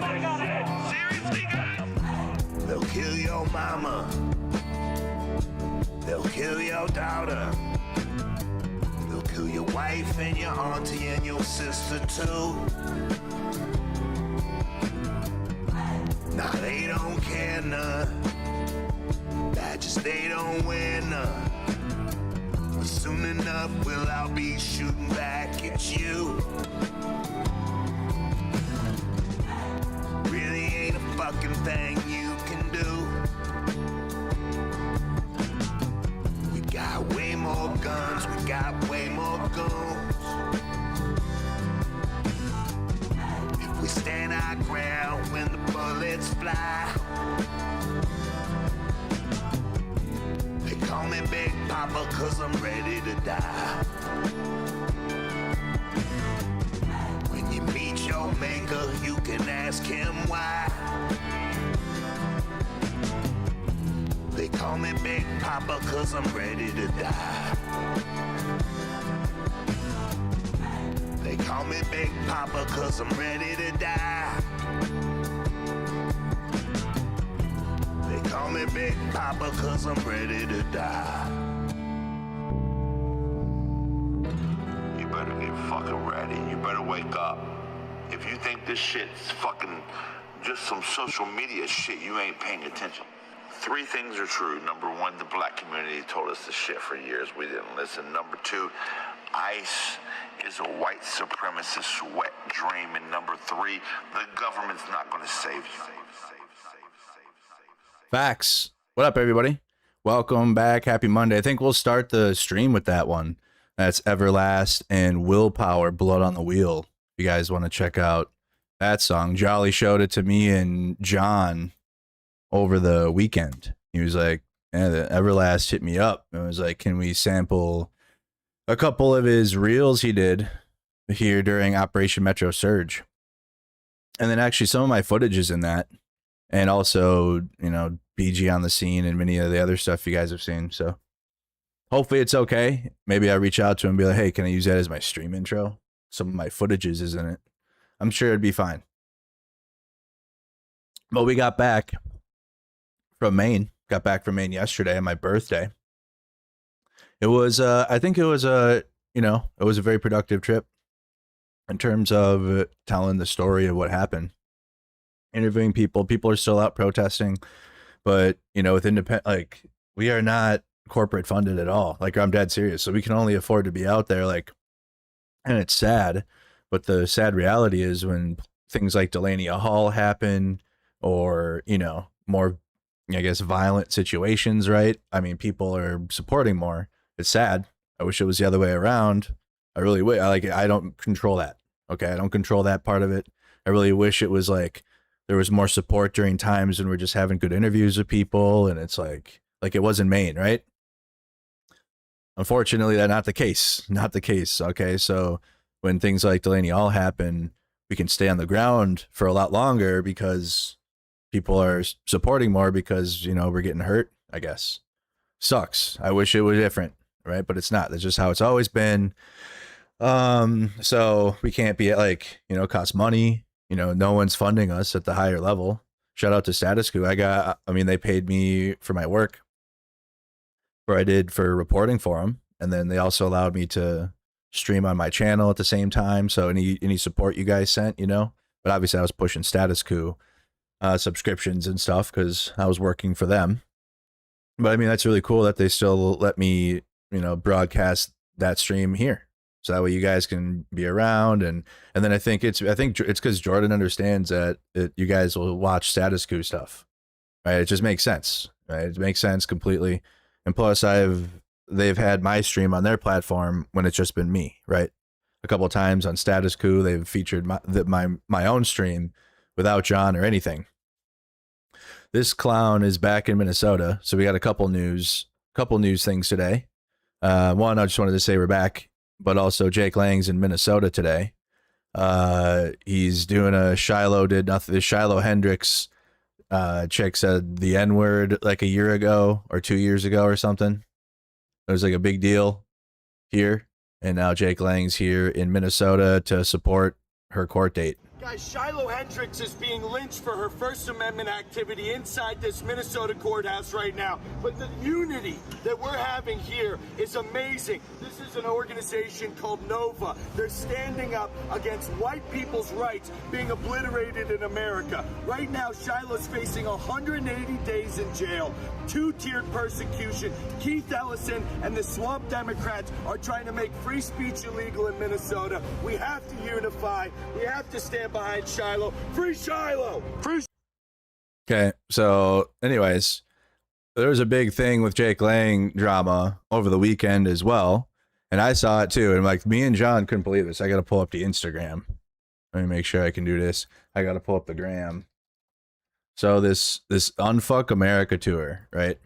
Seriously, guys? They'll kill your mama. They'll kill your daughter. They'll kill your wife and your auntie and your sister too. Nah, they don't care none. Badges, they don't wear none. But soon enough, we'll all be shooting back at you. Really ain't a fucking thing you can do. We got way more guns, we got way more goons. If we stand our ground when the bullets fly, they call me Big Papa 'cause I'm ready to die. When you meet your maker, you can ask him why. They call me Big Papa 'cause I'm ready to die. They call me Big Papa 'cause I'm ready to die. They call me Big Papa 'cause I'm ready to die. You better get fucking ready. You better wake up. If you think this shit's fucking just some social media shit, you ain't paying attention. Three things are true. Number one, the black community told us this shit for years. We didn't listen. Number two, ICE is a white supremacist wet dream. And number three, the government's not going to save you. Facts. What up, everybody? Welcome back. Happy Monday. I think we'll start the stream with that one. That's Everlast and Willpower, Blood on the Wheel. If you guys want to check out that song. Jolly showed it to me and John over the weekend. He was like, yeah, the Everlast hit me up. And I was like, can we sample a couple of his reels he did here during Operation Metro Surge? And then actually some of my footage is in that. And also, you know, BG on the scene and many of the other stuff you guys have seen. So hopefully it's okay. Maybe I reach out to him and be like, hey, can I use that as my stream intro? Some of my footages is in it. I'm sure it'd be fine. But we got back from Maine. Got back from Maine yesterday on my birthday. It was, I think it was it was a very productive trip in terms of telling the story of what happened. Interviewing people. People are still out protesting, but you know, with independent, like, we are not corporate funded at all. Like, I'm dead serious. So we can only afford to be out there. Like, and it's sad, but the sad reality is when things like Delaney Hall happen, or you know, more, I guess, violent situations. Right? I mean, people are supporting more. It's sad. I wish it was the other way around. I really wish. I don't control that. Okay, I don't control that part of it. I really wish it was like there was more support during times when we're just having good interviews with people, and it's like it was in Maine, right? Unfortunately, that's not the case. Not the case. Okay, so when things like Delaney Hall happen, we can stay on the ground for a lot longer because people are supporting more because, you know, we're getting hurt, I guess. Sucks. I wish it was different, right? But it's not. That's just how it's always been. So we can't be like, you know, it costs money. You know, no one's funding us at the higher level. Shout out to Status Quo. They paid me for my work where I did for reporting for them. And then they also allowed me to stream on my channel at the same time. So any support you guys sent, you know, but obviously I was pushing Status Quo subscriptions and stuff because I was working for them. But I mean, that's really cool that they still let me, you know, broadcast that stream here. So that way you guys can be around, and then I think it's because Jordan understands that you guys will watch Status Quo stuff, right? It just makes sense, right? It makes sense completely. And plus, they've had my stream on their platform when it's just been me, right? A couple of times on Status Quo, they've featured my own stream without John or anything. This clown is back in Minnesota, so we got a couple news things today. One, I just wanted to say we're back. But also Jake Lang's in Minnesota today. He's doing a Shiloh did nothing. The Shiloh Hendricks chick said the N-word like a year ago or 2 years ago or something. It was like a big deal here. And now Jake Lang's here in Minnesota to support her court date. Guys, Shiloh Hendricks is being lynched for her First Amendment activity inside this Minnesota courthouse right now. But the unity that we're having here is amazing. This is an organization called NOVA. They're standing up against white people's rights being obliterated in America. Right now, Shiloh's facing 180 days in jail, two-tiered persecution. Keith Ellison and the Swamp Democrats are trying to make free speech illegal in Minnesota. We have to unify. We have to stand behind Shiloh. Free Shiloh! Free. Okay, so anyways, there was a big thing with Jake Lang drama over the weekend as well, and I saw it too. And like me and John couldn't believe this. I got to pull up the Instagram. Let me make sure I can do this. I got to pull up the gram. So this Unfuck America tour, right?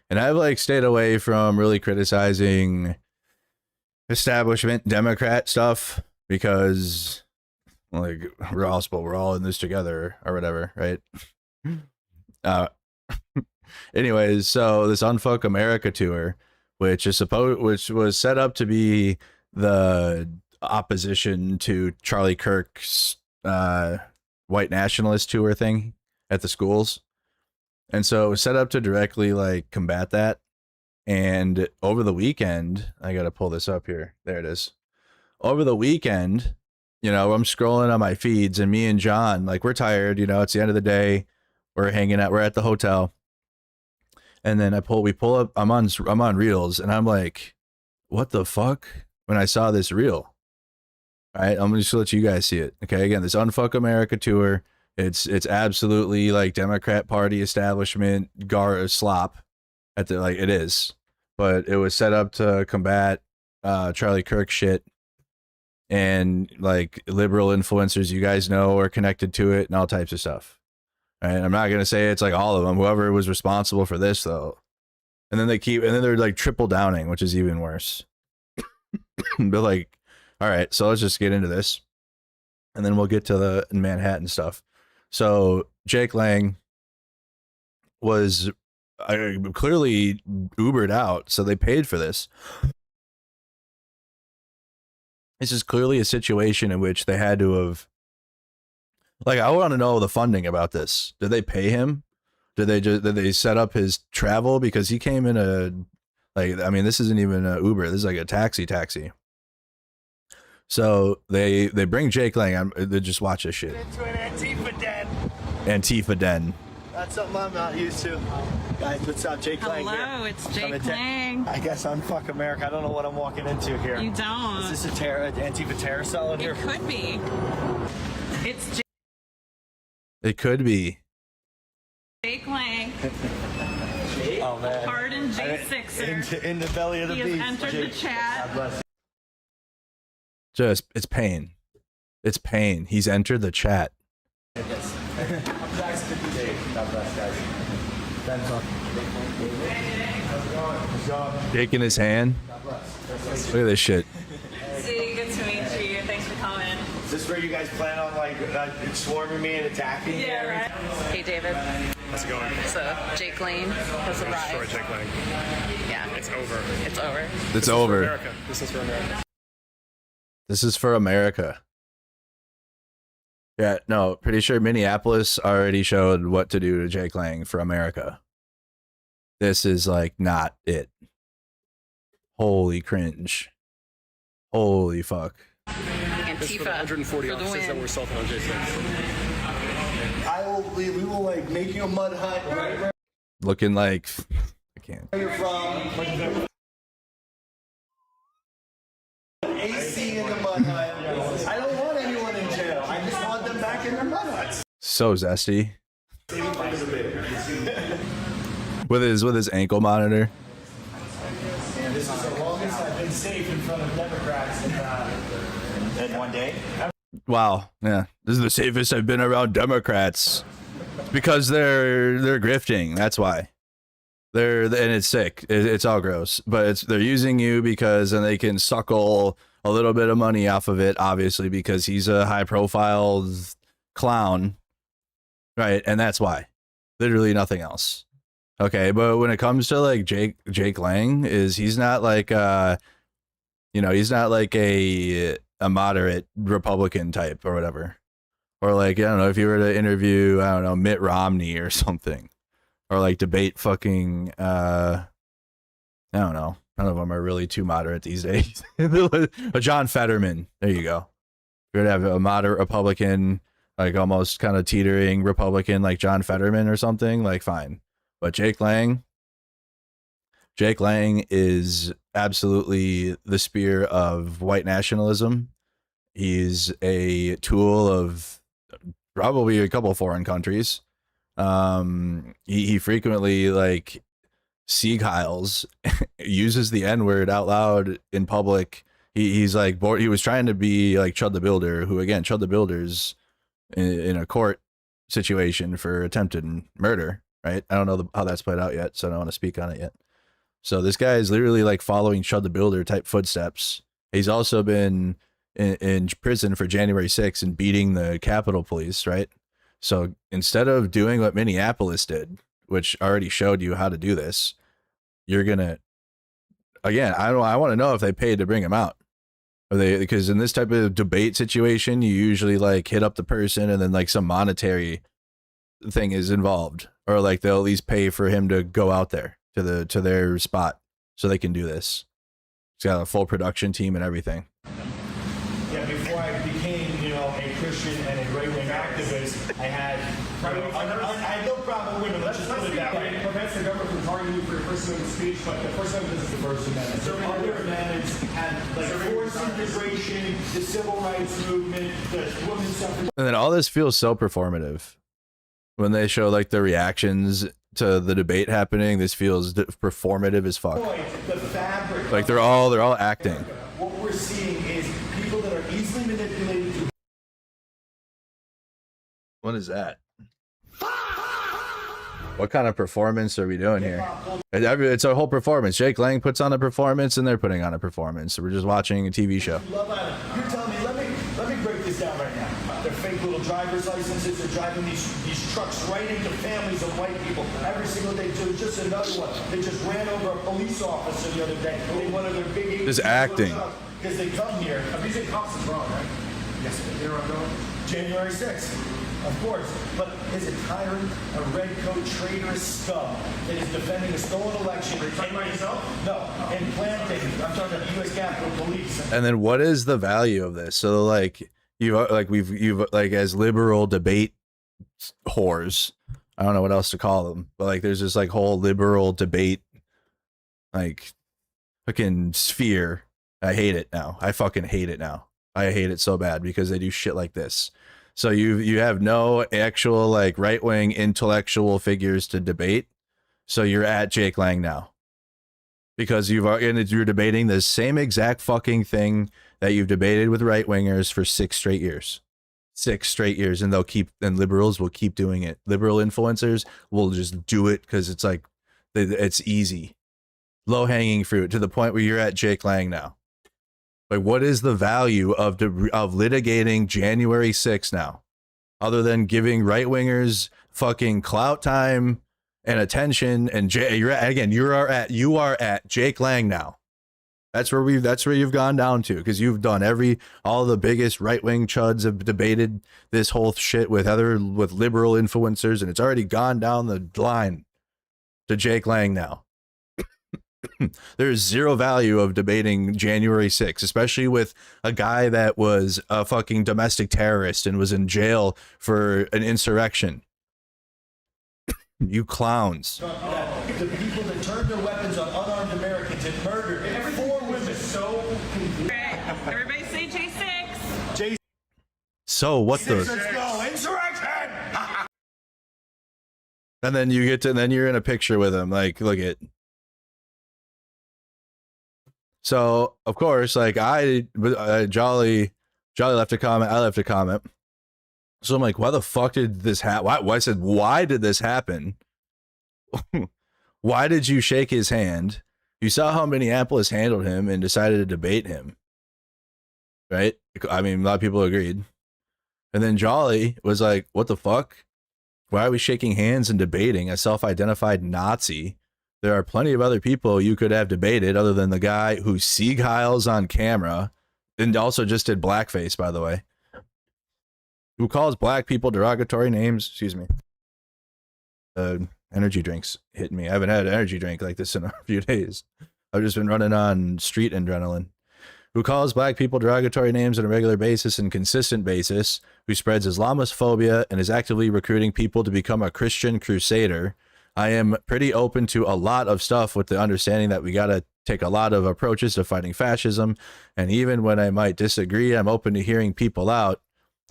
And I've like stayed away from really criticizing establishment Democrat stuff because like we're all in this together or whatever, right? Anyways, so this Unfuck America tour, which was set up to be the opposition to Charlie Kirk's white nationalist tour thing at the schools, and so it was set up to directly like combat that. And over the weekend, I gotta pull this up here. There it is. Over the weekend, you know, I'm scrolling on my feeds, and me and John, like, we're tired. You know, it's the end of the day. We're hanging out. We're at the hotel, and then we pull up. I'm on Reels, and I'm like, what the fuck? When I saw this reel, all right, I'm just gonna let you guys see it. Okay, again, this Unfuck America tour. It's absolutely like Democrat Party establishment slop at the like it is, but it was set up to combat Charlie Kirk shit. And like liberal influencers you guys know are connected to it and all types of stuff. Right? I'm not gonna say it's like all of them. Whoever was responsible for this though, and then they're like triple downing, which is even worse. But like, all right, so let's just get into this, and then we'll get to the Manhattan stuff. So Jake Lang was clearly Ubered out, so they paid for this. This is clearly a situation in which they had to have, like, I want to know the funding about this. Did they pay him? Did they set up his travel? Because he came in this isn't even an Uber. This is like a taxi. So they bring Jake Lang. They just watch this shit. Into an Antifa den. That's something I'm not used to. Guys, what's up? Jake Lang here. Hello, it's Jake Lang. I guess Unfuck America. I don't know what I'm walking into here. You don't. Is this a Antifa terror cell in here? It could be. It's It could be. Jake Lang. Oh, man. Pardon J6er. In the belly of the He beast. has entered the chat. God bless you. Just, it's pain. It's pain. He's entered the chat. Yes. I'm Jackson 58. God bless, guys. Thanks, man. Shaking his hand. God bless. Look at this shit. See, good to meet you. Thanks for coming. Is this where you guys plan on like swarming me and attacking me? Yeah, right. Hey, David. How's it going? So, Jake Lang has Destroy arrived. Jake Lang. Yeah. It's over. It's over. It's over. America. This is for America. This is for America. Yeah, no, pretty sure Minneapolis already showed what to do to Jake Lang for America. This is like not it. Holy cringe. Holy fuck. This is for the Antifa 140 for the officers that win. were assaulted on Jake Lang. We will like make you a mud hut right where Looking like I can't. you're from. AC in the mud hut. I don't want anyone in jail. I just want them back in their mud huts. So zesty. with his ankle monitor. And this is the longest I've been safe in front of Democrats in one day. Wow. Yeah. This is the safest I've been around Democrats. Because they're grifting. That's why. And it's sick. It's all gross. But they're using you because then they can suckle a little bit of money off of it, obviously, because he's a high profile clown. Right, and that's why. Literally nothing else. Okay, but when it comes to like Jake Lang, he's not like he's not like a moderate Republican type or whatever. Or like, I don't know, if you were to interview, I don't know, Mitt Romney or something, or like debate fucking, I don't know, none of them are really too moderate these days. A John Fetterman, there you go. If you're to have a moderate Republican, like almost kind of teetering Republican, like John Fetterman or something, like fine. But Jake Lang is absolutely the spear of white nationalism. He's a tool of probably a couple foreign countries. He frequently like Sieg-Heils, uses the N-word out loud in public. He's like bored. He was trying to be like Chud the Builder, who again, Chud the Builder's in a court situation for attempted murder, right? I don't know how that's played out yet, so I don't want to speak on it yet. So this guy is literally like following Chud the Builder type footsteps. He's also been in prison for January 6th and beating the Capitol Police, right? So instead of doing what Minneapolis did, which already showed you how to do this, you're gonna, again, I want to know if they paid to bring him out. Are they, because in this type of debate situation, you usually like hit up the person and then like some monetary thing is involved, or like they'll at least pay for him to go out there to their spot so they can do this. He's got a full production team and everything. Yeah, before I became, a Christian and a right-wing activist, I had no problem with women. Let's put it that way. It prevents the government from targeting you for your First Amendment speech, but the First Amendment is the First Amendment. So other amendments had like forced integration, the civil rights movement, the women's suffrage. And then all this feels so performative. When they show like the reactions to the debate happening, this feels performative as fuck. The fabric. Like they're all acting. What we're seeing is people that are easily manipulated to. What is that? What kind of performance are we doing here? It's a whole performance. Jake Lang puts on a performance and they're putting on a performance. We're just watching a TV show. You're telling me, let me break this down right now. They're fake little driver's licenses. They're driving these trucks right into families of white people every single day. So just another one. They just ran over a police officer the other day. One of their big. Just acting. Because they come here. Abusing cops is wrong, right? Yes. You know where I'm going? January 6th. Of course, but is a tyrant, a red coat traitorous scum that is defending a stolen election. Are you talking about yourself? No, and planting. I'm talking about the U.S. Capitol Police. And then what is the value of this? So like you've like as liberal debate whores, I don't know what else to call them, but like there's this like whole liberal debate like fucking sphere. I hate it now. I fucking hate it now. I hate it so bad because they do shit like this. So you have no actual like right-wing intellectual figures to debate. So you're at Jake Lang now. Because you're debating the same exact fucking thing that you've debated with right-wingers for 6 straight years. 6 straight years, and liberals will keep doing it. Liberal influencers will just do it because it's like it's easy. Low-hanging fruit to the point where you're at Jake Lang now. Like, what is the value of litigating January 6th now, other than giving right wingers fucking clout time and attention? And you are at Jake Lang now. That's where you've gone down to, because you've done all the biggest right wing chuds have debated this whole shit with liberal influencers, and it's already gone down the line to Jake Lang now. There's zero value of debating January 6th, especially with a guy that was a fucking domestic terrorist and was in jail for an insurrection. You clowns. The people that turned their weapons on unarmed Americans and murdered 4 women. So Everybody say J6. So what the? Let's go, insurrection! And then you're in a picture with him. Like, look at. So of course, like Jolly left a comment. I left a comment. So I'm like, why the fuck did this happen? Why did this happen? Why did you shake his hand? You saw how Minneapolis handled him and decided to debate him, right? I mean, a lot of people agreed. And then Jolly was like, what the fuck? Why are we shaking hands and debating a self-identified Nazi? There are plenty of other people you could have debated other than the guy who Sieg-Heils on camera and also just did blackface, by the way. who calls black people derogatory names. Excuse me. Energy drinks hitting me. I haven't had an energy drink like this in a few days. I've just been running on street adrenaline. Who calls black people derogatory names on a regular basis and consistent basis, who spreads Islamophobia and is actively recruiting people to become a Christian crusader. I am pretty open to a lot of stuff with the understanding that we got to take a lot of approaches to fighting fascism. And even when I might disagree, I'm open to hearing people out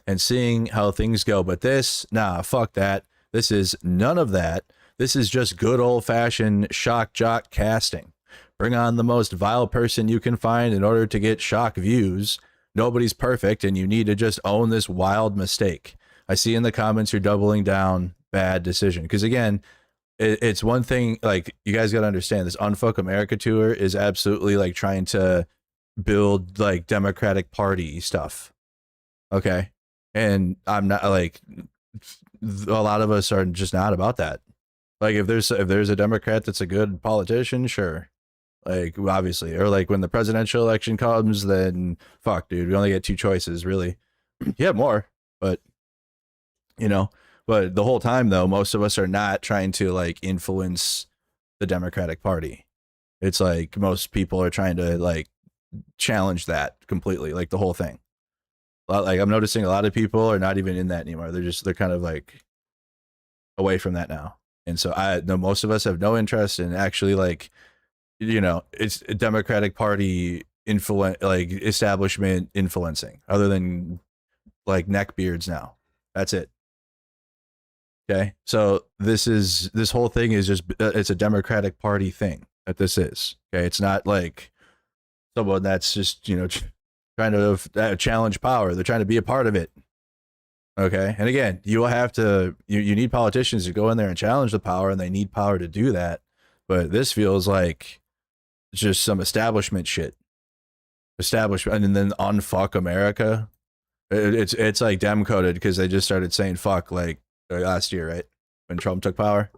and seeing how things go. But this, nah, fuck that. This is none of that. This is just good old-fashioned shock jock casting. Bring on the most vile person you can find in order to get shock views. Nobody's perfect, and you need to just own this wild mistake. I see in the comments you're doubling down. Bad decision. Because again, it's one thing, like, you guys got to understand, this Unfuck America tour is absolutely like trying to build like Democratic Party stuff. Okay. And I'm not, like, a lot of us are just not about that. Like, if there's a Democrat that's a good politician, sure. Like, obviously, or like when the presidential election comes, then fuck, dude, we only get two choices, really. You have more, but you know, but the whole time though, most of us are not trying to like influence the Democratic Party. It's like most people are trying to like challenge that completely, like the whole thing. Like, I'm noticing a lot of people are not even in that anymore. They're kind of like away from that now. And so I know most of us have no interest in actually, like, you know, it's a Democratic Party like establishment influencing, other than like neckbeards now. That's it. Okay. So this whole thing is just, it's a Democratic Party thing that this is. Okay. It's not like someone that's just, you know, trying to challenge power. They're trying to be a part of it. Okay. And again, you will have to, you need politicians to go in there and challenge the power, and they need power to do that. But this feels like just some establishment shit. Establishment, and then unfuck America. It's like dem coded because they just started saying fuck like last year, right? When Trump took power.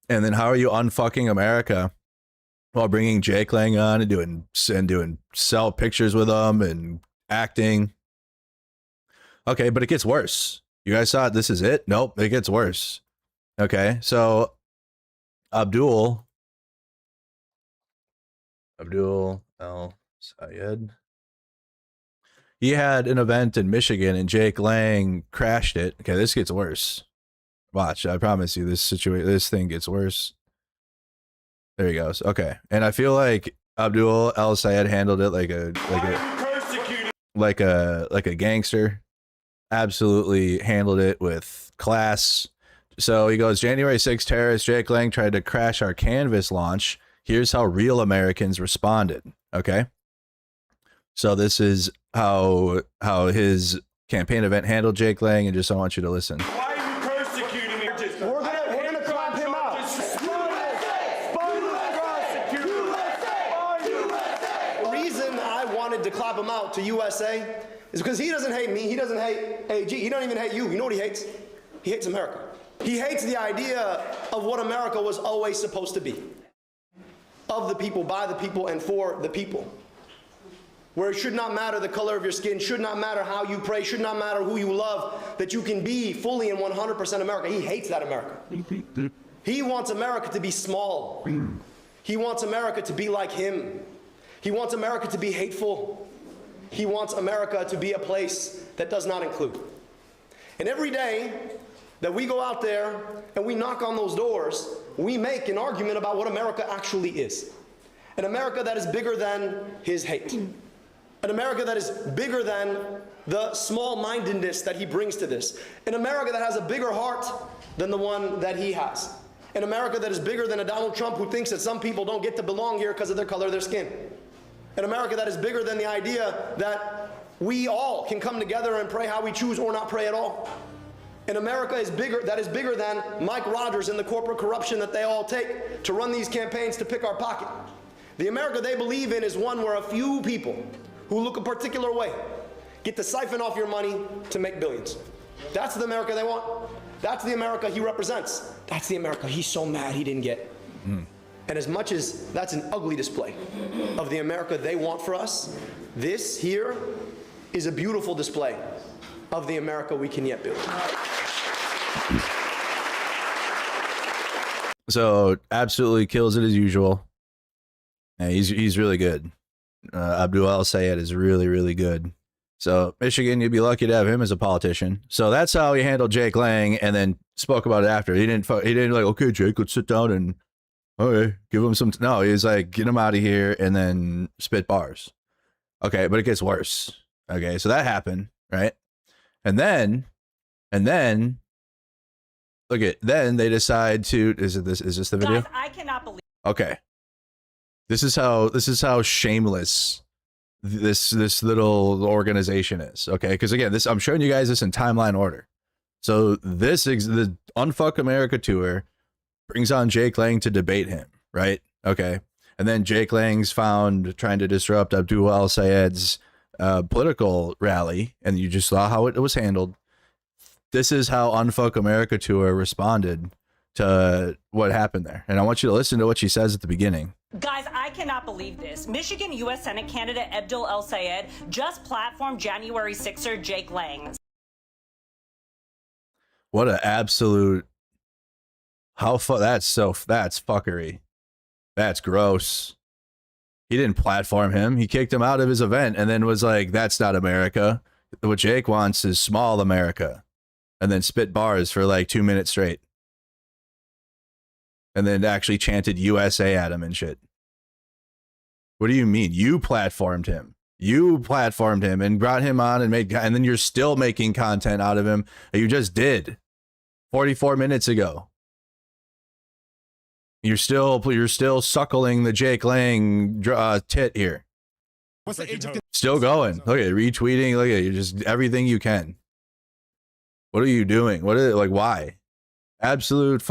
And then how are you unfucking America while bringing Jake Lang on and doing sell pictures with them and acting? Okay, but it gets worse. You guys saw it. This is it. Nope, it gets worse. Okay, so Abdul El Sayed, he had an event in Michigan and Jake Lang crashed it. Okay, this gets worse. Watch, I promise you, this thing gets worse. There he goes. Okay, and I feel like Abdul El Sayed handled it like a gangster. Absolutely handled it with class. So he goes, January 6th terrorist Jake Lang tried to crash our Canvas launch. Here's how real Americans responded. Okay. So this is how his campaign event handled Jake Lang, and just I want you to listen. Why are you persecuting me? We're gonna clap him out. The reason I wanted to clap him out to USA is because he doesn't hate me. He doesn't hate AG. He don't even hate you. You know what he hates? He hates America. He hates the idea of what America was always supposed to be. Of the people, by the people, and for the people. Where it should not matter the color of your skin, should not matter how you pray, should not matter who you love, that you can be fully and 100% America. He hates that America. He wants America to be small. He wants America to be like him. He wants America to be hateful. He wants America to be a place that does not include. And every day that we go out there and we knock on those doors, we make an argument about what America actually is. An America that is bigger than his hate. An America that is bigger than the small-mindedness that he brings to this. An America that has a bigger heart than the one that he has. An America that is bigger than a Donald Trump who thinks that some people don't get to belong here because of their color of their skin. An America that is bigger than the idea that we all can come together and pray how we choose or not pray at all. An America that is bigger than Mike Rogers and the corporate corruption that they all take to run these campaigns to pick our pocket. The America they believe in is one where a few people who look a particular way get to siphon off your money to make billions. That's the America they want. That's the America he represents. That's the America he's so mad he didn't get. And as much as that's an ugly display of the America they want for us, this here is a beautiful display of the America we can yet build. So absolutely kills it as usual. Yeah, he's really good. Abdul Al-Sayed is really, really good. So Michigan, you'd be lucky to have him as a politician. So that's how he handled Jake Lang, and then spoke about it after. He didn't like, okay, Jake, let's sit down and okay, give him some. No, he was like, get him out of here, and then spit bars. Okay, but it gets worse. Okay, so that happened, right? And then look at then they decide to is this the video? Guys, I cannot believe. Okay. This is how shameless this little organization is. Okay, because again, I'm showing you guys this in timeline order. So the Unfuck America tour brings on Jake Lang to debate him, right? Okay, and then Jake Lang's found trying to disrupt Abdul Al-Sayed's political rally, and you just saw how it was handled. This is how Unfuck America tour responded to what happened there, and I want you to listen to what she says at the beginning. Guys, I cannot believe this. Michigan U.S. Senate candidate Abdul El-Sayed just platformed January 6er Jake Lang. What an absolute that's fuckery. That's gross. He didn't platform him. He kicked him out of his event and then was like, that's not America. What Jake wants is small America. And then spit bars for like 2 minutes straight. And then actually chanted USA at him and shit. What do you mean? You platformed him. You platformed him and brought him on and and then you're still making content out of him that you just did 44 minutes ago. You're still suckling the Jake Lang tit here. What's the age of Still going. Look at retweeting. Look at you, just everything you can. What are you doing? Why? Absolute.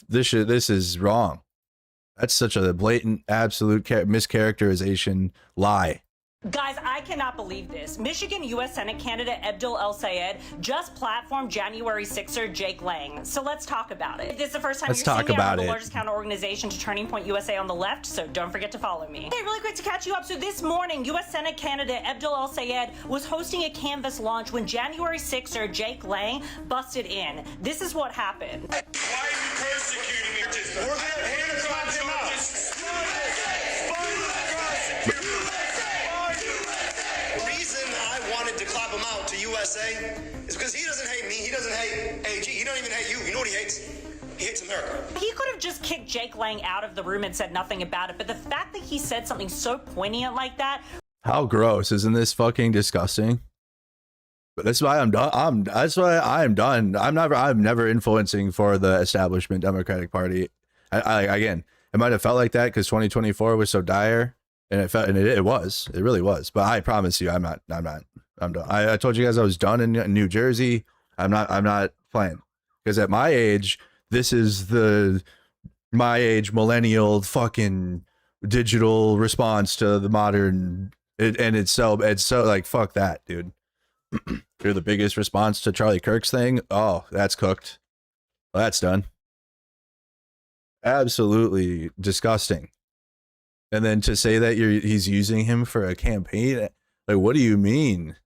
This is wrong. That's such a blatant, absolute mischaracterization lie. Guys, I cannot believe this. Michigan U.S. Senate candidate Abdul El-Sayed just platformed January 6er Jake Lang. So let's talk about it. This is the first time you're seeing me. I'm the largest counter organization to Turning Point USA on the left, so don't forget to follow me. Hey, really quick to catch you up. So this morning, U.S. Senate candidate Abdul El-Sayed was hosting a canvas launch when January 6er Jake Lang busted in. This is what happened. Why are you persecuting me? We're here to clap him out. USA is because he doesn't hate me, he doesn't hate AG, he don't even hate you. You know what he hates? He hates America. He could have just kicked Jake Lang out of the room and said nothing about it, but the fact that he said something so poignant like that. How gross. Isn't this fucking disgusting? But that's why I'm done. That's why I'm done. I'm never influencing for the establishment Democratic Party. Again, it might have felt like that because 2024 was so dire, and it really was. But I promise you, I'm done. I told you guys I was done in New Jersey. I'm not playing because at my age, this is my age millennial fucking digital response to the modern. It's so like, fuck that, dude. You're the biggest response to Charlie Kirk's thing. Oh, that's cooked. Well, that's done. Absolutely disgusting. And then to say that he's using him for a campaign, like, what do you mean?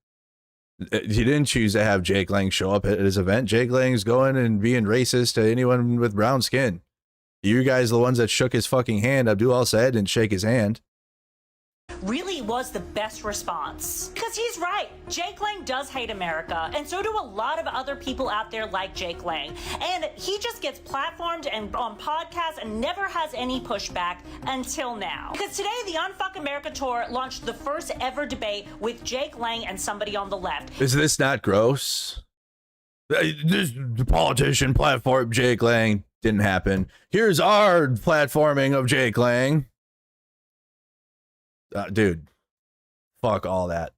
He didn't choose to have Jake Lang show up at his event. Jake Lang's going and being racist to anyone with brown skin. You guys are the ones that shook his fucking hand. Abdul Al-Sayed didn't shake his hand. Really was the best response. Because he's right. Jake Lang does hate America, and so do a lot of other people out there like Jake Lang. And he just gets platformed and on podcasts and never has any pushback until now. Because today, the Unfuck America Tour launched the first ever debate with Jake Lang and somebody on the left. Is this not gross? This politician platform Jake Lang didn't happen. Here's our platforming of Jake Lang. Dude, fuck all that.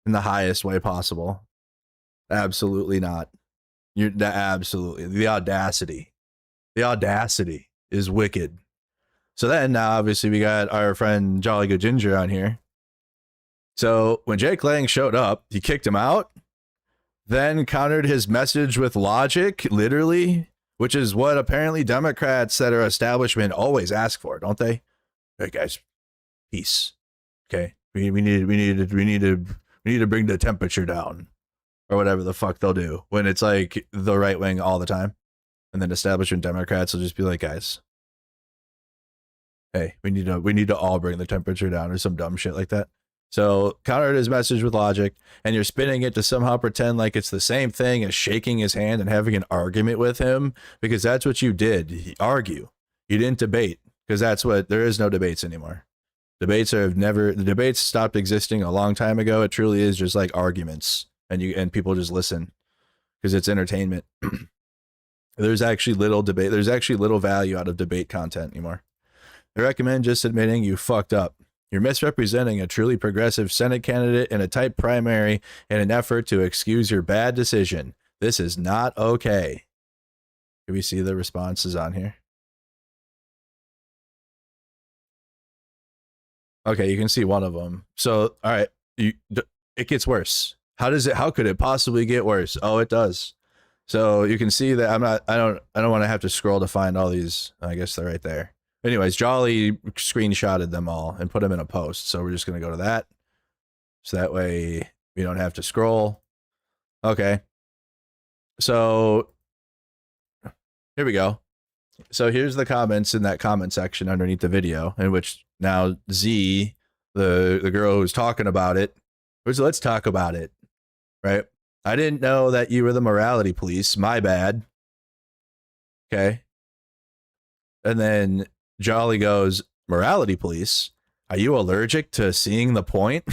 In the highest way possible. Absolutely not. Absolutely. The audacity is wicked. So then now obviously we got our friend Jolly Good Ginger on here. So when Jake Lang showed up, he kicked him out, then countered his message with logic, literally, which is what apparently Democrats that are establishment always ask for, don't they? Hey guys, peace. Okay. We need to bring the temperature down, or whatever the fuck they'll do when it's like the right wing all the time, and then establishment Democrats will just be like, guys, hey, we need to all bring the temperature down, or some dumb shit like that. So countered his message with logic, and you're spinning it to somehow pretend like it's the same thing as shaking his hand and having an argument with him, because that's what you did. Argue. You didn't debate, because there is no debates anymore. The debates stopped existing a long time ago. It truly is just like arguments, and people just listen because it's entertainment. There's actually little debate. There's actually little value out of debate content anymore. I recommend just admitting you fucked up. You're misrepresenting a truly progressive Senate candidate in a tight primary in an effort to excuse your bad decision. This is not okay. Can we see the responses on here? Okay, you can see one of them. So, all right, it gets worse. How could it possibly get worse? Oh, it does. So you can see that I don't want to have to scroll to find all these. I guess they're right there. Anyways, Jolly screenshotted them all and put them in a post. So we're just going to go to that. So that way we don't have to scroll. Okay. So here we go. So here's the comments in that comment section underneath the video, in which now Z, the girl who's talking about it, let's talk about it, right? I didn't know that you were the morality police. My bad. Okay. And then Jolly goes, morality police? Are you allergic to seeing the point?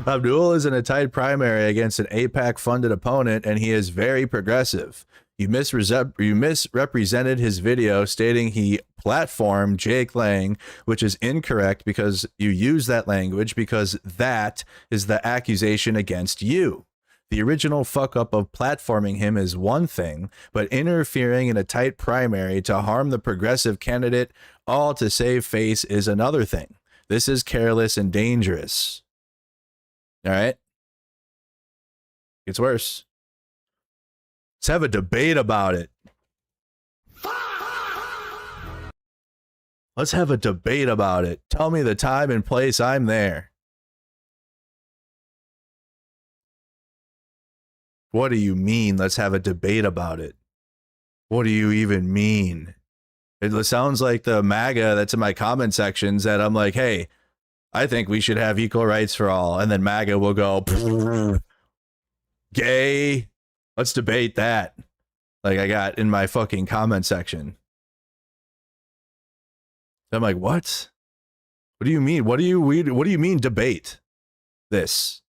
Abdul is in a tight primary against an AIPAC funded opponent, and he is very progressive. You misrepresented his video stating he platformed Jake Lang, which is incorrect because you use that language because that is the accusation against you. The original fuck up of platforming him is one thing, but interfering in a tight primary to harm the progressive candidate, all to save face, is another thing. This is careless and dangerous. All right? It's worse. Let's have a debate about it. Let's have a debate about it. Tell me the time and place, I'm there. What do you mean, let's have a debate about it? What do you even mean? It sounds like the MAGA that's in my comment sections that I'm like, hey, I think we should have equal rights for all. And then MAGA will go, gay. Let's debate that. Like I got in my fucking comment section. I'm like, what? What do you mean? What do you mean debate this?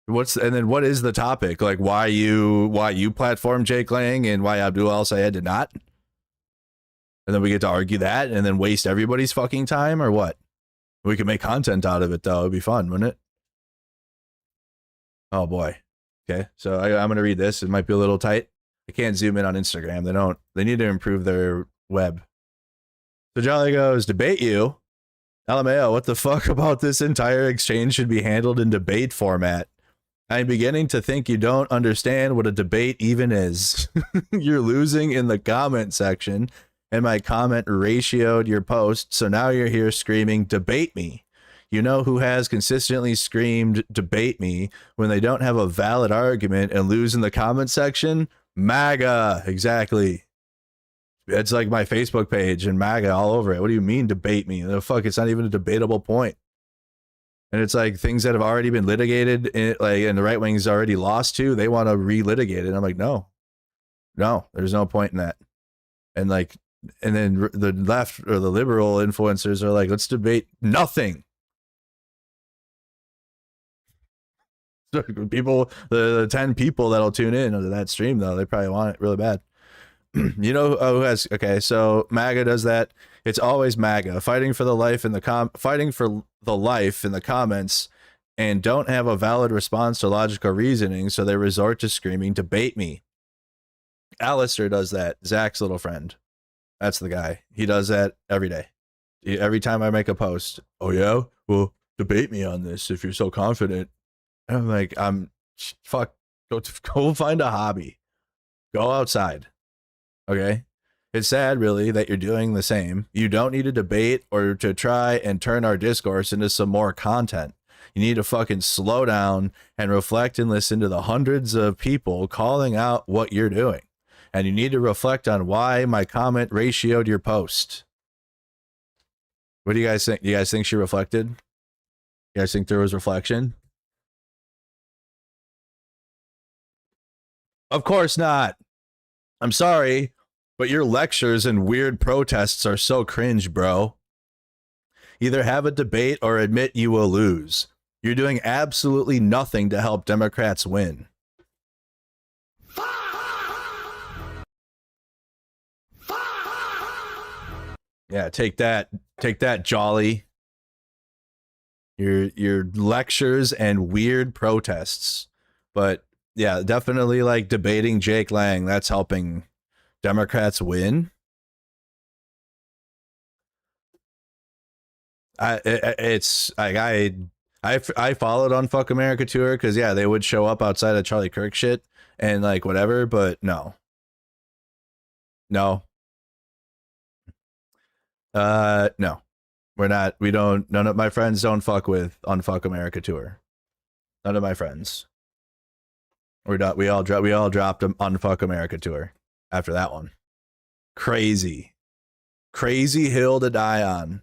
And then what is the topic? Like why you platform Jake Lang and why Abdul El-Sayed did not? And then we get to argue that and then waste everybody's fucking time, or what? We could make content out of it though. It'd be fun, wouldn't it? Oh boy. Okay, so I'm gonna read this. It might be a little tight. I can't zoom in on Instagram. They need to improve their web. So Jolly goes, debate you? LMAO, what the fuck about this entire exchange should be handled in debate format? I'm beginning to think you don't understand what a debate even is. You're losing in the comment section, and my comment ratioed your post, so now you're here screaming, debate me. You know who has consistently screamed, debate me, when they don't have a valid argument and lose in the comment section? MAGA, exactly. It's like my Facebook page and MAGA all over it. What do you mean, debate me? The fuck, it's not even a debatable point. And it's like things that have already been litigated, and the right wing's already lost to, they want to relitigate it. And I'm like, no, there's no point in that. And then the left or the liberal influencers are like, let's debate nothing. So people, the 10 people that'll tune in to that stream, though, they probably want it really bad. You know who has? Okay, so MAGA does that. It's always MAGA fighting for the life in the comments, and don't have a valid response to logical reasoning, so they resort to screaming, debate me. Alistair does that. Zach's little friend. That's the guy. He does that every day. Every time I make a post. Oh yeah? Well, debate me on this if you're so confident. And I'm like, fuck, go find a hobby. Go outside. Okay? It's sad, really, that you're doing the same. You don't need to debate or to try and turn our discourse into some more content. You need to fucking slow down and reflect and listen to the hundreds of people calling out what you're doing. And you need to reflect on why my comment ratioed your post. What do you guys think? Do you guys think she reflected? You guys think there was reflection? Of course not. I'm sorry, but your lectures and weird protests are so cringe, bro. Either have a debate or admit you will lose. You're doing absolutely nothing to help Democrats win. Yeah, take that, Jolly. Your lectures and weird protests. But yeah, definitely like debating Jake Lang. That's helping Democrats win. It's like I followed on Fuck America Tour because yeah, they would show up outside of Charlie Kirk shit and like whatever, but no. No, we're not. We don't. None of my friends don't fuck with on Fuck America Tour. None of my friends. We all dropped them on Fuck America Tour after that one. Crazy hill to die on.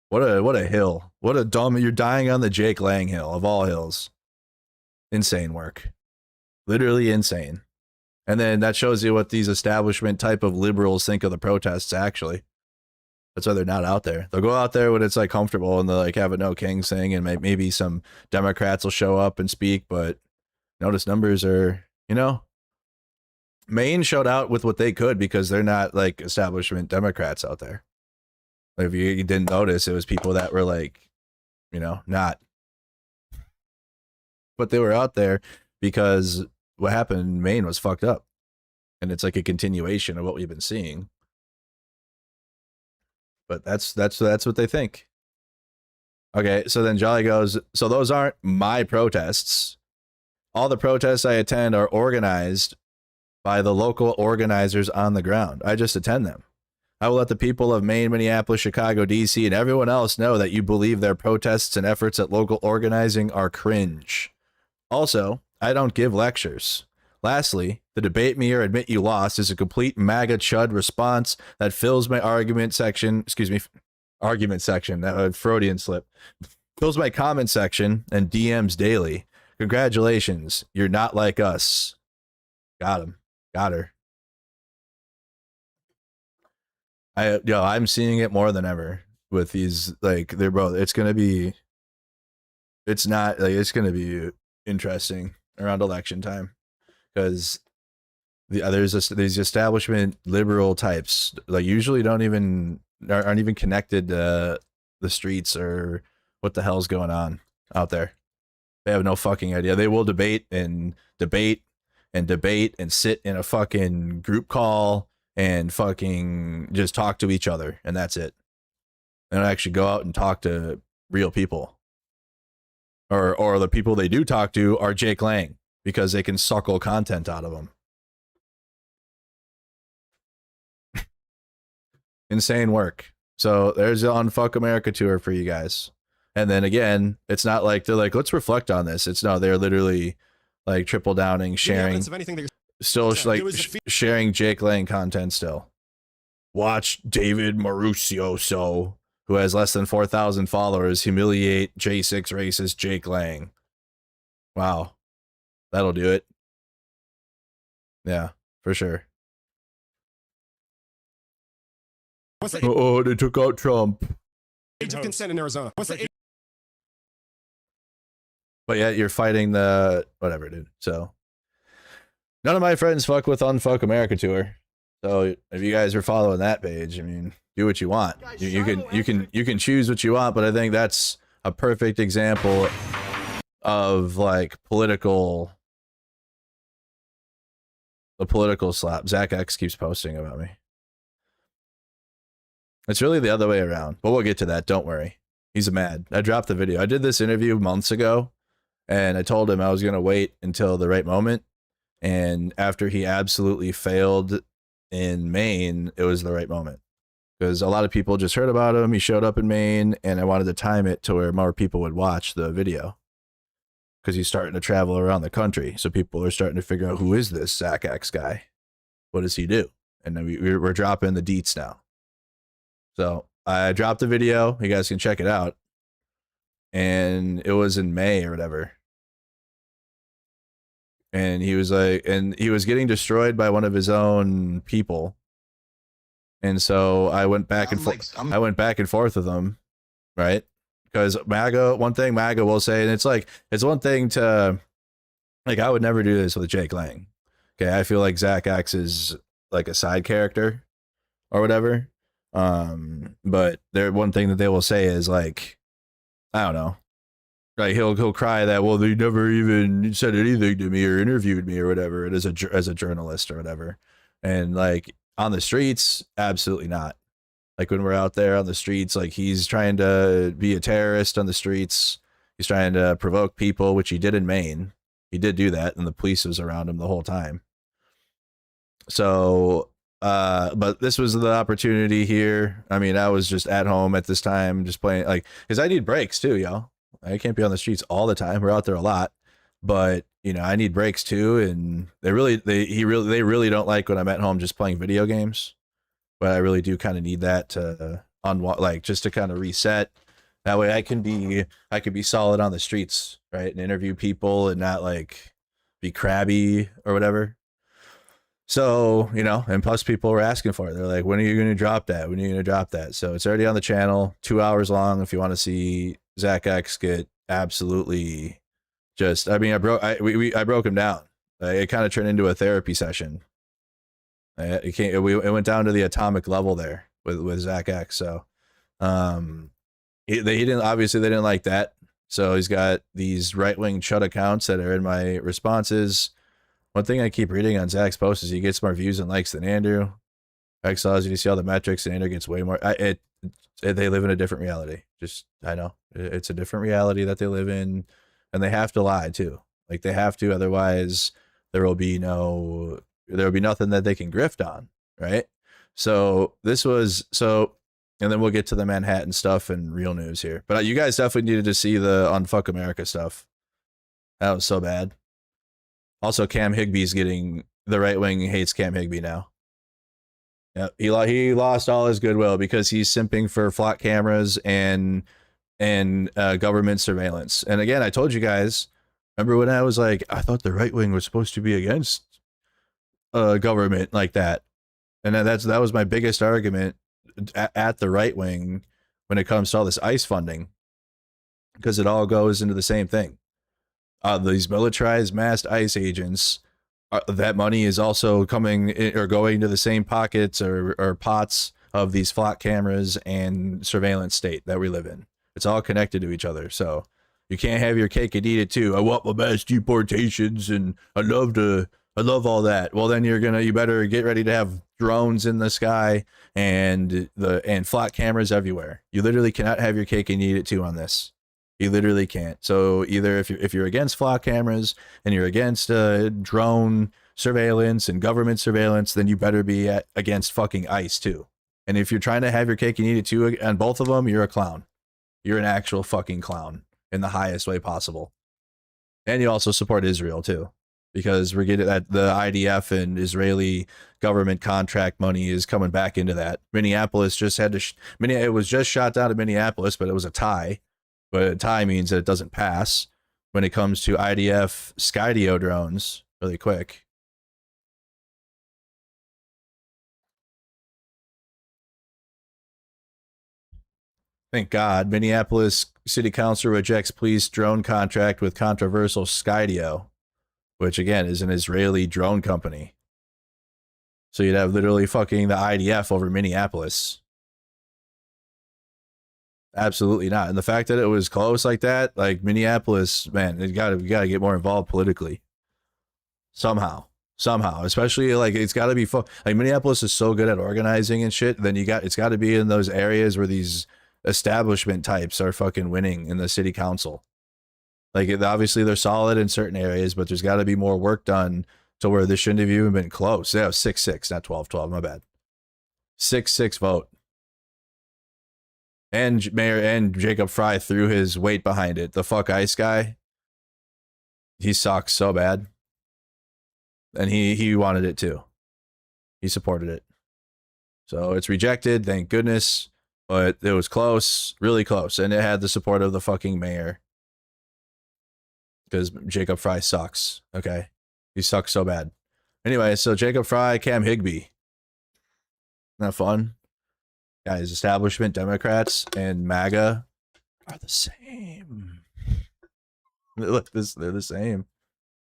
What a hill. What a dumb. You're dying on the Jake Lang hill of all hills. Insane work. Literally insane. And then that shows you what these establishment type of liberals think of the protests, actually. That's why they're not out there. They'll go out there when it's like comfortable and they'll like have a no kings thing and maybe some Democrats will show up and speak, but notice numbers are, you know, Maine showed out with what they could because they're not like establishment Democrats out there. Like, if you didn't notice, it was people that were like, you know, not. But they were out there because what happened in Maine was fucked up. And it's like a continuation of what we've been seeing. But that's what they think. Okay, so then Jolly goes, so those aren't my protests. All the protests I attend are organized by the local organizers on the ground. I just attend them. I will let the people of Maine, Minneapolis, Chicago, DC, and everyone else know that you believe their protests and efforts at local organizing are cringe. Also, I don't give lectures. Lastly, the debate me or admit you lost is a complete MAGA chud response that fills my argument section, that Freudian slip, fills my comment section and DMs daily. Congratulations, you're not like us. Got him. Got her. I'm seeing it more than ever with these, like, they're both, it's going to be interesting around election time. Because there's these establishment liberal types like usually aren't even connected to the streets or what the hell's going on out there. They have no fucking idea. They will debate and sit in a fucking group call and fucking just talk to each other, and that's it. They don't actually go out and talk to real people. Or the people they do talk to are Jake Lang, because they can suckle content out of them. Insane work. So there's on Fuck America Tour for you guys. And then again, it's not like they're like, let's reflect on this. It's no, they're literally like triple downing, sharing, sharing Jake Lang content still. Watch David Maruccio, who has less than 4,000 followers, humiliate J6 racist Jake Lang. Wow. That'll do it. Yeah, for sure. Oh, they took out Trump. Age of consent in Arizona. But yeah, you're fighting the whatever, dude. So none of my friends fuck with Unfuck America Tour. So if you guys are following that page, I mean, do what you want. You can choose what you want, but I think that's a perfect example of like the political slap. Zach X keeps posting about me. It's really the other way around, but we'll get to that. Don't worry. He's mad. I dropped the video. I did this interview months ago, and I told him I was going to wait until the right moment. And after he absolutely failed in Maine, it was the right moment. Because a lot of people just heard about him. He showed up in Maine, and I wanted to time it to where more people would watch the video. Because he's starting to travel around the country. So people are starting to figure out, who is this Zach X guy? What does he do? And then we're dropping the deets now. So I dropped the video. You guys can check it out. And it was in May or whatever. And he was like, and he was getting destroyed by one of his own people. And so I went back and forth. I went back and forth with him, right? Because MAGA, one thing MAGA will say, and it's like, it's one thing to, like, I would never do this with Jake Lang. Okay, I feel like Zach X is like a side character or whatever. But one thing that they will say is like, I don't know, like he'll cry that, well, they never even said anything to me or interviewed me or whatever, it is as a journalist or whatever. And like on the streets, absolutely not. Like when we're out there on the streets, like he's trying to be a terrorist on the streets. He's trying to provoke people, which he did in Maine. He did do that, and the police was around him the whole time. So, but this was the opportunity here. I mean, I was just at home at this time, just playing, like, because I need breaks too, y'all. I can't be on the streets all the time. We're out there a lot, but you know, I need breaks too. And they really don't like when I'm at home just playing video games. But I really do kind of need that to like just to kind of reset. That way I can be solid on the streets, right? And interview people and not like be crabby or whatever. So, you know, and plus people were asking for it. They're like, when are you going to drop that? When are you going to drop that? So it's already on the channel, 2 hours long. If you want to see Zach X get absolutely just, I mean, I broke him down. It kind of turned into a therapy session. It went down to the atomic level there with Zach X. So, he didn't like that. So he's got these right-wing chud accounts that are in my responses. One thing I keep reading on Zach's post is he gets more views and likes than Andrew. X allows you to see all the metrics, and Andrew gets way more. They live in a different reality. I know it's a different reality that they live in, and they have to lie too. Like they have to, otherwise there will be nothing that they can grift on, right? So and then we'll get to the Manhattan stuff and real news here. But you guys definitely needed to see the Unfuck America stuff. That was so bad. Also, Cam Higby's getting, the right wing hates Cam Higby now. Yeah, he lost all his goodwill because he's simping for flock cameras and government surveillance. And again, I told you guys, remember when I was like, I thought the right wing was supposed to be against government like that, and that was my biggest argument at the right wing when it comes to all this ICE funding, because it all goes into the same thing. These militarized masked ICE agents, that money is also coming or going to the same pockets or pots of these flock cameras and surveillance state that we live in. It's all connected to each other. So you can't have your cake and eat it too. I want my mass deportations and I love all that. Well, then you better get ready to have drones in the sky and flock cameras everywhere. You literally cannot have your cake and eat it too on this. You literally can't. So either if you're against flock cameras and you're against drone surveillance and government surveillance, then you better be against fucking ICE too. And if you're trying to have your cake and eat it too on both of them, you're a clown. You're an actual fucking clown in the highest way possible. And you also support Israel too, because we're getting that the IDF and Israeli government contract money is coming back into that. Minneapolis just had to, it was just shot down at Minneapolis, but it was a tie. But a tie means that it doesn't pass when it comes to IDF Skydio drones really quick. Thank God. Minneapolis City Council rejects police drone contract with controversial Skydio, which again is an Israeli drone company. So you'd have literally fucking the IDF over Minneapolis. Absolutely not. And the fact that it was close like that, like Minneapolis, man, we gotta get more involved politically. Somehow, especially like it's got to be like Minneapolis is so good at organizing and shit. Then it's got to be in those areas where these establishment types are fucking winning in the city council. Like obviously they're solid in certain areas, but there's got to be more work done to where this shouldn't have even been close. Yeah, 6-6, not 12-12. My bad. 6-6 vote. And Mayor and Jacob Fry threw his weight behind it. The fuck ice guy. He sucks so bad. And he wanted it too. He supported it. So it's rejected, thank goodness. But it was close, really close. And it had the support of the fucking mayor. Because Jacob Fry sucks. Okay. He sucks so bad. Anyway, so Jacob Fry, Cam Higbee. Isn't that fun? Guys, establishment Democrats and MAGA are the same. Look, they're the same.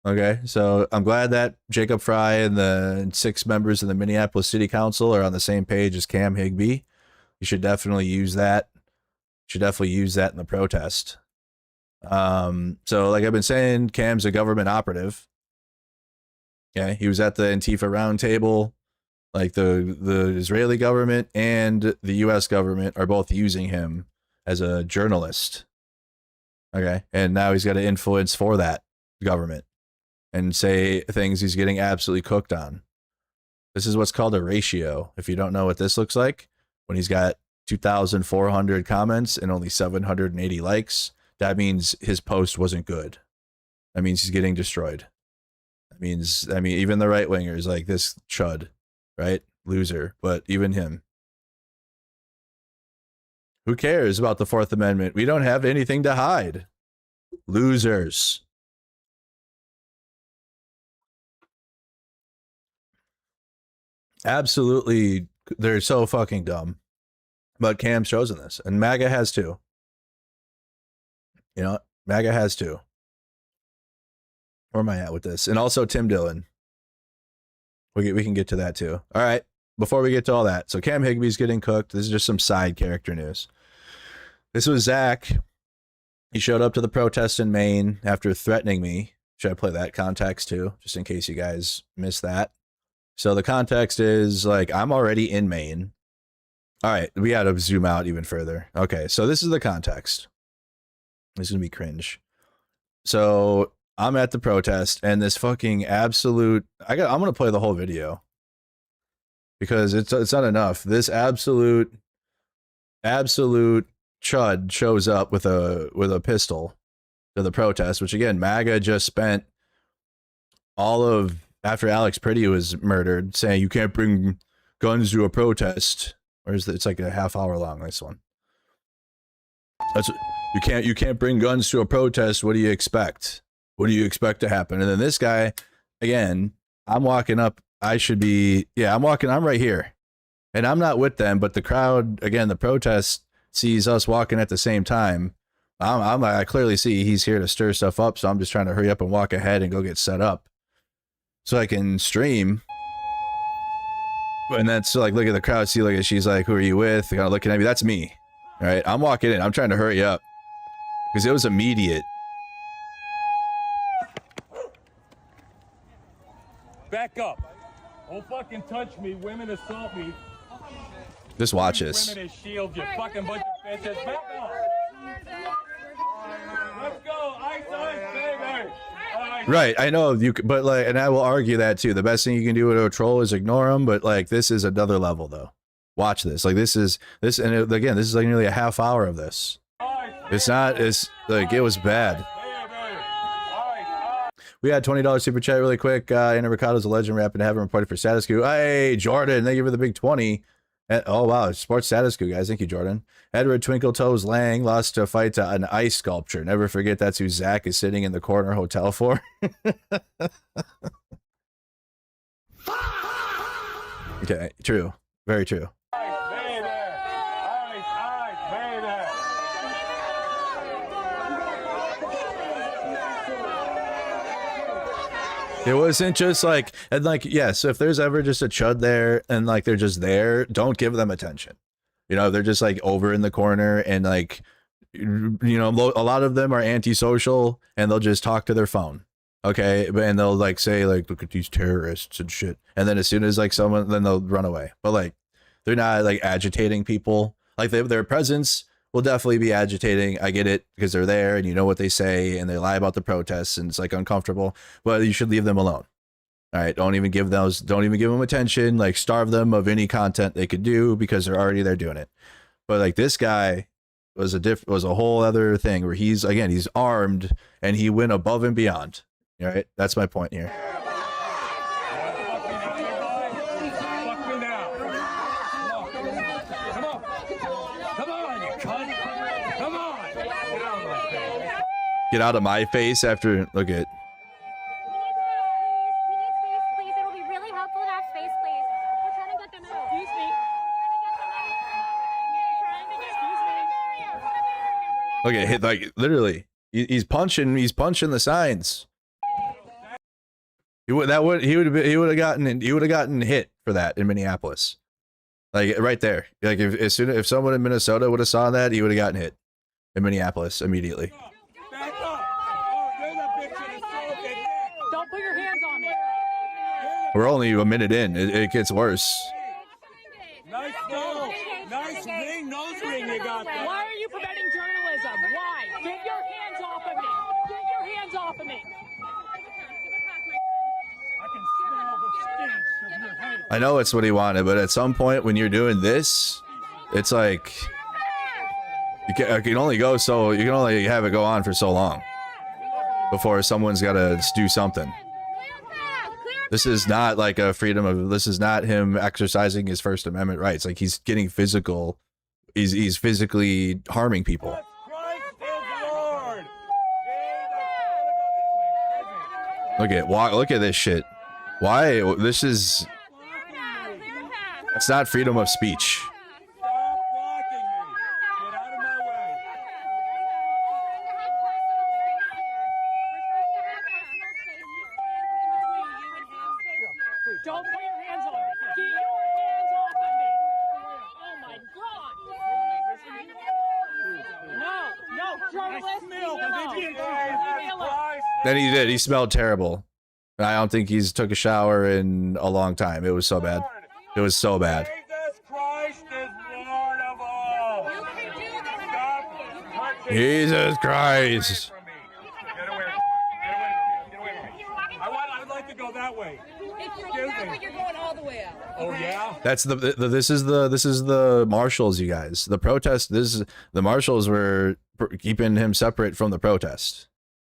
Okay, so I'm glad that Jacob Fry and the 6 members of the Minneapolis City Council are on the same page as Cam Higbee. You should definitely use that. Should definitely use that in the protest. So like I've been saying, Cam's a government operative. Okay, he was at the Antifa roundtable. Like the Israeli government and the U.S. government are both using him as a journalist. Okay, and now he's got an influence for that government and say things he's getting absolutely cooked on. This is what's called a ratio. If you don't know what this looks like, when he's got 2,400 comments and only 780 likes, that means his post wasn't good. That means he's getting destroyed. That means, I mean, even the right wingers like this chud, right? Loser, but even him. Who cares about the 4th Amendment? We don't have anything to hide. Losers. Absolutely, they're so fucking dumb. But Cam's chosen this, and MAGA has too. You know, MAGA has too. Where am I at with this? And also Tim Dillon. We can get to that too. All right, before we get to all that, so Cam Higbee's getting cooked. This is just some side character news. This was Zach. He showed up to the protest in Maine after threatening me. Should I play that context too, just in case you guys missed that? So the context is like, I'm already in Maine. All right, we got to zoom out even further. Okay, so this is the context. This is going to be cringe. So I'm at the protest and this fucking absolute, I'm going to play the whole video because it's not enough. This absolute chud shows up with a pistol to the protest, which again, MAGA just spent all of, after Alex Pretty was murdered, saying you can't bring guns to a protest. Or is it, it's like a half hour long, this one. That's, you can't bring guns to a protest. What do you expect? What do you expect to happen? And then this guy, again, I'm walking up. I'm right here. And I'm not with them, but the crowd, again, the protest sees us walking at the same time. I clearly see he's here to stir stuff up, so I'm just trying to hurry up and walk ahead and go get set up so I can stream. And that's like, look at the crowd, see, look at, she's like, who are you with? Kind of looking at me. That's me. All right, I'm walking in. I'm trying to hurry up because it was immediate. Back up. Don't fucking touch me. Women assault me. Just watch this. Women as shield, you fucking bunch of bitches. Back up. Let's go. Ice, baby. Right, I know you, but like, and I will argue that too. The best thing you can do with a troll is ignore them, but like, this is another level though. Watch this. Like, this, and again, this is like nearly a half hour of this. It's not, it's like, it was bad. We had $20 super chat really quick. Anna Mercado's a legend rapping to heaven reported for Status Quo. Hey, Jordan, thank you for the big 20. Oh, wow. Sports Status Quo, guys. Thank you, Jordan. Edward Twinkle Toes Lang lost a fight to an ice sculpture. Never forget that's who Zach is sitting in the corner hotel for. Okay, true. Very true. It wasn't just like, and like, yes, if there's ever just a chud there and like they're just there, don't give them attention. You know, they're just like over in the corner and like, you know, a lot of them are antisocial and they'll just talk to their phone. Okay. And they'll like say like, look at these terrorists and shit. And then as soon as like someone, then they'll run away. But like, they're not like agitating people. Like their presence will definitely be agitating. I get it because they're there and you know what they say and they lie about the protests and it's like uncomfortable, but you should leave them alone. All right, don't even give them attention, like starve them of any content they could do because they're already there doing it. But like this guy was a whole other thing where he's armed and he went above and beyond. All right, that's my point here. Get out of my face after look at. Look at hit like literally. He's punching the signs. He would have gotten hit for that in Minneapolis, like right there. Like if someone in Minnesota would have saw that, he would have gotten hit in Minneapolis immediately. Back up! Oh, you're the bitch in the soul. Don't put your hands on me. We're only a minute in. It gets worse. Nice nose ring you got there. Why are you preventing journalism? Why? Get your hands off of me. Get your hands off of me. I can smell the stench of your hate. I know it's what he wanted, but at some point when you're doing this, it's like you can only have it go on for so long before someone's got to do something. This is not like a this is not him exercising his First Amendment rights. Like he's getting physical. He's physically harming people. Look at this shit. Why? It's not freedom of speech. Don't put your hands on me. Get your hands off of me. Oh my God. No, journalists, leave me alone. Then he did. He smelled terrible. I don't think he's took a shower in a long time. It was so bad. It was so bad. Jesus Christ is Lord of all. Jesus Christ. Get away. I would like to go that way. You're going all the way out. Oh yeah. That's this is the marshals, you guys. The protest. The marshals were keeping him separate from the protest.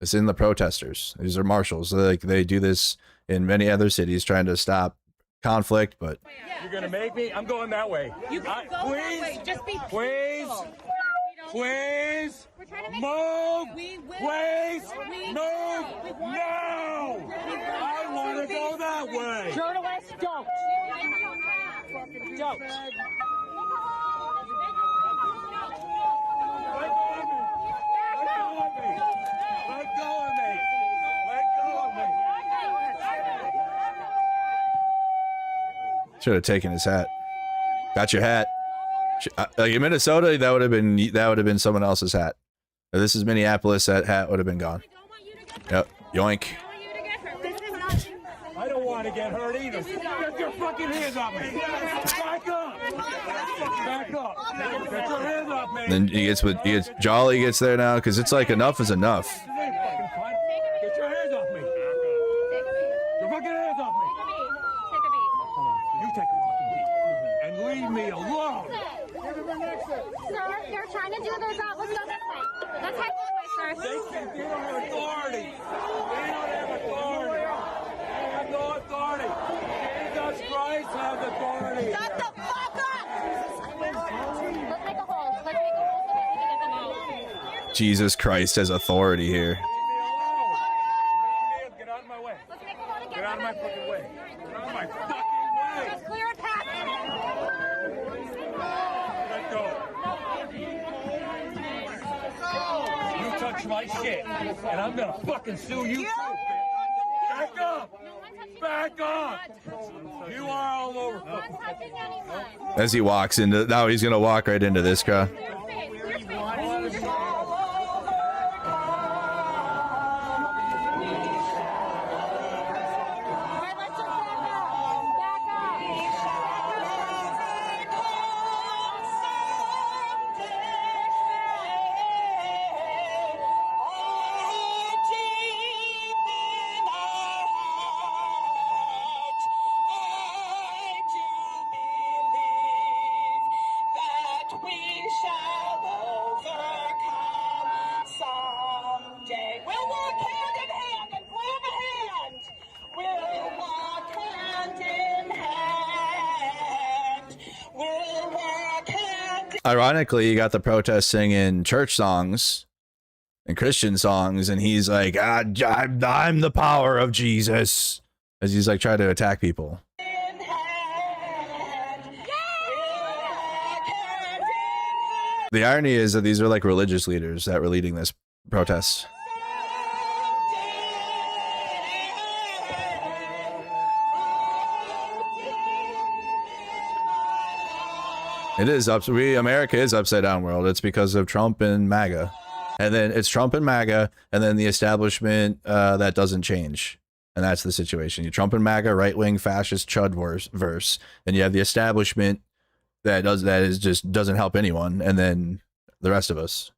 It's in the protesters. These are marshals. Like they do this in many other cities, trying to stop conflict. But You're gonna make me. I'm going that way. You can go that way. Just be Please. Please. Move. Please. Move. No. I want to go that way. Journalists, don't. Don't. Let go of me. Let go of me. should have taken his hat. Got your hat. Like in Minnesota, that would have been someone else's hat. If this is Minneapolis, that hat would have been gone. Yep. Yoink. I don't want to get hurt either. Get your fucking hands off me. Back up. Back up. Get your hands off me. Then Jolly gets there now because it's like enough is enough. Get your hands off me. Your fucking hands off me. You take a fucking beat and leave me alone. Sir, they're trying to do their job. Let's go this way. Let's head this way, sir. They don't have authority. They don't have authority. They have no authority. Jesus Christ has authority. Shut the fuck up! Let's make a hole. Let's make a hole so that we can get them out. Jesus Christ has authority here. Leave me alone. Get out of my way. Let's make a hole to get Get out of my them fucking way. Get out of my fucking way. Let's clear a path. Let go. You touch my shit, and I'm gonna fucking sue you too, bitch. Back up! Back up! You are all over. Not touching anyone. As he walks into, now he's gonna walk right into this crowd. Clear space. Clear space. All right, let's just back up. ironically, you got the protests singing church songs and Christian songs, and he's like, I'm the power of Jesus, as he's like trying to attack people. The irony is that these are like religious leaders that were leading this protest. It is America is upside down world. It's because of Trump and MAGA. And then it's Trump and MAGA, and then the establishment that doesn't change. And that's the situation. You Trump and MAGA, right-wing fascist chud verse. Then you have the establishment that just doesn't help anyone, and then the rest of us.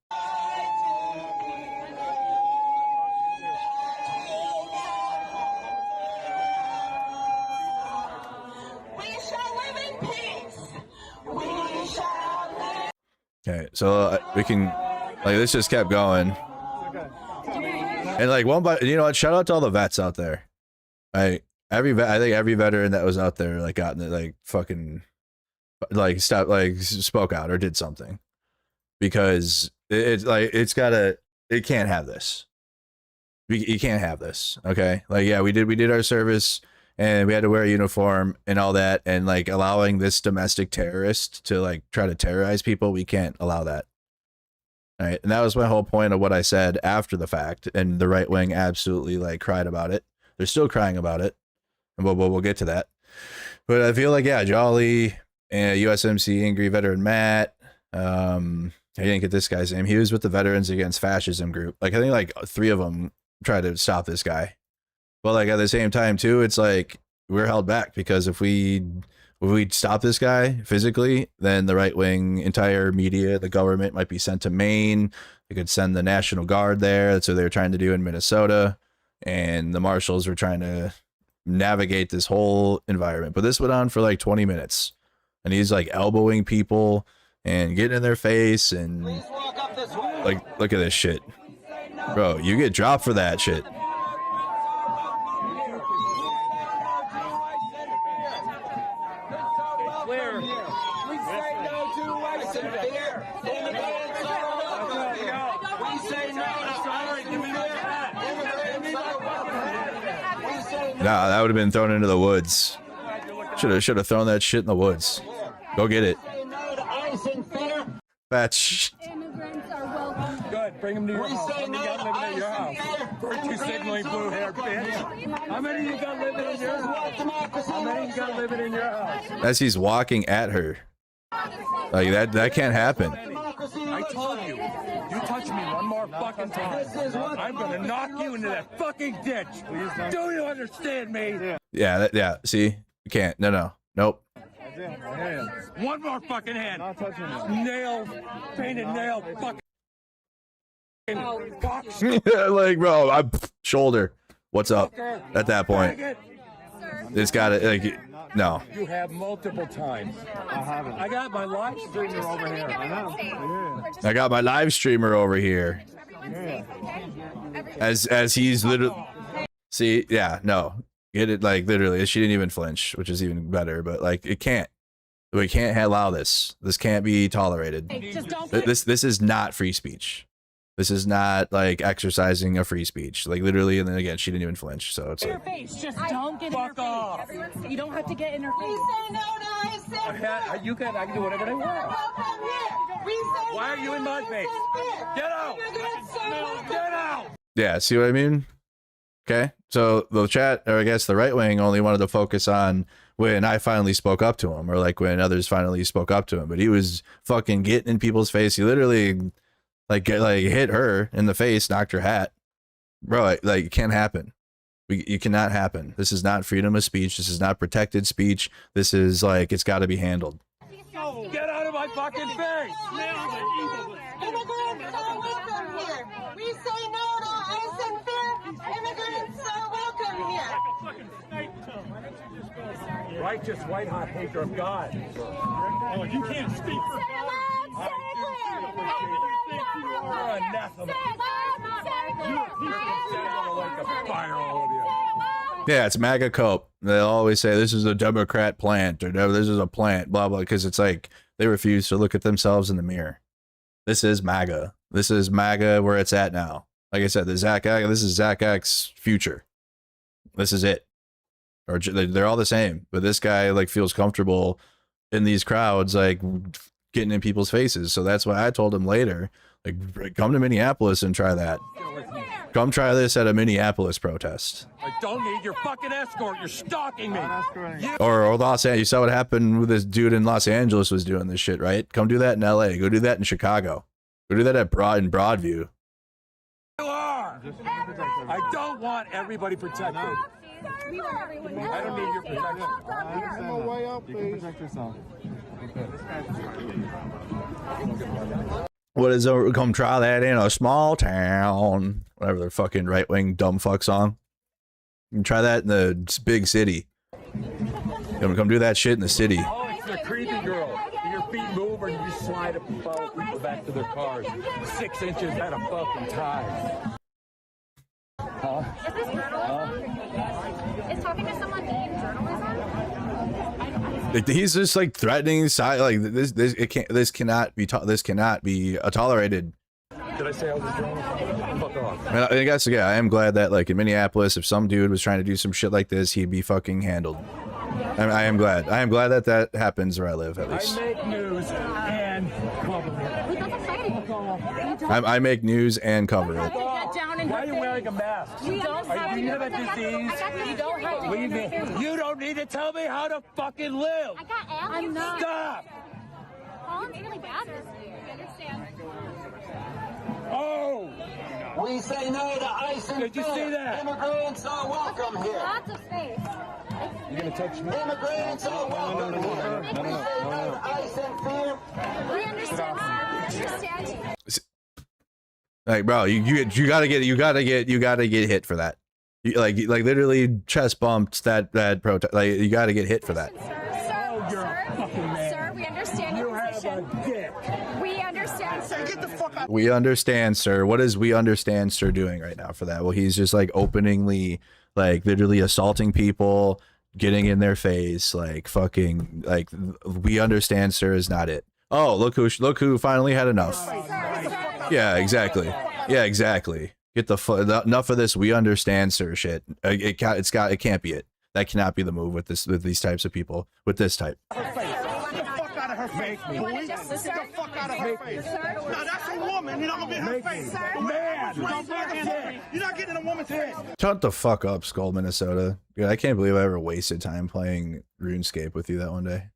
Okay, so we can, like, this just kept going. And like you know what? Shout out to all the vets out there. I think every veteran that was out there like got like fucking like spoke out or did something, because it can't have this. You can't have this. Okay, like yeah, we did our service and we had to wear a uniform and all that, and like allowing this domestic terrorist to like try to terrorize people, we can't allow that. All right, and that was my whole point of what I said after the fact, and the right wing absolutely like cried about it. They're still crying about it, and we'll get to that. But I feel like yeah, Jolly and USMC Angry Veteran Matt, I didn't get this guy's name. He was with the Veterans Against Fascism group. Like I think like 3 of them tried to stop this guy. But like at the same time too, it's like we're held back, because if we stop this guy physically, then the right wing, entire media, the government might be sent to Maine. They could send the National Guard there. That's what they were trying to do in Minnesota. And the marshals were trying to navigate this whole environment. But this went on for like 20 minutes. And he's like elbowing people and getting in their face. And like, look at this shit. Bro, you get dropped for that shit. Nah, that would have been thrown into the woods. Should have thrown that shit in the woods. Go get it. Batch. Good, bring him to your house. How many got living at your house? Virtue signaling blue hair, bitch. How many you got living in your house? How many you got living in your house? As he's walking at her. Like that can't happen. I told you, you touch me one more fucking time, I'm gonna knock you into that fucking ditch. Do you understand me? Yeah, see? You can't. No. Nope. One more fucking hand. Not touching him. Nail, painted nail, fucking. Like, bro, I'm shoulder. What's up? At that point, it's got to like. No. You have multiple times. I haven't. I got my live streamer over here. I know. Yeah. I got my live streamer over here. Yeah. As he's literally. See, yeah, no. Get it, like, literally. She didn't even flinch, which is even better. But, like, it can't. We can't allow this. This can't be tolerated. This is not free speech. This is not like exercising a free speech. Like literally, and then again, she didn't even flinch. So it's in like, her face. Just don't get in her off. face. You don't have to get in her face. We say no to ISIS. I can do whatever I want. Why are you in my face? Get out! Get out! Yeah, see what I mean? Okay, so the chat, or I guess the right wing, only wanted to focus on when I finally spoke up to him, or like when others finally spoke up to him. But he was fucking getting in people's face. He literally like hit her in the face, knocked her hat. Bro, like it can't happen. You cannot happen. This is not freedom of speech. This is not protected speech. This is like, it's got to be handled. Get out of my fucking face! Immigrants are welcome here. We say no to ICE and fear. Immigrants are welcome here. Righteous, white hot hater of God. Oh, you can't speak for God. You're anathema. Yeah, it's MAGA cope. They'll always say this is a Democrat plant, or this is a plant, blah blah, because it's like They refuse to look at themselves in the mirror. This is MAGA. This is MAGA where it's at now. Like I said, this is Zach X's future. This is it. Or they're all the same, but this guy like feels comfortable in these crowds, like getting in people's faces. So that's why I told him later, like, come to Minneapolis and try that. Come try this at a Minneapolis protest. I don't need your fucking escort. You're stalking me. Or Los Angeles. You saw what happened with this dude in Los Angeles was doing this shit, right? Come do that in LA. Go do that in Chicago. Go do that at Broadview. You are. I don't want everybody protected. I don't need your protection. You can protect yourself. What is over? Come try that in a small town. Whatever their fucking right wing dumb fuck song. You can try that in the big city. Come do that shit in the city. Oh, it's the creepy girl. Your feet move and you slide a boat people back to their cars. 6 inches at a fucking time. Huh? Is this journalism? Is talking to someone being journalism? He's just like threatening side like this cannot be tolerated. Did I say I was a journalist? Fuck off. I guess I am glad that like in Minneapolis, if some dude was trying to do some shit like this, he'd be fucking handled. I am glad that happens where I live at least. I make news and cover it. I make news and cover it. Why are you wearing a mask? You have a disease. Leave me. You don't need to tell me how to fucking live. I'm not. Stop. Colin's really bad this year. I understand. Oh. We say no to ICE and Did you see that? Immigrants are welcome here. Lots of space. You gonna touch me? Immigrants are welcome here. We say no to ICE and fear. We understand. We understand you. Like, bro, you gotta get hit for that. Like literally chest bumped that protest. Like you gotta get hit for that. Sir, we understand your position. We understand, sir. Get the fuck out. We understand, sir. What is we understand, sir, doing right now for that? Well, he's just like openly, like literally assaulting people, getting in their face, like fucking, like we understand, sir, is not it. Oh, look who finally had enough. Yeah, exactly. Yeah, exactly. Get the enough of this. We understand, sir. Shit. It can't be it. That cannot be the move with these types of people. With this type. Get the fuck out of her face, boy. Get the fuck out of her face. No, that's a woman. You're not gonna be in her face. Man, you're not getting in a woman's head. Shut the fuck up, Skull, Minnesota. Yeah, I can't believe I ever wasted time playing RuneScape with you that one day.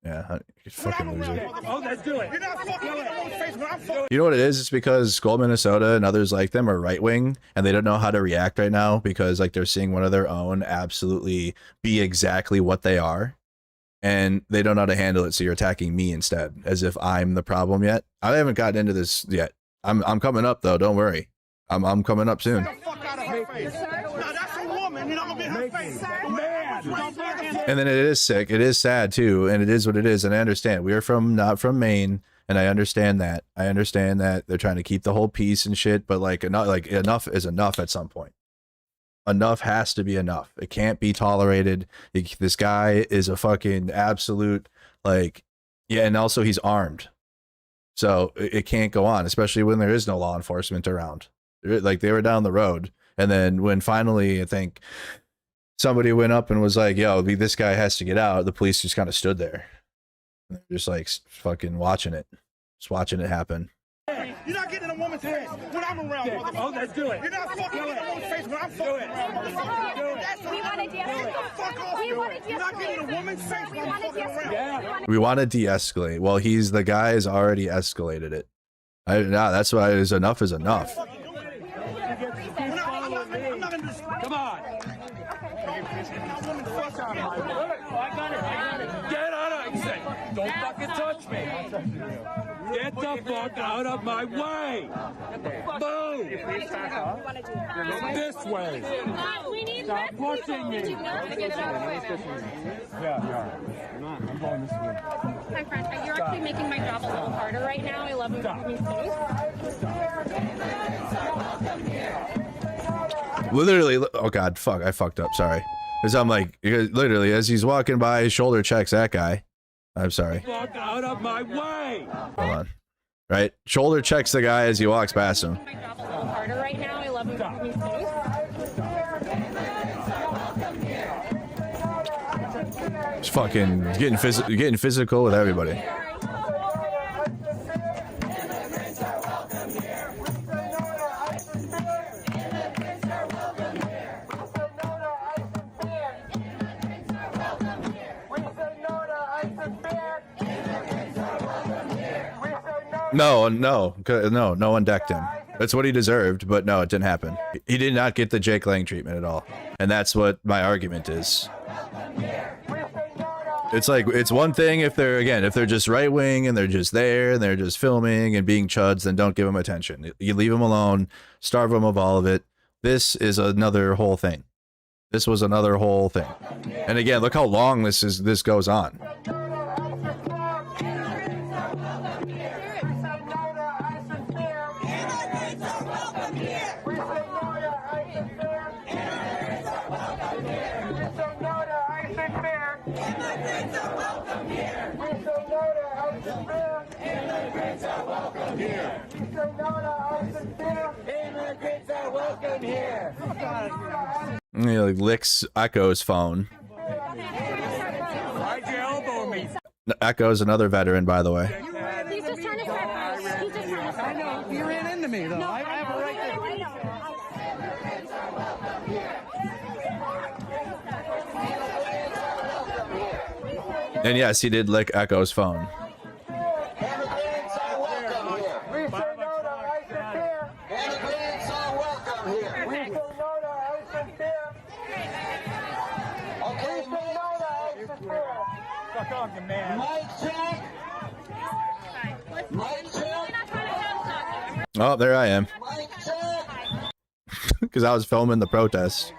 Yeah, you fucking loser. Oh, let's do it. You're not fucking in a woman's face when I'm fucking. You know what it is? It's because Skull, Minnesota and others like them are right wing and they don't know how to react right now because like they're seeing one of their own absolutely be exactly what they are and they don't know how to handle it. So you're attacking me instead as if I'm the problem yet. I haven't gotten into this yet. I'm coming up though. Don't worry. I'm coming up soon. Get the fuck out of her face. No, that's a woman. You're not gonna be in her face. And then it is sick. It is sad too, and it is what it is. And I understand we are not from Maine, and I understand that. I understand that they're trying to keep the whole peace and shit. But like enough is enough at some point. Enough has to be enough. It can't be tolerated. This guy is a fucking absolute like yeah, and also he's armed, so it can't go on, especially when there is no law enforcement around. Like they were down the road, and then when finally I think somebody went up and was like, yo, this guy has to get out. The police just kind of stood there. They're just like fucking watching it. Just watching it happen. You're not getting in a woman's head when I'm around. Oh, let's do it. You're not fucking in a woman's face when I'm fucking around. We want to de-escalate. Fuck off. You're not getting in a woman's face when I'm fucking around. We want to de-escalate. Well, the guy has already escalated it. That's why enough is enough. Come on. Get out of my Don't fucking touch me. Get the fuck out of my way. Move. This way. Stop pushing me. Yeah. I'm going this way. My friend, you're actually making my job a little harder right now. I love when you give me space. Literally, oh god, fuck, I fucked up, sorry. Because I'm like, literally, as he's walking by, his shoulder checks that guy. I'm sorry. Walk out of my way. Hold on. Right? Shoulder checks the guy as he walks past him. Harder right now. I love him. He's safe. Just fucking getting physical with everybody. No one decked him. That's what he deserved, but no, it didn't happen. He did not get the Jake Lang treatment at all. And that's what my argument is. It's like, it's one thing if they're just right wing and they're just there and they're just filming and being chuds, then don't give them attention. You leave them alone, starve them of all of it. This is another whole thing. This was another whole thing. And again, look how long this goes on. He like licks Echo's phone. Why'd you elbow me? Echo's another veteran, by the way. He's just trying to start. He's just trying to start. I know. You ran into me, though. I have a right to... And yes, he did lick Echo's phone. Oh, there I am. Because I was filming the protest.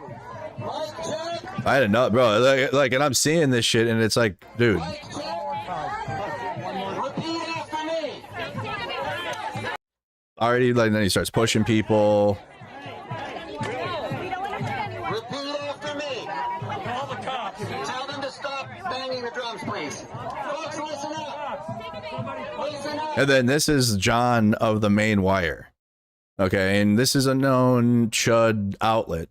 I didn't know, bro. Like, and I'm seeing this shit, and it's like, dude. Already, like, then he starts pushing people. And then this is John of the Maine Wire. Okay, and this is a known chud outlet.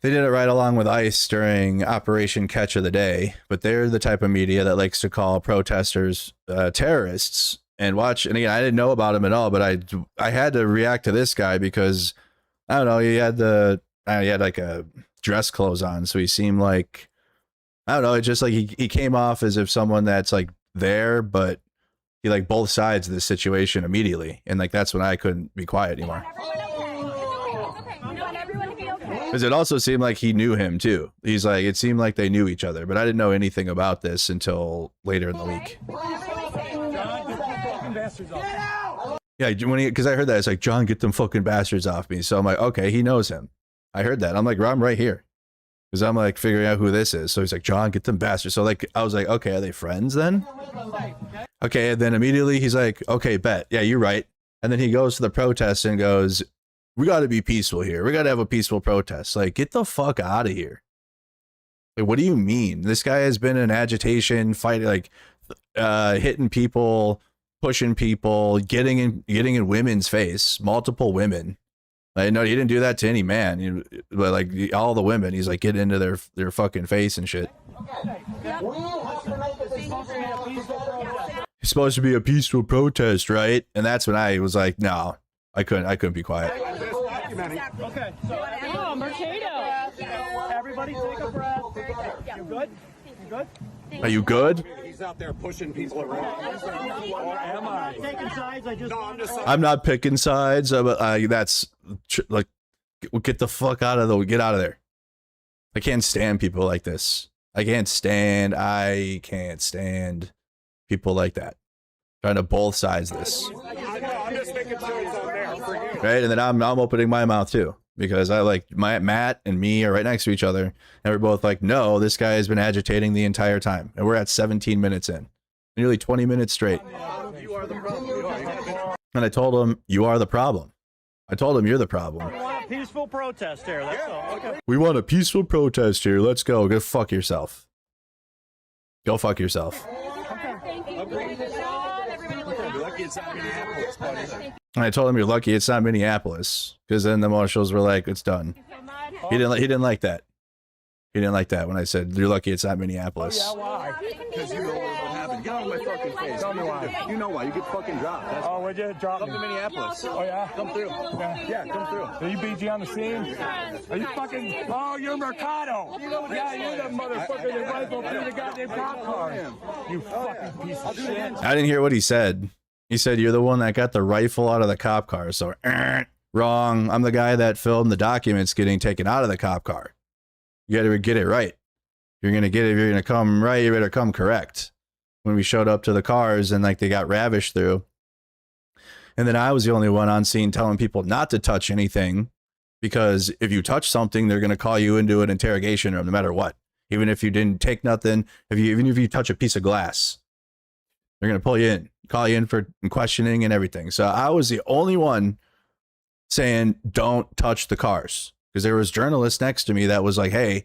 They did it right along with ICE during Operation Catch of the Day, but they're the type of media that likes to call protesters terrorists. And again, I didn't know about him at all, but I had to react to this guy because, I don't know, he had like a dress clothes on, so he seemed like, I don't know, it's just like he came off as if someone that's like there, but he like both sides of the situation immediately, and like that's when I couldn't be quiet anymore. Because it also seemed like he knew him too. He's like, it seemed like they knew each other, but I didn't know anything about this until later in the week. Yeah, because I heard that it's like, John, get them fucking bastards off me. So I'm like, okay, he knows him. I heard that. I'm like, I'm right here. Because I'm like figuring out who this is. So he's like, John, get them bastards. So like, I was like, okay, are they friends then? Okay, and then immediately he's like, okay, bet. Yeah, you're right. And then he goes to the protest and goes, we got to be peaceful here. We got to have a peaceful protest. Like, get the fuck out of here. Like, what do you mean? This guy has been in agitation, fighting, like, hitting people, pushing people, getting in women's face, multiple women. I know he didn't do that to any man, but like all the women, he's like getting into their fucking face and shit. It's supposed to be a peaceful protest, right? And that's when I was like, no, I couldn't be quiet. Okay, so Mercado. Everybody take a breath. You good? You good? Are you good? He's out there pushing people around. Or am I? Taking sides. I'm not picking sides. That's like, get the fuck out of get out of there. I can't stand people like this. I can't stand people like that. Trying to both sides this. I'm just making sure it's on there for you. Right, and then I'm opening my mouth too. Because I like Matt and me are right next to each other, and we're both like, no, this guy has been agitating the entire time, and we're at 17 minutes in, nearly 20 minutes straight. And I told him, you are the problem. I told him, you're the problem. We want a peaceful protest here. That's all. Okay. We want a peaceful protest here. Let's go. Go fuck yourself. Go fuck yourself. Okay. You're lucky it's not Minneapolis, buddy. And I told him, "You're lucky it's not Minneapolis," because then the marshals were like, "It's done." He didn't like that. He didn't like that when I said, "You're lucky it's not Minneapolis." Oh, yeah, why? Because you know what happened. Get out of my fucking face. Tell me why. You know why. You get fucking dropped. That's Oh, would you drop Come me? to Minneapolis. Oh, yeah? Come through. Yeah, come through. Are you BG on the scene? Are you fucking... Oh, you're Mercado. Yeah, you're the motherfucker that rifled through the goddamn cop car. You fucking piece of shit. I didn't hear what he said. He said, "You're the one that got the rifle out of the cop car." So, wrong. I'm the guy that filmed the documents getting taken out of the cop car. You got to get it right. You're going to get it. If you're going to come right, you better come correct. When we showed up to the cars and like they got ravished through. And then I was the only one on scene telling people not to touch anything, because if you touch something, they're going to call you into an interrogation room no matter what. Even if you didn't take nothing, even if you touch a piece of glass, they're going to pull you in, call you in for questioning and everything. So I was the only one saying, don't touch the cars. Because there was journalists next to me that was like, hey,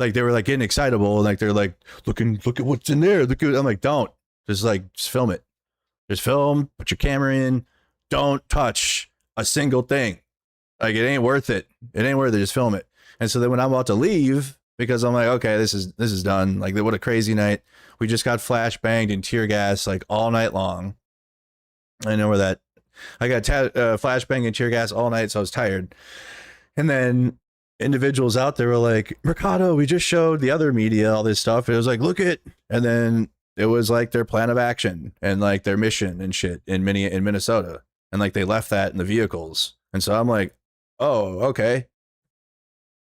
like they were like getting excitable. Like they're like, look at what's in there. I'm like, don't. Just film it. Just film, put your camera in. Don't touch a single thing. Like it ain't worth it. It ain't worth it. Just film it. And so then when I'm about to leave, because I'm like, okay, this is done. Like what a crazy night. We just got flash banged and tear gas like all night long. I know where that. I got flash bang and tear gas all night, so I was tired. And then individuals out there were like, Mercado, we just showed the other media all this stuff. It was like, look it. And then it was like their plan of action and like their mission and shit in Minnesota. And like they left that in the vehicles. And so I'm like, oh, okay.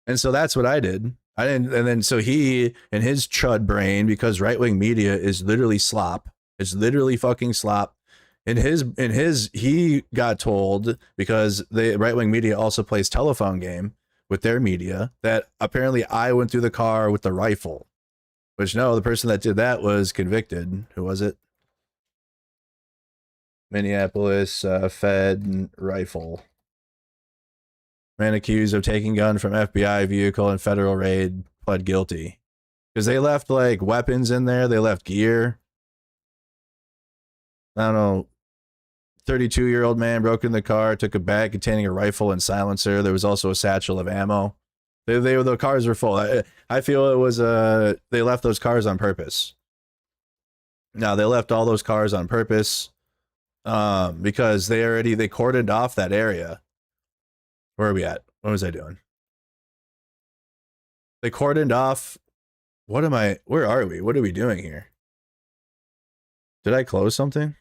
And so that's what I did. And then so he and his chud brain, because right-wing media is literally slop. It's literally fucking slop. He got told, because the right-wing media also plays telephone game with their media, that apparently I went through the car with the rifle, which no, the person that did that was convicted. Who was it? Minneapolis Fed rifle. Man accused of taking gun from FBI vehicle in federal raid pled guilty. Because they left like weapons in there. They left gear. I don't know. 32-year-old man broke in the car, took a bag containing a rifle and silencer. There was also a satchel of ammo. The cars were full. I feel it was they left those cars on purpose. Now they left all those cars on purpose because they cordoned off that area. Where are we at? What was I doing? They cordoned off. Where are we? What are we doing here? Did I close something?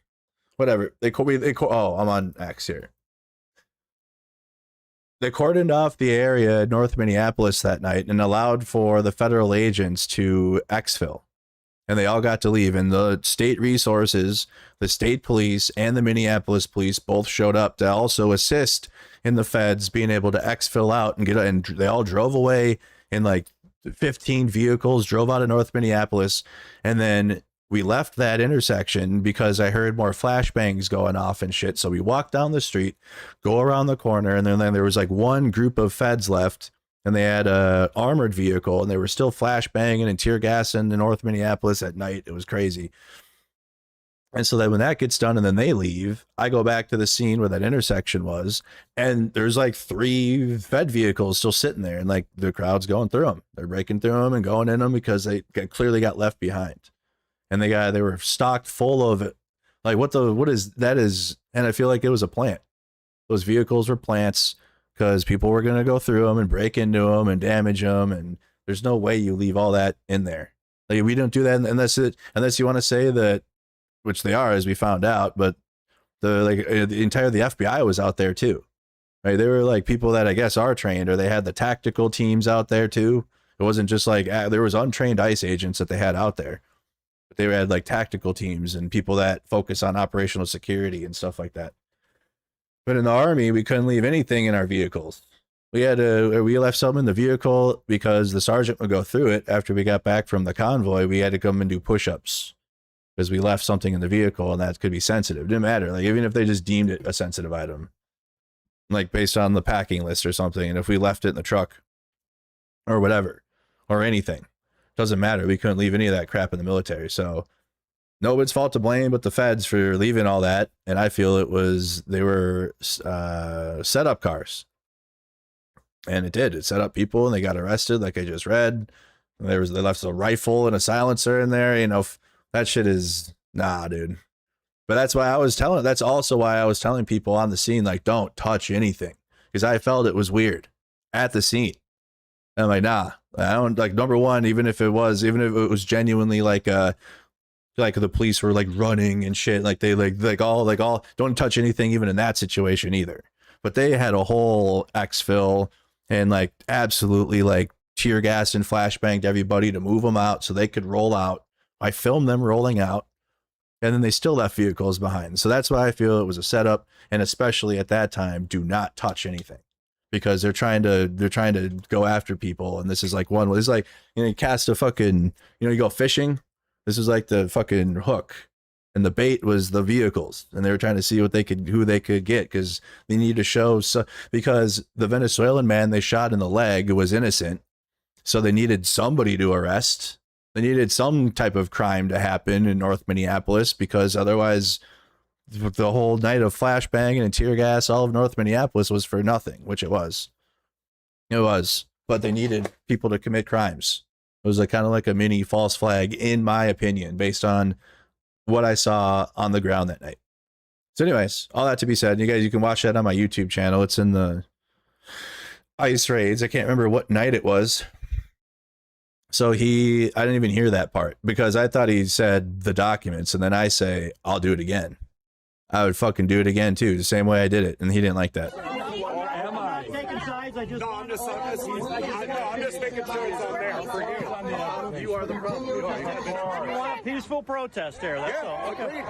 Whatever. Oh, I'm on X here. They cordoned off the area in North Minneapolis that night and allowed for the federal agents to exfil. And they all got to leave. And the state resources, the state police, and the Minneapolis police both showed up to also assist in the feds being able to exfil out and and they all drove away in like 15 vehicles, drove out of North Minneapolis. And then we left that intersection because I heard more flashbangs going off and shit. So we walked down the street, go around the corner, and then there was like one group of feds left, and they had a armored vehicle, and they were still flashbanging and tear gassing in North Minneapolis at night. It was crazy. And so then when that gets done and then they leave, I go back to the scene where that intersection was, and there's like 3 Fed vehicles still sitting there, and like the crowd's going through them. They're breaking through them and going in them because they clearly got left behind. And they were stocked full of it. Like what is that? And I feel like it was a plant. Those vehicles were plants because people were going to go through them and break into them and damage them. And there's no way you leave all that in there. Like we don't do that unless you want to say that, which they are, as we found out. But the FBI was out there too, right? They were like people that I guess are trained, or they had the tactical teams out there too. It wasn't just like there was untrained ICE agents that they had out there. They had like tactical teams and people that focus on operational security and stuff like that. But in the Army, we couldn't leave anything in our vehicles. We left something in the vehicle because the sergeant would go through it after we got back from the convoy. We had to come and do push-ups because we left something in the vehicle and that could be sensitive. It didn't matter. Like even if they just deemed it a sensitive item, like based on the packing list or something. And if we left it in the truck or whatever, or anything, doesn't matter. We couldn't leave any of that crap in the military. So nobody's fault to blame but the feds for leaving all that. And I feel they were setup cars. And it set up people and they got arrested, like I just read. They left a rifle and a silencer in there. You know, that shit is nah, dude. But that's also why I was telling people on the scene, like, don't touch anything, because I felt it was weird at the scene. And I'm like, nah, I don't, like, number one, even if it was genuinely like the police were like running and shit, like they like all don't touch anything even in that situation either. But they had a whole exfil and like absolutely like tear gassed and flashbanged everybody to move them out so they could roll out. I filmed them rolling out, and then they still left vehicles behind. So that's why I feel it was a setup. And especially at that time, do not touch anything, because they're trying to go after people. And this is like this is like, you know, you cast a fucking, you know, you go fishing. This is like the fucking hook, and the bait was the vehicles, and they were trying to see who they could get, because they need to show, because the Venezuelan man they shot in the leg was innocent, so they needed somebody to arrest. They needed some type of crime to happen in North Minneapolis, because otherwise the whole night of flashbanging and tear gas, all of North Minneapolis was for nothing, which it was. But they needed people to commit crimes. It was like kind of like a mini false flag, in my opinion, based on what I saw on the ground that night. So anyways, all that to be said, you can watch that on my YouTube channel. It's in the ICE raids. I can't remember what night it was. So I didn't even hear that part, because I thought he said the documents, and then I say, I'll do it again. I would fucking do it again too, the same way I did it, and he didn't like that. I'm just making sure it's on there for you. You are the problem. You want a peaceful protest there. That's all. Okay.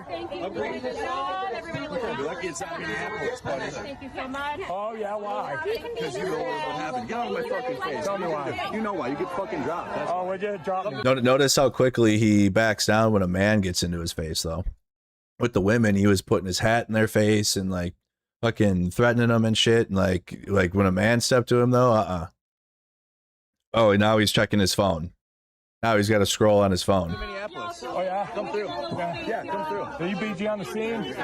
Thank you. Agreed. Lucky it's not Minneapolis, buddy. Thank you so much. Oh, yeah, why? Because you know what happened. Get out of my fucking face. Tell me why. You know why. You get fucking dropped. We're just dropping. Notice how quickly he backs down when a man gets into his face, though. With the women, he was putting his hat in their face and like fucking threatening them and shit. And like when a man stepped to him, though, Oh, now he's checking his phone. Now he's got to scroll on his phone. Oh, yeah? Come through. Yeah, come through. Are you BG on the scene?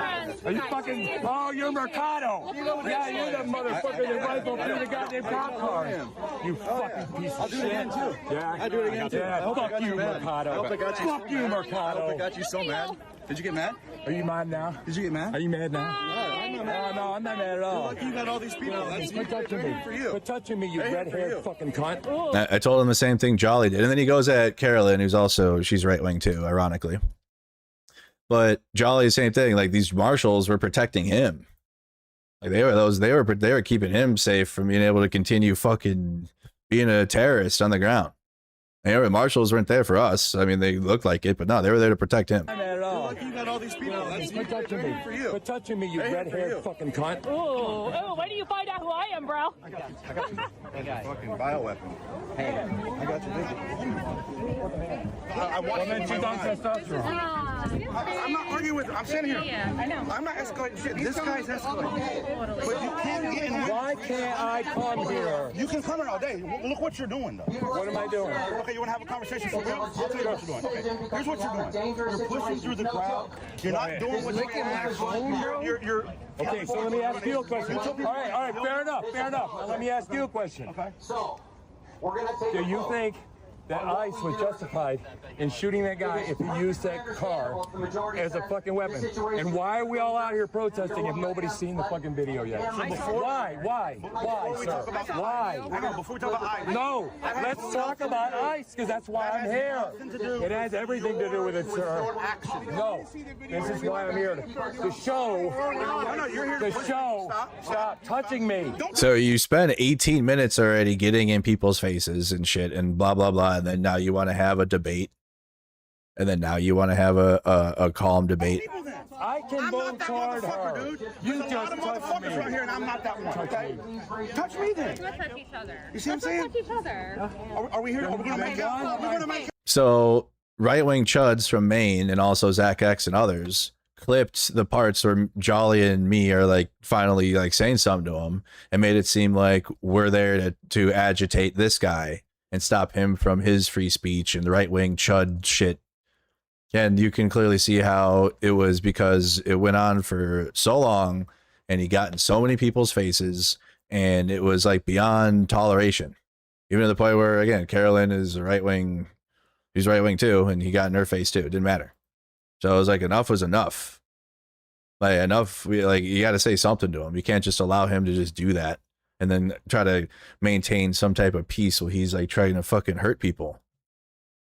Are you fucking... Oh, you're Mercado. Yeah, you're the motherfucker that rifled through the goddamn cop car. You fucking piece of shit. I'll do it again, too. Yeah. I do it again, too. Yeah, fuck you, Mercado. Fuck you, Mercado. I hope I got you so mad. Did you get mad? Are you mad now? Did you get mad? Are you mad now? No, I'm not mad at all. You got all these people. Quit touching me. Quit touching me, you red-haired fucking cunt. I told him the same thing Jolly did. And then he goes at Carolyn, she's right-wing too, ironically. But Jolly, same thing. Like, these marshals were protecting him. Like, they were keeping him safe from being able to continue fucking being a terrorist on the ground. And marshals weren't there for us. I mean, they looked like it, but no, they were there to protect him. You got all these people. Quit touching me. Quit touching me, you red-haired fucking cunt. Oh, when do you find out who I am, bro? I got you. Fucking bioweapon. Hey, I got you. I want you to I'm not arguing with I'm sitting here. Yeah, I know. I'm not escalating shit. This guy's escalating. But you can't get in. Why can't I come here? You can come here all day. Look what you're doing, though. What am I doing? Okay, you want to have a conversation for real? I'll tell you what you're doing. Okay, here's what you're doing. You're pushing through the crowd. You're not doing what you're Okay, so let me ask you a question. All right, fair enough. Now, let me ask you a question. Okay. So, do you think that ICE was justified in shooting that guy if he used that car as a fucking weapon? And why are we all out here protesting if nobody's seen the fucking video yet? Why, sir? Why? I know, before we talk about ICE. No, let's talk about ICE, because that's why I'm here. It has everything to do with it, sir. No, this is why I'm here, to show, stop touching me. So you spent 18 minutes already getting in people's faces and shit and blah, blah, blah. And then now you want to have a debate. And then now you want to have a calm debate. I can move toward her. You just touch me. Right here, and I'm not that one. Okay? Touch me then. Let's touch each other. You see what I'm saying? Let's touch each other. Are we here? Are we going to make out? We're going to make out. So right-wing chuds from Maine and also Zach X and others clipped the parts where Jolly and me are like finally like saying something to him and made it seem like we're there to agitate this guy and stop him from his free speech and the right-wing chud shit And you can clearly see how it was because it went on for so long and he got in so many people's faces and it was like beyond toleration. Even to the point where, again, Carolyn is a right wing. He's right wing too. And he got in her face too. It didn't matter. So it was like, enough was enough. Like, enough. Like, you got to say something to him. You can't just allow him to just do that and then try to maintain some type of peace while he's like trying to fucking hurt people.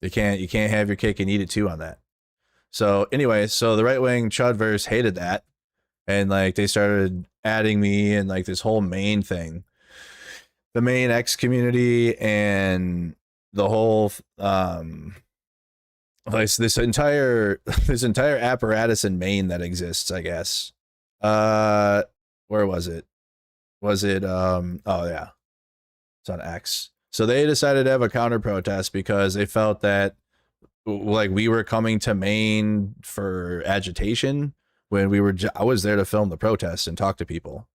You can't have your cake and eat it too on that. So anyway, so the right wing Chudverse hated that, and like they started adding me and like this whole Maine thing, the Maine X community and the whole like this entire apparatus in Maine that exists, I guess. Where was it? Was it oh yeah, it's on X. So they decided to have a counter protest because they felt that like we were coming to Maine for agitation when I was there to film the protest and talk to people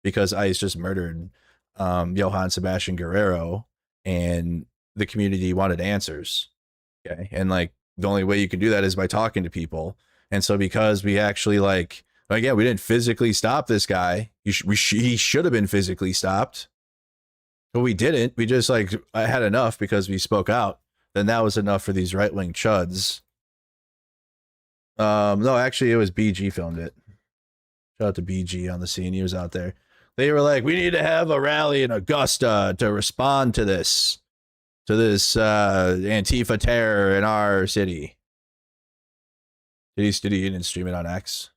because ICE just murdered Johann Sebastian Guerrero and the community wanted answers. Okay. And like the only way you can do that is by talking to people. And so because we actually like, again, we didn't physically stop this guy. He should have been physically stopped. But we didn't. We just like I had enough because we spoke out. Then that was enough for these right-wing chuds. No, actually it was BG filmed it. Shout out to BG on the scene. He was out there. They were like, we need to have a rally in Augusta to respond to this Antifa terror in our city. He didn't stream it on X.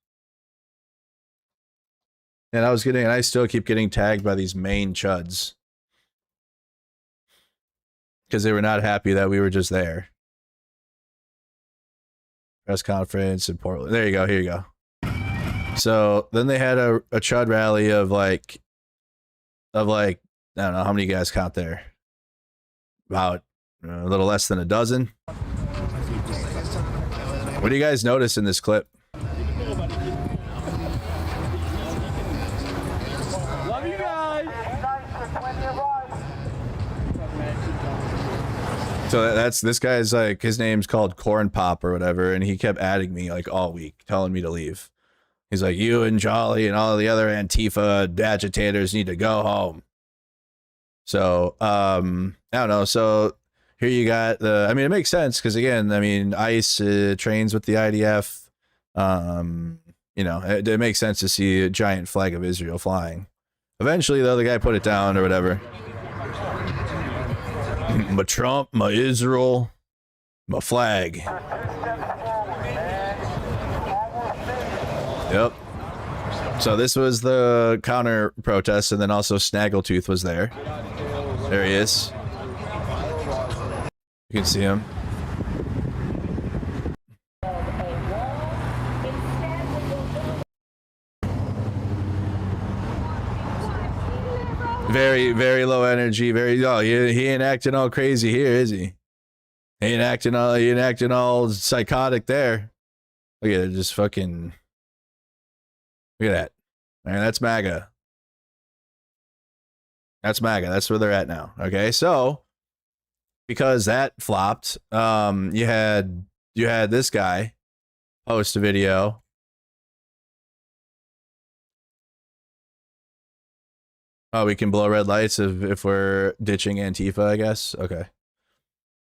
And I still keep getting tagged by these Maine chuds. Because they were not happy that we were just there. Press conference in Portland. There you go. Here you go. So then they had a chud rally of like, I don't know how many you guys count there. About a little less than a dozen. What do you guys notice in this clip? Love you guys. So that's this guy's like his name's called Corn Pop or whatever, and he kept adding me like all week, telling me to leave. He's like, you and Jolly and all the other Antifa agitators need to go home. So I don't know. So here you got I mean, it makes sense because again, I mean, ICE trains with the IDF. You know, it makes sense to see a giant flag of Israel flying. Eventually, the other guy put it down or whatever. My Trump, my Israel, my flag. Yep. So this was the counter protest, and then also Snaggletooth was there. There he is. You can see him. Very, very low energy. He ain't acting all crazy here, is he? He ain't acting all psychotic there. Look at it, just fucking. Look at that. Man, that's MAGA. That's MAGA. That's where they're at now. Okay, so because that flopped, you had this guy post a video. Oh, we can blow red lights if we're ditching Antifa, I guess. Okay.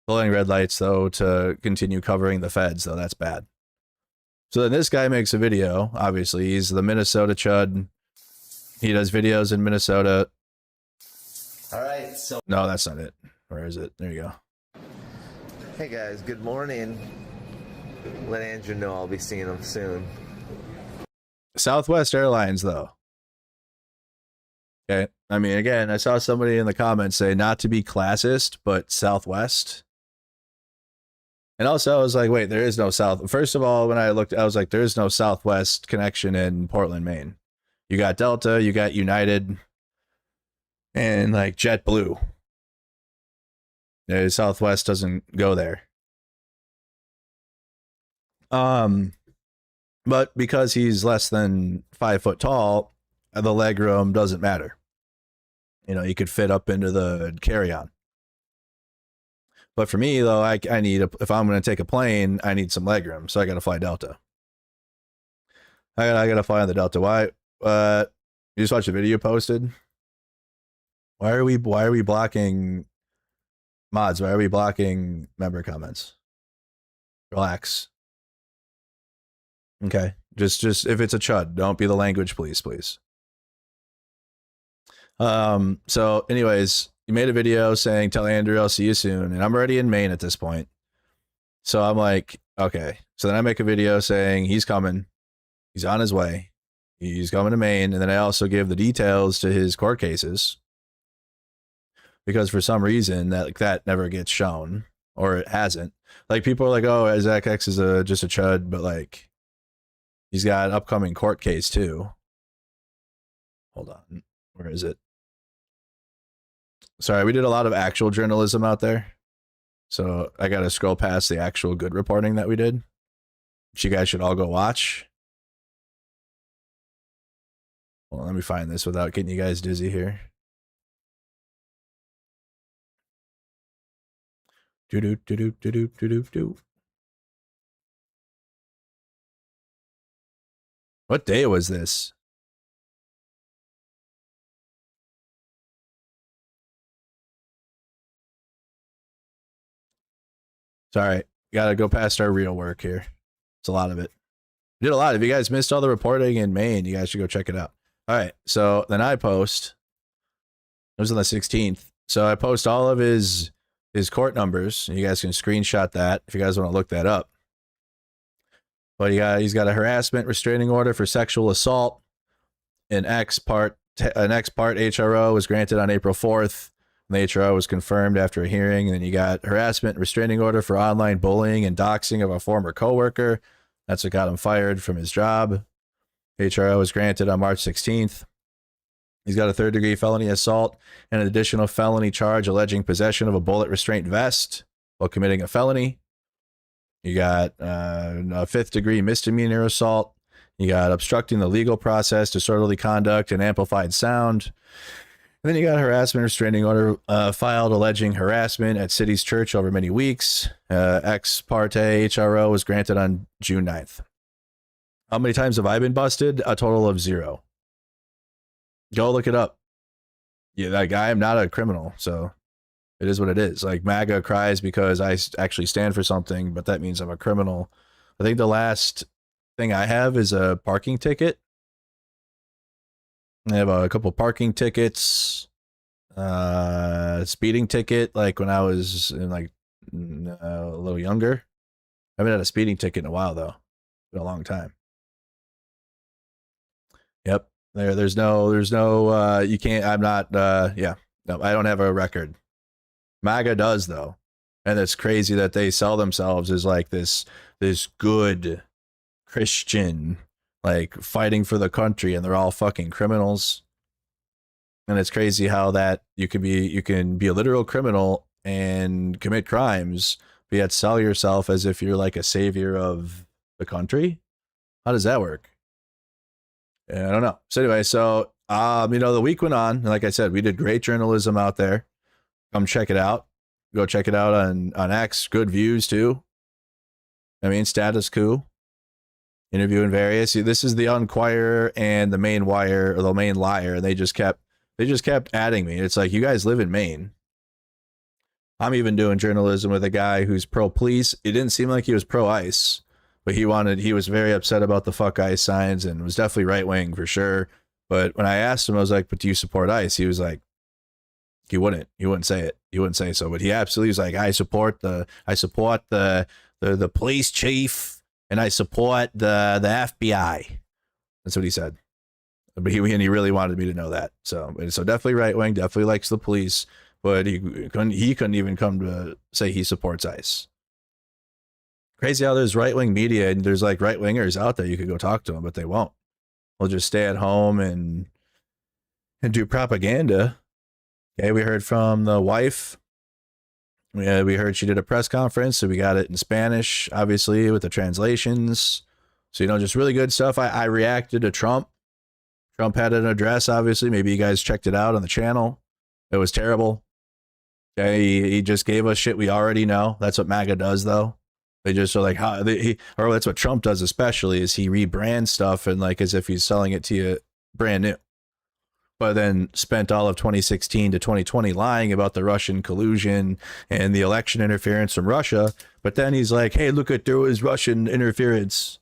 Blowing red lights, though, to continue covering the feds, though, that's bad. So then this guy makes a video. Obviously, he's the Minnesota chud. He does videos in Minnesota. All right, so... No, that's not it. Where is it? There you go. Hey, guys. Good morning. Let Andrew know I'll be seeing him soon. Southwest Airlines, though. Okay. I mean, again, I saw somebody in the comments say not to be classist, but Southwest. And also, I was like, wait, there is no South. First of all, when I looked, I was like, there is no Southwest connection in Portland, Maine. You got Delta, you got United, and like JetBlue. Yeah, Southwest doesn't go there. But because he's less than 5 foot tall, the leg room doesn't matter. You know, you could fit up into the carry-on. But for me though, I need if I'm going to take a plane, I need some legroom, so I got to fly Delta. I got to fly on the Delta. Why? You just watched the video posted. Why are we blocking mods? Why are we blocking member comments? Relax. Okay. Just if it's a chud, don't be the language police, please. So anyways, you made a video saying, tell Andrew I'll see you soon. And I'm already in Maine at this point. So I'm like, okay. So then I make a video saying he's coming. He's on his way. He's coming to Maine. And then I also give the details to his court cases. Because for some reason that never gets shown, or it hasn't. Like people are like, oh, Zach X is just a chud, but like he's got an upcoming court case too. Hold on. Where is it? Sorry, we did a lot of actual journalism out there. So I got to scroll past the actual good reporting that we did, which you guys should all go watch. Well, let me find this without getting you guys dizzy here. Do. What day was this? Sorry, gotta go past our real work here. It's a lot of it. We did a lot. If you guys missed all the reporting in Maine, you guys should go check it out. All right, so then I post. It was on the 16th. So I post all of his court numbers. You guys can screenshot that if you guys want to look that up. But he's got a harassment restraining order for sexual assault. An ex part HRO was granted on April 4th. And the HRO was confirmed after a hearing. And then you got harassment restraining order for online bullying and doxing of a former coworker. That's what got him fired from his job. HRO was granted on March 16th. He's got a third-degree felony assault and an additional felony charge alleging possession of a bullet restraint vest while committing a felony. You got a fifth-degree misdemeanor assault. You got obstructing the legal process, disorderly conduct, and amplified sound. And then you got harassment restraining order filed alleging harassment at City's Church over many weeks. Ex parte HRO was granted on June 9th. How many times have I been busted? A total of 0. Go look it up. Yeah, like I am not a criminal, so it is what it is. Like MAGA cries because I actually stand for something, but that means I'm a criminal. I think the last thing I have is a parking ticket. I have a couple parking tickets, speeding ticket, like when I was in like a little younger. I haven't had a speeding ticket in a while though. Been a long time. Yep. There's no you can't, I'm not yeah. No, I don't have a record. MAGA does though. And it's crazy that they sell themselves as like this good Christian, like fighting for the country, and they're all fucking criminals. And it's crazy how that you can be a literal criminal and commit crimes, but yet sell yourself as if you're like a savior of the country. How does that work? I don't know. So anyway, the week went on. And like I said, we did great journalism out there. Come check it out. Go check it out on X. Good views too. I mean, status quo. Interviewing various. This is the Unquirer and the Maine Wire, or the Maine Liar. They just kept adding me. It's like, you guys live in Maine. I'm even doing journalism with a guy who's pro police. It didn't seem like he was pro ICE. But he was very upset about the fuck ICE signs and was definitely right wing for sure. But when I asked him, I was like, but do you support ICE? He was like, he wouldn't say it. He wouldn't say so, but he absolutely was like, I support the police chief and I support the FBI. That's what he said. But he really wanted me to know that. So definitely right wing, definitely likes the police, but he couldn't even come to say he supports ICE. Crazy how there's right-wing media and there's like right-wingers out there. You could go talk to them, but they won't. They'll just stay at home and do propaganda. Okay, we heard from the wife. We heard she did a press conference, so we got it in Spanish, obviously, with the translations. So, just really good stuff. I reacted to Trump. Trump had an address, obviously. Maybe you guys checked it out on the channel. It was terrible. Okay, he just gave us shit we already know. That's what MAGA does, though. They just are like, or that's what Trump does, especially, is he rebrands stuff and like as if he's selling it to you brand new. But then spent all of 2016 to 2020 lying about the Russian collusion and the election interference from Russia. But then he's like, hey, look at, there was Russian interference.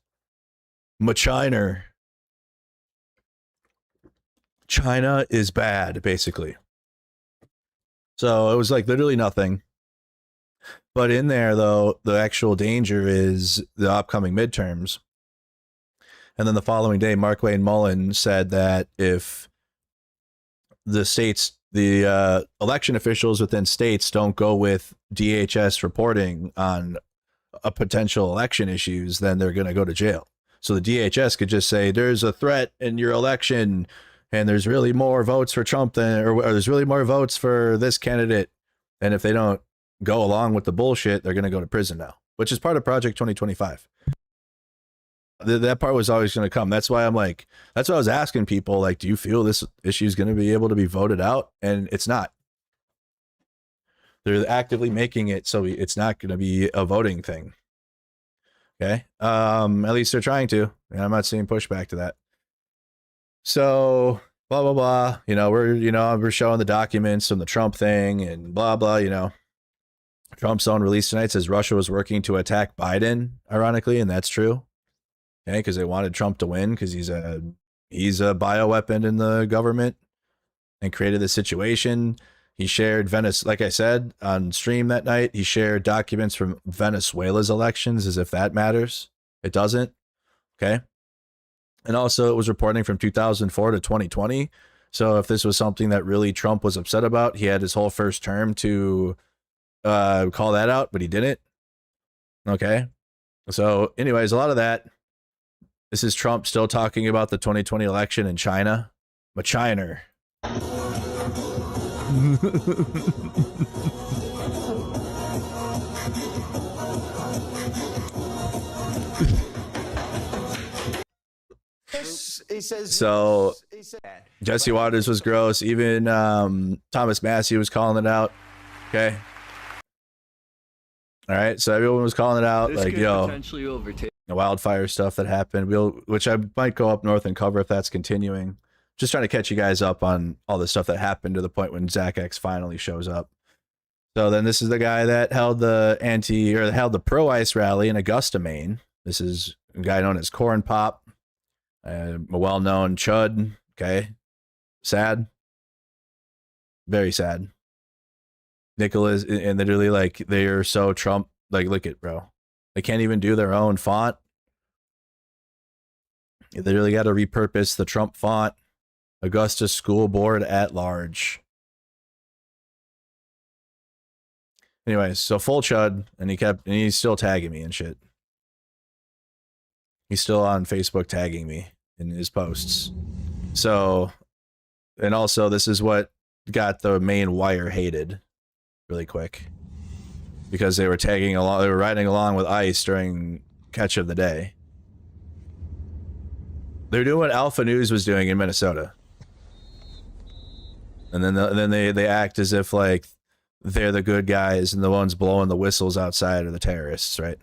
China is bad, basically. So it was like literally nothing. But in there, though, the actual danger is the upcoming midterms. And then the following day, Mark Wayne Mullen said that if the states, the election officials within states don't go with DHS reporting on a potential election issues, then they're going to go to jail. So the DHS could just say, there's a threat in your election and there's really more votes for Trump than, or there's really more votes for this candidate. And if they don't go along with the bullshit, they're going to go to prison now, which is part of Project 2025. That part was always going to come. That's why I'm like, that's why I was asking people, like, do you feel this issue is going to be able to be voted out? And it's not. They're actively making it so it's not going to be a voting thing. Okay. At least they're trying to, and I'm not seeing pushback to that. So blah, blah, blah. We're showing the documents from the Trump thing and blah, blah, Trump's own release tonight says Russia was working to attack Biden, ironically, and that's true. Okay, because they wanted Trump to win because he's a bioweapon in the government and created this situation. He shared like I said on stream that night, he shared documents from Venezuela's elections as if that matters. It doesn't. Okay. And also it was reporting from 2004 to 2020. So if this was something that really Trump was upset about, he had his whole first term to call that out, but he didn't. Okay. So anyways, a lot of that. This is Trump still talking about the 2020 election in China. But China. So Jesse Waters was gross. Even Thomas Massey was calling it out. Okay. All right. So everyone was calling it out. This like, yo, the wildfire stuff that happened. Which I might go up north and cover if that's continuing. Just trying to catch you guys up on all the stuff that happened to the point when Zach X finally shows up. So then this is the guy that held the pro-ICE rally in Augusta, Maine. This is a guy known as Corn Pop, a well-known chud. Okay. Sad. Very sad. Nicholas, and literally like they are so Trump, like look at bro. They can't even do their own font. They literally got to repurpose the Trump font. Augusta School Board at Large. Anyways, so full chud, and he's still tagging me and shit. He's still on Facebook tagging me in his posts. So, and also this is what got the Maine Wire hated really quick. Because they were tagging along, they were riding along with ICE during Catch of the Day. They're doing what Alpha News was doing in Minnesota. And then they act as if like they're the good guys and the ones blowing the whistles outside are the terrorists, right?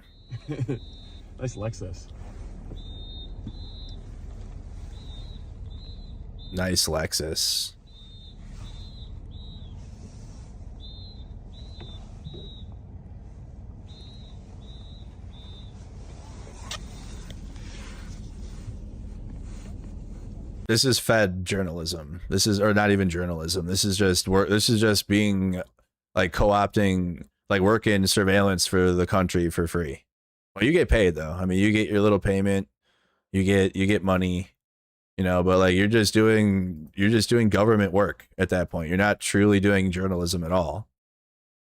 Nice Lexus. Nice Lexus. This is Fed journalism. This is, or not even journalism. This is just work. This is just being like co-opting, like working surveillance for the country for free. Well, you get paid though. I mean, you get your little payment, you get money, but like you're just doing government work at that point. You're not truly doing journalism at all.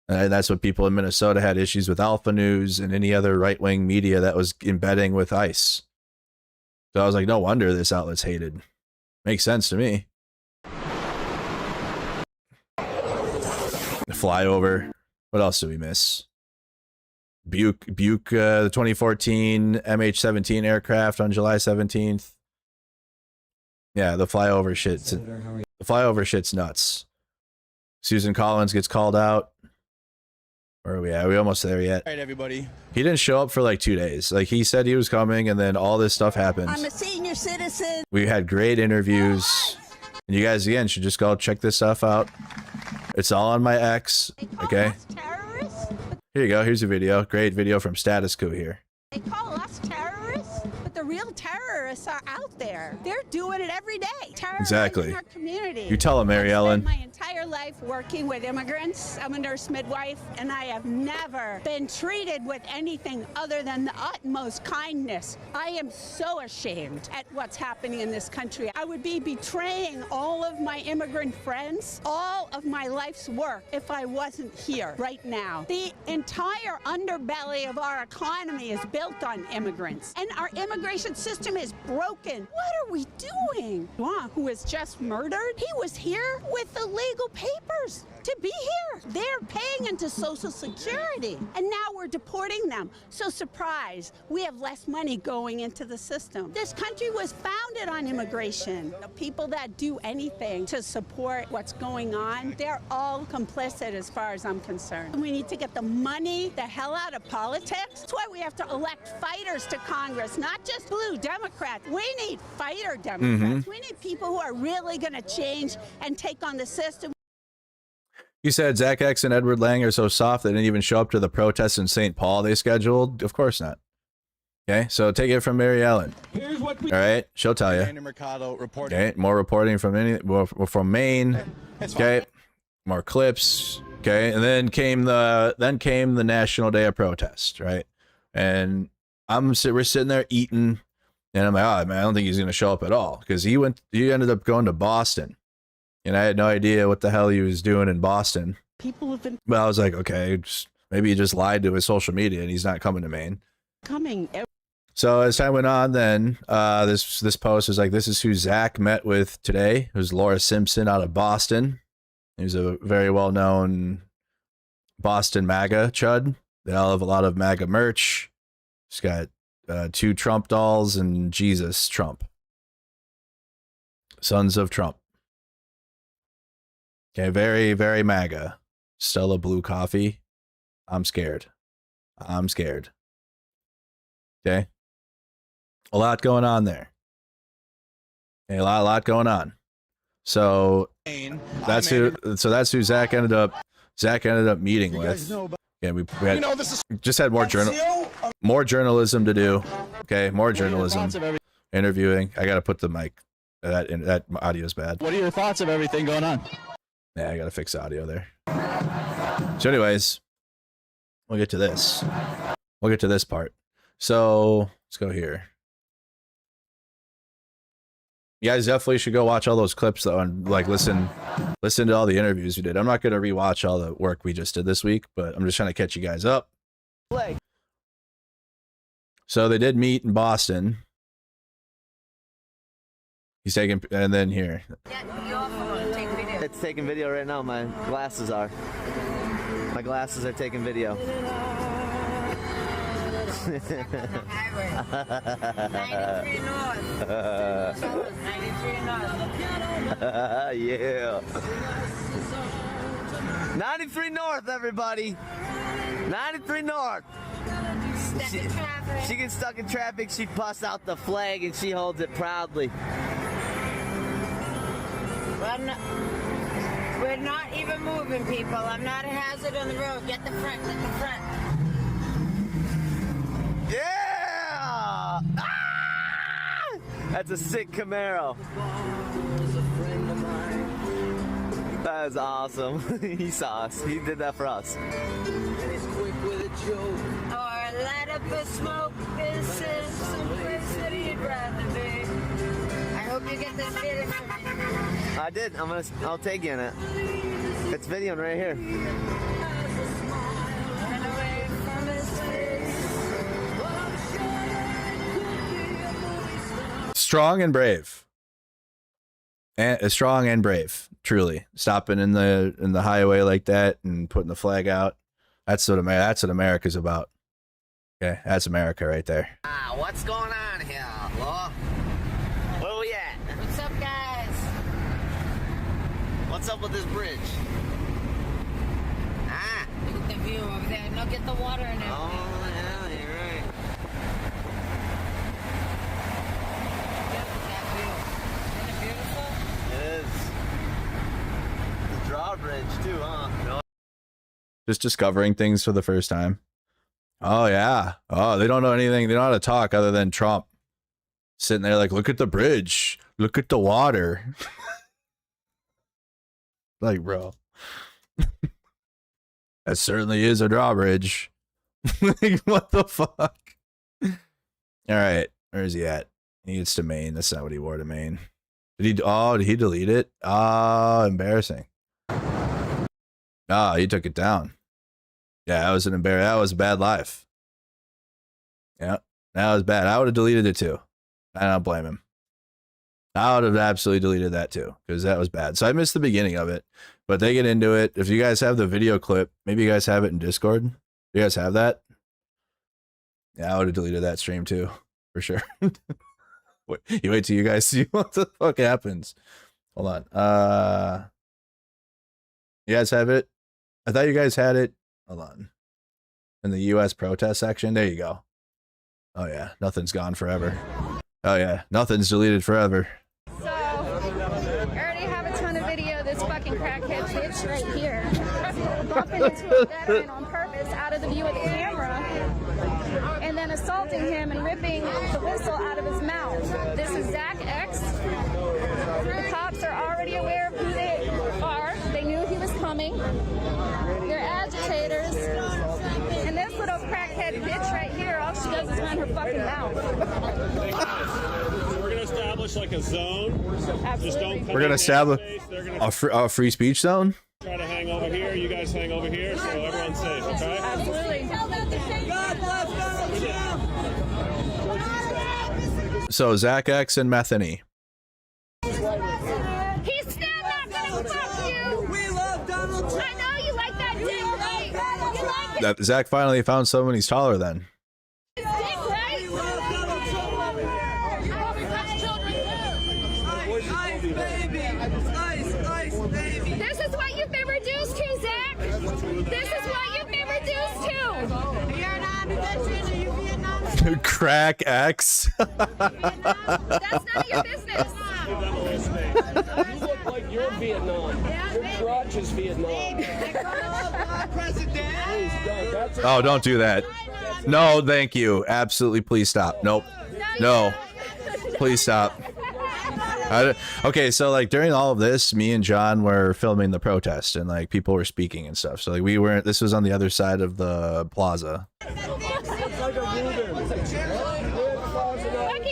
And that's what people in Minnesota had issues with Alpha News and any other right-wing media that was embedding with ICE. So I was like, no wonder this outlet's hated. Makes sense to me. The flyover. What else did we miss? Buke, the 2014 MH17 aircraft on July 17th. Yeah, the flyover shit's nuts. Susan Collins gets called out. Where are we at? Are we almost there yet? All right, everybody. He didn't show up for like 2 days. Like he said he was coming, and then all this stuff happened. I'm a senior citizen. We had great interviews. And you guys, again, should just go check this stuff out. It's all on my X. Okay. Here you go. Here's a video. Great video from Status Quo here. They call us terrorists, but the real terrorists are out there. They're doing it every day. Exactly. Our community. You tell them, Mary Ellen. My entire life working with immigrants. I'm a nurse midwife, and I have never been treated with anything other than the utmost kindness. I am so ashamed at what's happening in this country. I would be betraying all of my immigrant friends, all of my life's work, if I wasn't here right now. The entire underbelly of our economy is built on immigrants, and our immigration system is broken. What are we doing? Juan, who was just murdered, he was here with the legal papers to be here. They're paying into Social Security, and now we're deporting them. So surprise, we have less money going into the system. This country was founded on immigration. The people that do anything to support what's going on, they're all complicit as far as I'm concerned. We need to get the money the hell out of politics. That's why we have to elect fighters to Congress, not just blue Democrats. We need fighter Democrats. We need people who are really going to change and take on the system. You said Zach X and Edward Lang are so soft they didn't even show up to the protests in St. Paul they scheduled. Of course not. Okay, so take it from Mary Ellen. Here's what we all right, she'll tell you. Mercado reporting. Okay, more reporting from Maine. Okay, more clips. Okay, and then came the National Day of Protest, right? And we're sitting there eating, and I'm like, oh man, I don't think he's gonna show up at all because he ended up going to Boston. And I had no idea what the hell he was doing in Boston. People have been. But I was like, okay, maybe he just lied to his social media and he's not coming to Maine. So as time went on, then this post was like, this is who Zach met with today. It was Laura Simpson out of Boston. He was a very well-known Boston MAGA chud. They all have a lot of MAGA merch. He's got 2 Trump dolls and Jesus Trump. Sons of Trump. Okay, very, very MAGA. Stella Blue Coffee. I'm scared. I'm scared. Okay. A lot going on there. Okay, a lot going on. So that's who Zach ended up meeting with. Yeah, we had, just had more journalism to do. Okay, more journalism. Interviewing. I gotta put the mic. That audio's bad. What are your thoughts of everything going on? Yeah, I gotta fix the audio there. So, anyways, we'll get to this. We'll get to this part. So let's go here. You guys definitely should go watch all those clips though, and like listen to all the interviews we did. I'm not gonna rewatch all the work we just did this week, but I'm just trying to catch you guys up. So they did meet in Boston. He's taking, and then here. It's taking video right now. My glasses are. My glasses are taking video. 93 North. 93 North. Yeah. 93 North, everybody. 93 North. She gets stuck in traffic. She busts out the flag and she holds it proudly. We're not even moving, people. I'm not a hazard on the road. Get the front, get the front. Yeah! Ah! That's a sick Camaro. That is awesome. He saw us. He did that for us. Or let up a smoke. This is someplace that you'd rather be. I hope you get this feeling from me. I did. I'll tag you in it. It's videoing right here. Strong and brave. And strong and brave, truly. Stopping in the highway like that and putting the flag out. That's what America's about. Okay, that's America right there. What's going on here, Law? Where are we at? What's up, guys? What's up with this bridge? Look at the view over there. Just discovering things for the first time. Oh yeah. Oh, they don't know anything. They don't know how to talk other than Trump. Sitting there like, look at the bridge. Look at the water. Like, bro. That certainly is a drawbridge. Like, what the fuck? All right. Where is he at? He gets to Maine. That's not what he wore to Maine. Did he delete it? Ah, embarrassing. Ah, he took it down. Yeah, that was that was a bad life. Yeah, that was bad. I would have deleted it too. I don't blame him. I would have absolutely deleted that too, because that was bad. So I missed the beginning of it, but they get into it. If you guys have the video clip, maybe you guys have it in Discord. You guys have that? Yeah, I would have deleted that stream too, for sure. You wait till you guys see what the fuck happens. Hold on. You guys have it? I thought you guys had it. Hold on. In the U.S. protest section. There you go. Oh yeah, nothing's gone forever. Oh yeah, nothing's deleted forever. So, I already have a ton of video of this fucking crackhead bitch right here bumping into a veteran on purpose out of the view of the camera and then assaulting him and ripping the whistle out of his mouth. This is Zach X. The cops are already aware of who they are. They knew he was coming. They're agitators. And this little crackhead bitch right here, all she does is run her fucking mouth. We're going to establish like a zone. Absolutely. Just don't come We're gonna establish a free speech zone. Try to hang over here. You guys hang over here so everyone's safe, okay? Absolutely. God bless So Zach X and Methany. He's still not gonna fuck you. We love Donald Trump. I know you like that dick, right? You like it. That Zach finally found someone he's taller than. Dick, right? We love Donald Trump over here. I hope he touched children too. Ice, baby. Ice, baby. This is what you've been reduced to, Zach. This is what you've been reduced to. You're not a veteran. Are you Vietnam? Crack X. That's none of your business. You look like you're Vietnam. Your crotch is Vietnam. Oh, don't do that. No, thank you. Absolutely, please stop. Nope. No. Please stop. Okay, so like during all of this, me and John were filming the protest and like people were speaking and stuff. So like we weren't, this was on the other side of the plaza. Fucking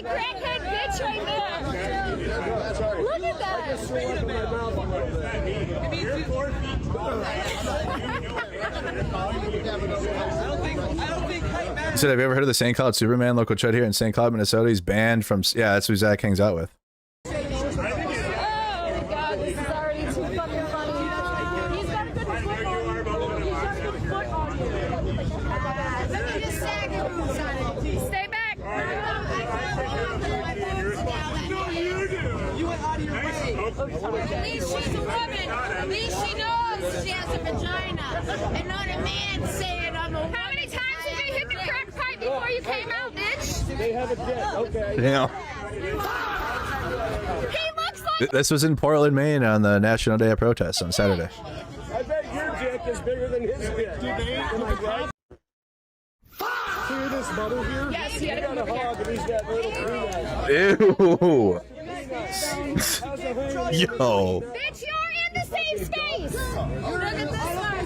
crackhead bitch right there. Look at that. He said, have you ever heard of the St. Cloud Superman? Local chud here in St. Cloud, Minnesota. He's banned from, yeah, that's who Zach hangs out with. Oh God, this is already too fucking funny. He's got a good foot on you. He's got a good foot on you. Let me just stay back. No, you do. You went out of your way. At least she's a woman. At least she knows she has a vagina. And not a man saying I'm a woman. How many times did you hit the crack pipe before you came out, bitch? They have a dick, okay. Damn. He looks like This was in Portland, Maine on the National Day of Protest on Saturday. I bet your dick is bigger than his dick. Am I right? See this mother here? Yes, he had a hog and he's got little peanuts. Ew. Yo. bitch, you're in the same space. Look at this one.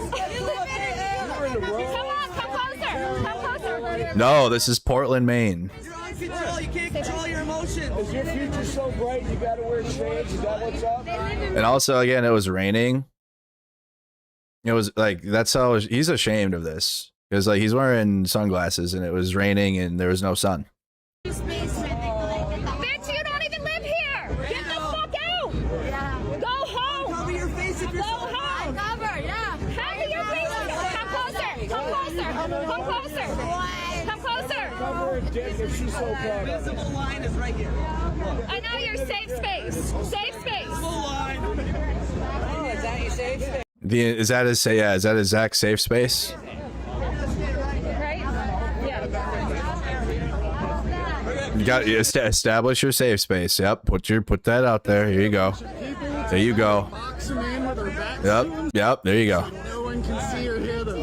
Come on, come closer. Come closer. No, this is Portland, Maine. You're on control. You can't control your emotions. Is your future so bright you gotta wear shades? Is that what's up? And also, again, it was raining. It was like, that's how he's ashamed of this. Because like he's wearing sunglasses and it was raining and there was no sun. Bitch, you don't even live here. Get the fuck out. Yeah. Go home. Cover your face if you're Go home. Cover, yeah. Cover your face. Come closer. Come closer. Come closer. Come closer. Cover her dick if she's so proud of it. visible line is right here. I know you're safe space. Safe space. Visible line. Oh, is that your safe space? Is that his Zach safe space? Right? Yeah. You got to establish your safe space. Yep, put that out there. Here you go. There you go. Yep. There you go. one can see or hear them.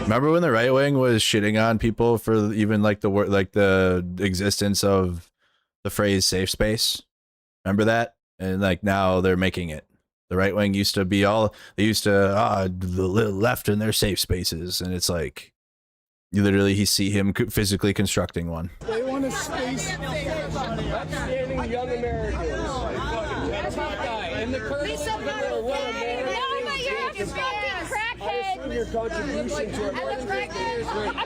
Remember when the right wing was shitting on people for even like the word, like the existence of the phrase safe space? Remember that? And like now they're making it. The right wing used to be all, they used to, the left in their safe spaces. And it's like, you literally see him physically constructing one. They want a space. Upstanding young Americans. That's my guy. And the curse of the little American. No, but you're a fucking crackhead. Your contribution to A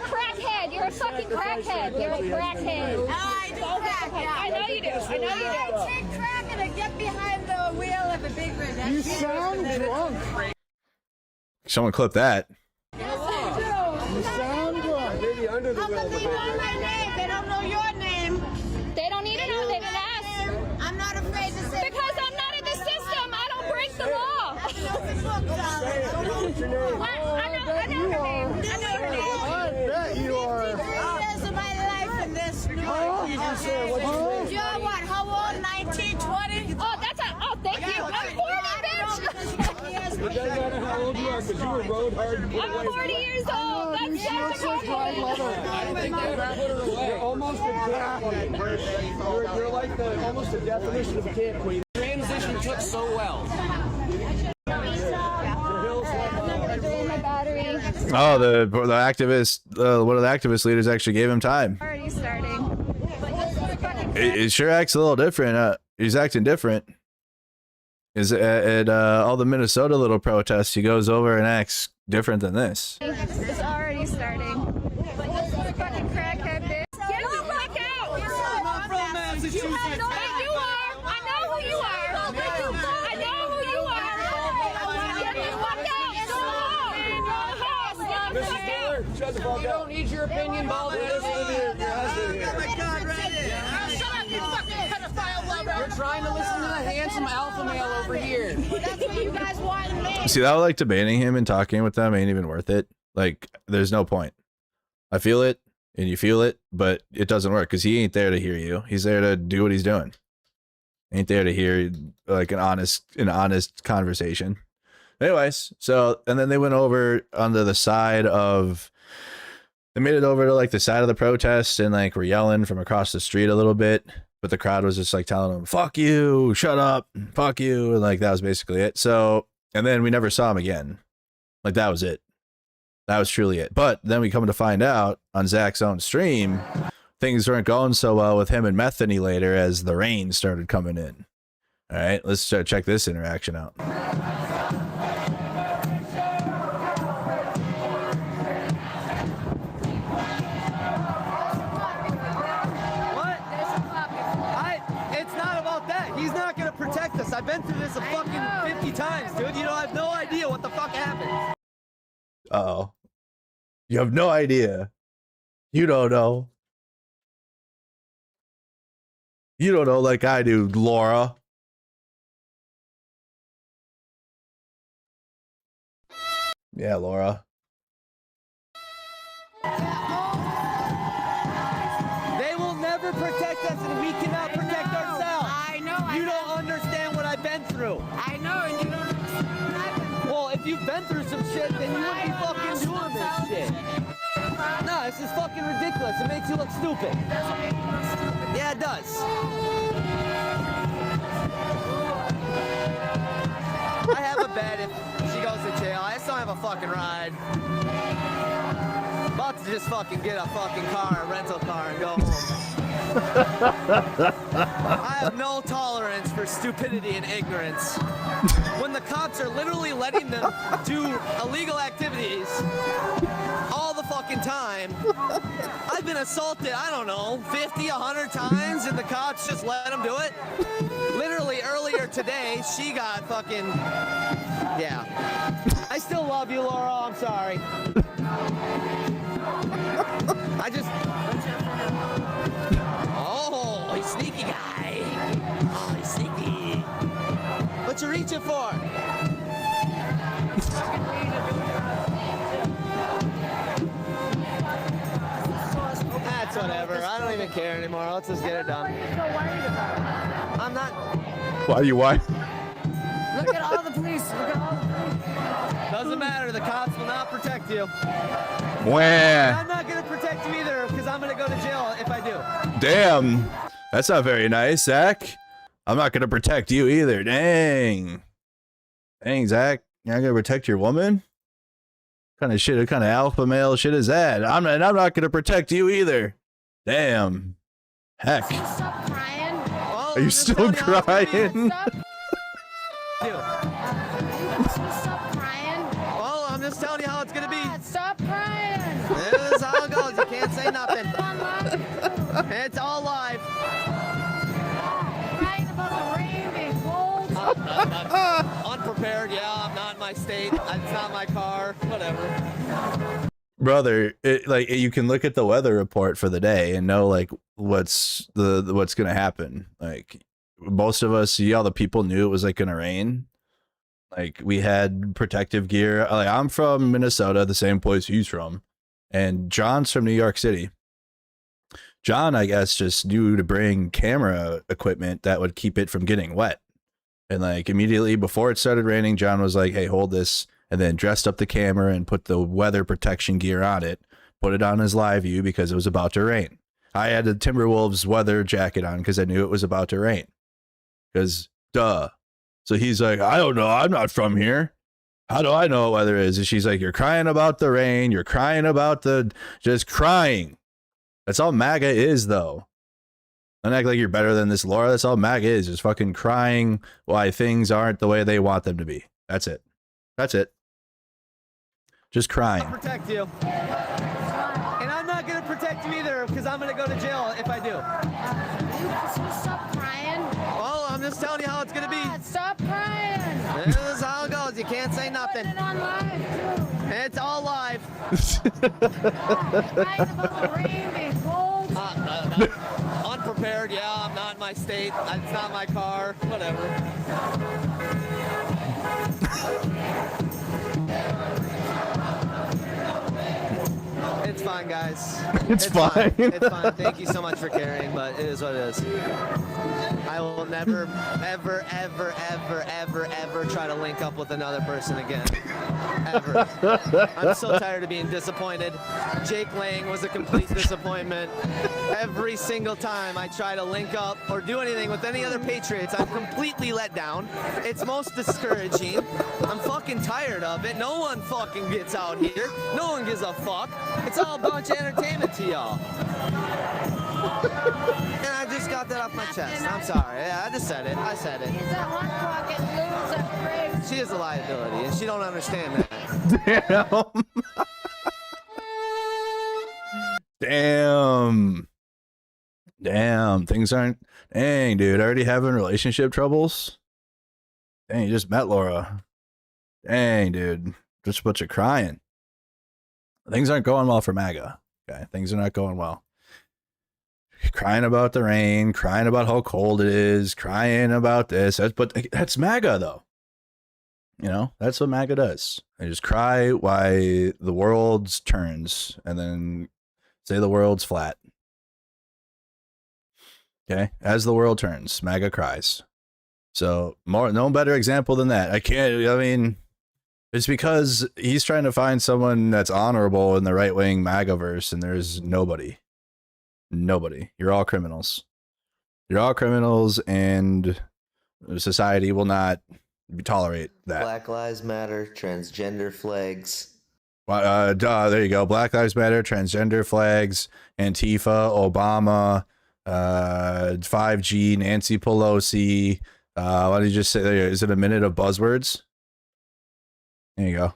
crackhead. You're a fucking crackhead. You're a crackhead. I know you do. I know you do. Take crack and get behind the wheel of a big rig. You sound drunk. Someone clip that. You sound drunk. Maybe under the How wheel come of the they know big my name? They don't know your name. They don't need to know. They didn't ask. I'm not afraid to say. Because I'm not in the system. I don't break the law. What's your name? I know her name. I know her name. I bet you are. 53 years of my life in this new York. You're what? How old? 19, 20? Oh, that's a. Oh, thank you. I'm 40, bitch. It doesn't matter how old you are, because you were rode hard to put I'm 40 years old. That's such a compliment. I think they ever put her away. You're almost a cat queen. You're like almost the definition of a cat queen. Transition took so well. Oh, the activist, one of the activist leaders actually gave him time. Already starting. It sure acts a little different. He's acting different. Is at all the Minnesota little protests, he goes over and acts different than this. It's already starting. Fucking crackhead, bitch. Get the fuck out! I'm from Massachusetts. You have no, you are. I know who you are. I know who you are. Get the fuck out! Get the fuck out! Shut the fuck up. You don't need your opinion, Baldy. Oh my God, right there. Shut up, you fucking pedophile lover. You're trying to listen to the handsome alpha male over here. That's what you guys want in me. See, that like debating him and talking with them ain't even worth it. Like, there's no point. I feel it, and you feel it, but it doesn't work because he ain't there to hear you. He's there to do what he's doing. Ain't there to hear like an honest conversation. Anyways, so and then they went over onto the side of. They made it over to like the side of the protest and like were yelling from across the street a little bit, but the crowd was just like telling them, "Fuck you, shut up, fuck you," and like that was basically it. So, and then we never saw him again. Like that was it. That was truly it. But then we come to find out on Zach's own stream, things weren't going so well with him and Methany later as the rain started coming in. All right, let's check this interaction out. He's not gonna protect us. I've been through this a fucking 50 times, dude. You know, I have no idea what the fuck happened. Uh-oh. You have no idea. You don't know. You don't know like I do, Laura. Yeah, Laura. They will never protect us, and we cannot protect ourselves. I know. You don't understand what I've been through. I know, and you don't understand what happened. Well, if you've been through some shit, then you wouldn't be fucking doing this shit. No, this is fucking ridiculous. It makes you look stupid. It doesn't make you look stupid. Yeah, it does. I have a bet if she goes to jail. I just don't have a fucking ride. About to just fucking get a fucking car, a rental car, and go home. I have no tolerance for stupidity and ignorance. When the cops are literally letting them do illegal activities all the fucking time. I've been assaulted, I don't know, 50, 100 times, and the cops just let them do it. Literally earlier today, she got fucking, yeah. I still love you, Laura, I'm sorry. I just, oh, he's sneaky guy. Oh, he's sneaky. What you reaching for? That's whatever. I don't even care anymore. Let's just get it done. I'm not. Why are you why? Look at all the police will go. Doesn't matter. The cops will not protect you. Wah. I'm not going to protect you either because I'm going to go to jail if I do. Damn. That's not very nice, Zach. I'm not going to protect you either. Dang. Dang, Zach. You're not going to protect your woman? What kind of alpha male shit is that? I'm not going to protect you either. Damn. Heck. Stop crying. Are you still crying? Stop crying. Well, I'm just telling you how it's gonna be. Stop crying. This is how it goes. You can't say nothing. It's all live. Crying about the rain being cold. Unprepared. Yeah, I'm not in my state. It's not my car. Whatever. Brother, like you can look at the weather report for the day and know like what's gonna happen. Like most of us, all the people knew it was like gonna rain. Like we had protective gear. Like I'm from Minnesota, the same place he's from, and John's from New York City. John, I guess, just knew to bring camera equipment that would keep it from getting wet. And like immediately before it started raining, John was like, "Hey, hold this." And then dressed up the camera and put the weather protection gear on it, put it on his live view because it was about to rain. I had the Timberwolves weather jacket on because I knew it was about to rain. Because, duh. So he's like, I don't know. I'm not from here. How do I know what weather is? And she's like, you're crying about the rain. You're crying about just crying. That's all MAGA is, though. Don't act like you're better than this, Laura. That's all MAGA is. Just fucking crying why things aren't the way they want them to be. That's it. That's it. Just crying. I'll protect you. And I'm not going to protect you either because I'm going to go to jail if I do. Stop crying. Well, I'm just telling you how it's going to be. Stop crying. This is how it goes. You can't say nothing. Put it on live, too. It's all live. Crying about the rain being cold. Unprepared. Yeah, I'm not in my state. It's not my car. Whatever. It's fine, guys. It's fine. It's fine. Thank you so much for caring, but it is what it is. I will never, ever, ever, ever, ever, ever try to link up with another person again. Ever. I'm so tired of being disappointed. Jake Lang was a complete disappointment. Every single time I try to link up or do anything with any other Patriots, I'm completely let down. It's most discouraging. I'm fucking tired of it. No one fucking gets out here. No one gives a fuck. It's all a bunch of entertainment to y'all. And I just got that off my chest. I'm sorry. Yeah, I just said it. I said it. He's a hot pocket loser. She is a liability, and she don't understand that. Damn. Damn. Things aren't. Dang, dude. Already having relationship troubles? Dang, you just met Laura. Dang, dude. Just a bunch of crying. Things aren't going well for MAGA. Okay, things are not going well. Crying about the rain, crying about how cold it is, crying about this. But that's MAGA, though. You know, that's what MAGA does. They just cry why the world turns and then say the world's flat. Okay, as the world turns, MAGA cries. So no better example than that. I mean, it's because he's trying to find someone that's honorable in the right-wing MAGA-verse, and there's nobody. Nobody. You're all criminals. You're all criminals, and society will not tolerate that. Black Lives Matter, transgender flags. There you go. Black Lives Matter, transgender flags, Antifa, Obama, 5G, Nancy Pelosi. Why don't you just say there? Is it a minute of buzzwords? There you go.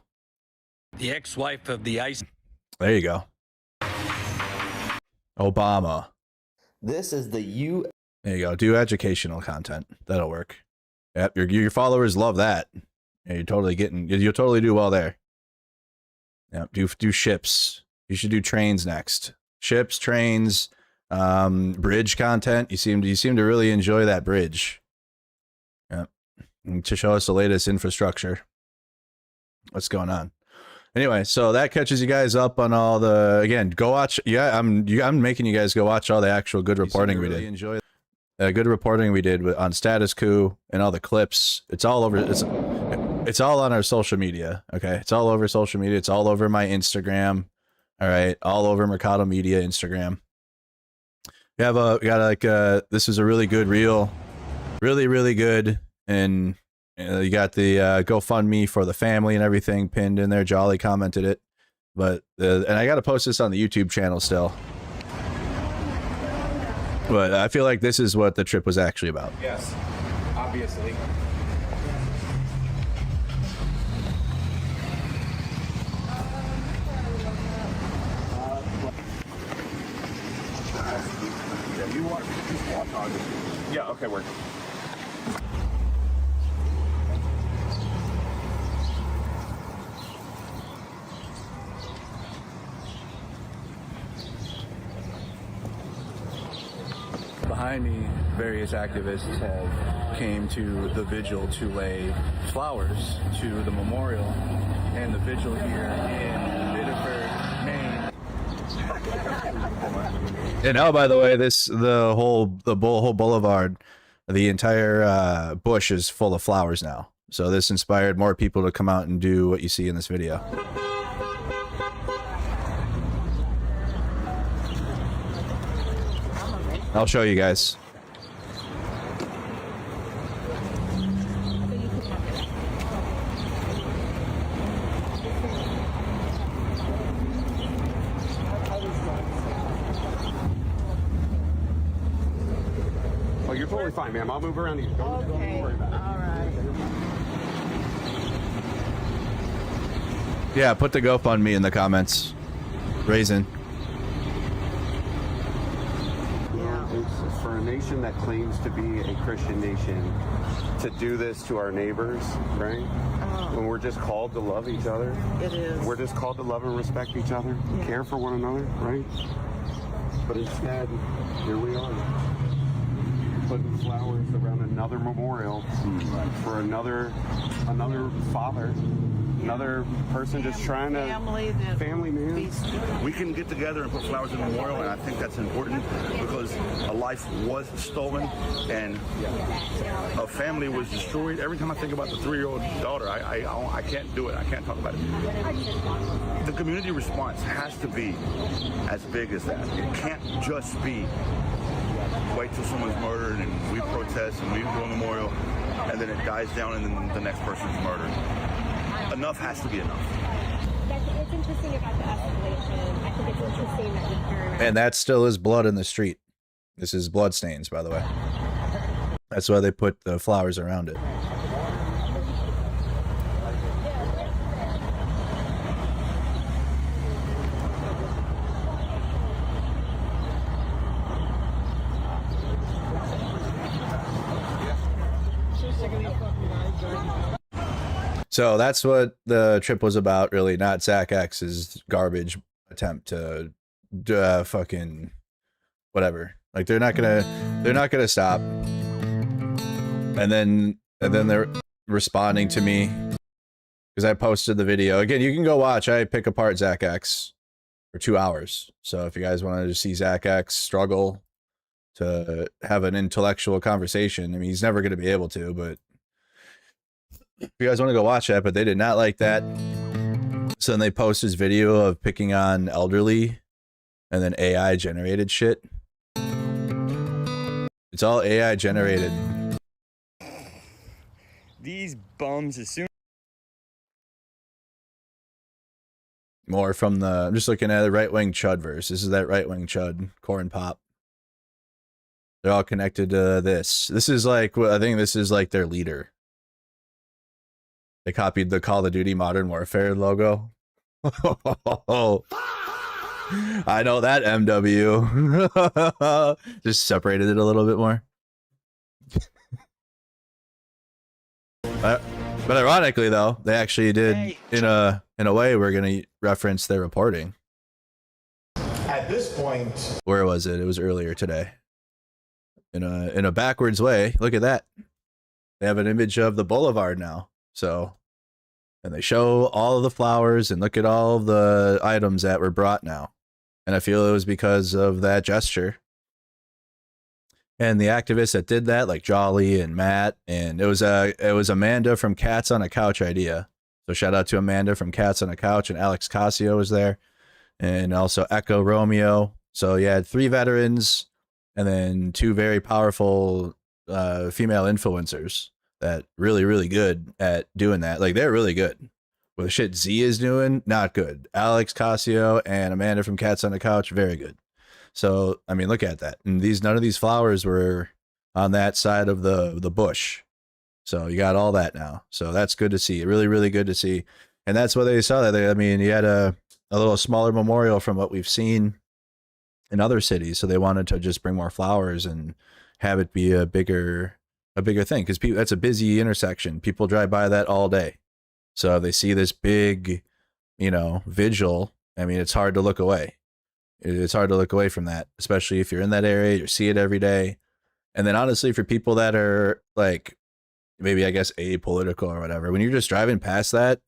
The ex-wife of the ice. There you go. Obama. This is the U. There you go. Do educational content. That'll work. Yep. Your followers love that. Yeah, you'll totally do well there. Yep. Do ships. You should do trains next. Ships, trains, bridge content. You seem to really enjoy that bridge. Yep. And to show us the latest infrastructure. What's going on? Anyway, so that catches you guys up on all the, again, go watch. Yeah, I'm making you guys go watch all the actual good reporting we did. Enjoy good reporting we did on Status Coup and all the clips. It's all over. It's all on our social media. Okay, it's all over social media. It's all over my Instagram. All right, all over Mercado Media Instagram. We got like this is a really good reel, really good, and you got the GoFundMe for the family and everything pinned in there. Jolly commented it, but and I got to post this on the YouTube channel still. But I feel like this is what the trip was actually about. Yes, obviously. Yeah, okay, work. Behind me, various activists have came to the vigil to lay flowers to the memorial and the vigil here in Biddeford, Maine. And oh, by the way, the whole boulevard, the entire bush is full of flowers now. So this inspired more people to come out and do what you see in this video. I'll show you guys. Oh, you're totally fine, ma'am. I'll move around you. Don't worry about it. All right. Yeah, put the GoFundMe in the comments. Raisin. It's for a nation that claims to be a Christian nation to do this to our neighbors, right? When we're just called to love each other. It is. We're just called to love and respect each other, care for one another, right? But instead, here we are, putting flowers around another memorial for another father. Another person just trying to family, man. We can get together and put flowers in the memorial, and I think that's important because a life was stolen and a family was destroyed. Every time I think about the 3-year-old daughter, I can't do it. I can't talk about it. The community response has to be as big as that. It can't just be wait till someone's murdered and we protest and we do a memorial and then it dies down and then the next person's murdered. Enough has to be enough. It's interesting about the escalation. I think it's interesting that we turn around. And that still is blood in the street. This is blood stains, by the way. That's why they put the flowers around it. So that's what the trip was about, really, not Zach X's garbage attempt to fucking whatever. Like they're not gonna stop. And then they're responding to me because I posted the video. Again, you can go watch. I pick apart Zach X for 2 hours. So if you guys wanted to see Zach X struggle to have an intellectual conversation, I mean, he's never gonna be able to, but if you guys want to go watch that, but they did not like that. So then they post this video of picking on elderly and then AI generated shit. It's all AI generated. These bums, as soon More from the, I'm just looking at the right-wing chud verse. This is that right-wing chud, corn pop. They're all connected to this. This is like, I think this is like their leader. They copied the Call of Duty Modern Warfare logo. I know that, MW. Just separated it a little bit more. But ironically, though, they actually did in a way. We're gonna reference their reporting. At this point, where was it? It was earlier today. In a backwards way. Look at that. They have an image of the boulevard now. So, and they show all of the flowers and look at all of the items that were brought now. And I feel it was because of that gesture. And the activists that did that, like Jolly and Matt, and it was Amanda from Cats on a Couch idea. So shout out to Amanda from Cats on a Couch, and Alex Casio was there, and also Echo Romeo. So you had 3 veterans and then 2 very powerful female influencers that really good at doing that. Like, they're really good. With the shit Z is doing, not good. Alex Casio and Amanda from Cats on the Couch, very good. So, I mean, look at that. And none of these flowers were on that side of the bush. So you got all that now. So that's good to see. Really good to see. And that's what they saw. I mean, you had a little smaller memorial from what we've seen in other cities. So they wanted to just bring more flowers and have it be a bigger thing. Because that's a busy intersection. People drive by that all day. So they see this big, vigil. I mean, it's hard to look away. It's hard to look away from that, especially if you're in that area, you see it every day. And then honestly, for people that are like, maybe I guess apolitical or whatever, when you're just driving past that,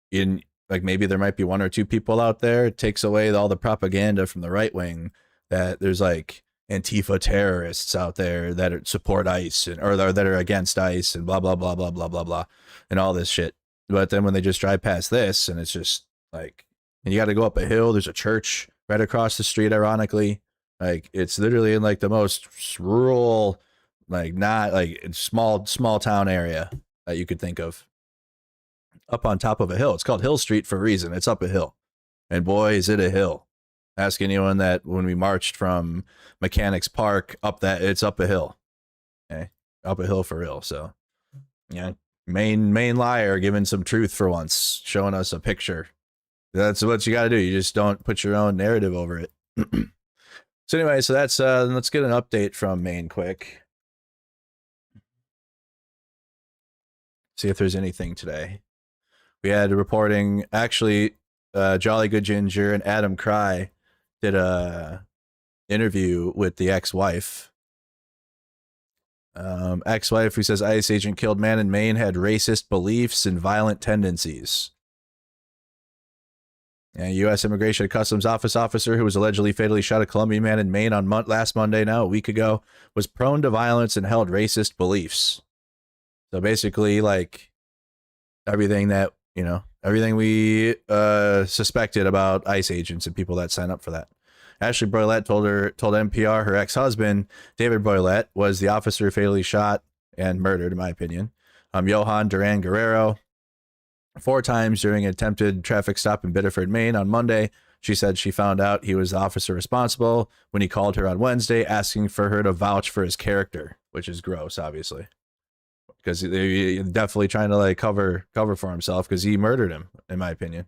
maybe there might be 1 or 2 people out there, it takes away all the propaganda from the right wing that there's like Antifa terrorists out there that support ICE or that are against ICE and blah, blah, blah, blah, blah, blah, blah, and all this shit. But then when they just drive past this and it's just like, and you got to go up a hill, there's a church right across the street, ironically. Like, it's literally in like the most rural, like not like small town area that you could think of, up on top of a hill. It's called Hill Street for a reason. It's up a hill, and boy, is it a hill. Ask anyone that when we marched from Mechanics Park up that, it's up a hill. Okay, up a hill for real. So yeah, Maine liar giving some truth for once, showing us a picture. That's what you got to do. You just don't put your own narrative over it. So anyway, so that's let's get an update from Maine quick. See if there's anything today. We had a reporting, actually, Jolly Good Ginger and Adam Cry did a interview with the ex-wife. Ex-wife who says ICE agent killed man in Maine had racist beliefs and violent tendencies. A U.S. Immigration and Customs Office officer who was allegedly fatally shot a Colombian man in Maine on last Monday, a week ago, was prone to violence and held racist beliefs. So basically, like, everything that, everything we suspected about ICE agents and people that sign up for that. Ashley Broylette told NPR her ex-husband, David Broylette, was the officer who fatally shot and murdered, in my opinion, Johan Duran Guerrero 4 times during an attempted traffic stop in Biddeford, Maine on Monday. She said she found out he was the officer responsible when he called her on Wednesday, asking for her to vouch for his character, which is gross, obviously, because he's definitely trying to like cover for himself because he murdered him, in my opinion.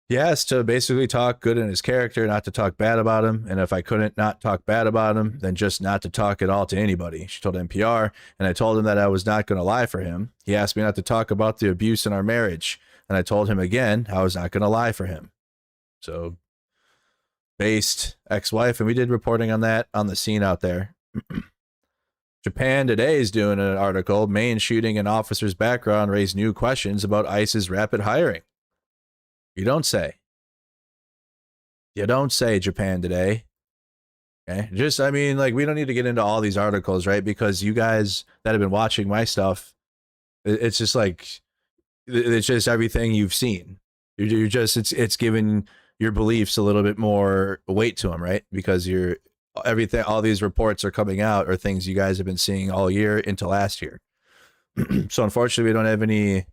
He has to basically talk good in his character, not to talk bad about him. And if I couldn't not talk bad about him, then just not to talk at all to anybody, she told NPR. And I told him that I was not going to lie for him. He asked me not to talk about the abuse in our marriage. And I told him again, I was not going to lie for him. So, based ex-wife. And we did reporting on that on the scene out there. Japan Today is doing an article. Maine shooting and officer's background raised new questions about ICE's rapid hiring. You don't say. You don't say, Japan Today. Okay. Just, I mean, like, we don't need to get into all these articles, right? Because you guys that have been watching my stuff, it's just like, it's just everything you've seen. You're just, it's giving your beliefs a little bit more weight to them, right? Because everything, all these reports are coming out are things you guys have been seeing all year into last year. So unfortunately, we don't have any.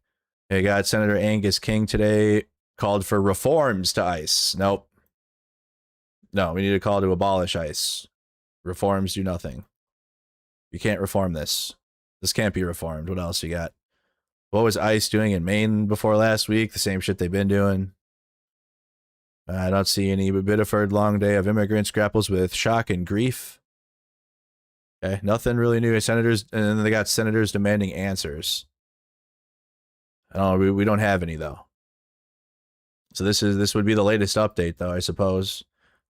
I got Senator Angus King today called for reforms to ICE. Nope. No, we need a call to abolish ICE. Reforms do nothing. You can't reform this. This can't be reformed. What else you got? What was ICE doing in Maine before last week? The same shit they've been doing. I don't see any. Biddeford long day of immigrants grapples with shock and grief. Okay, nothing really new. Senators, and then they got senators demanding answers. I don't know. We don't have any though. So this would be the latest update, though, I suppose.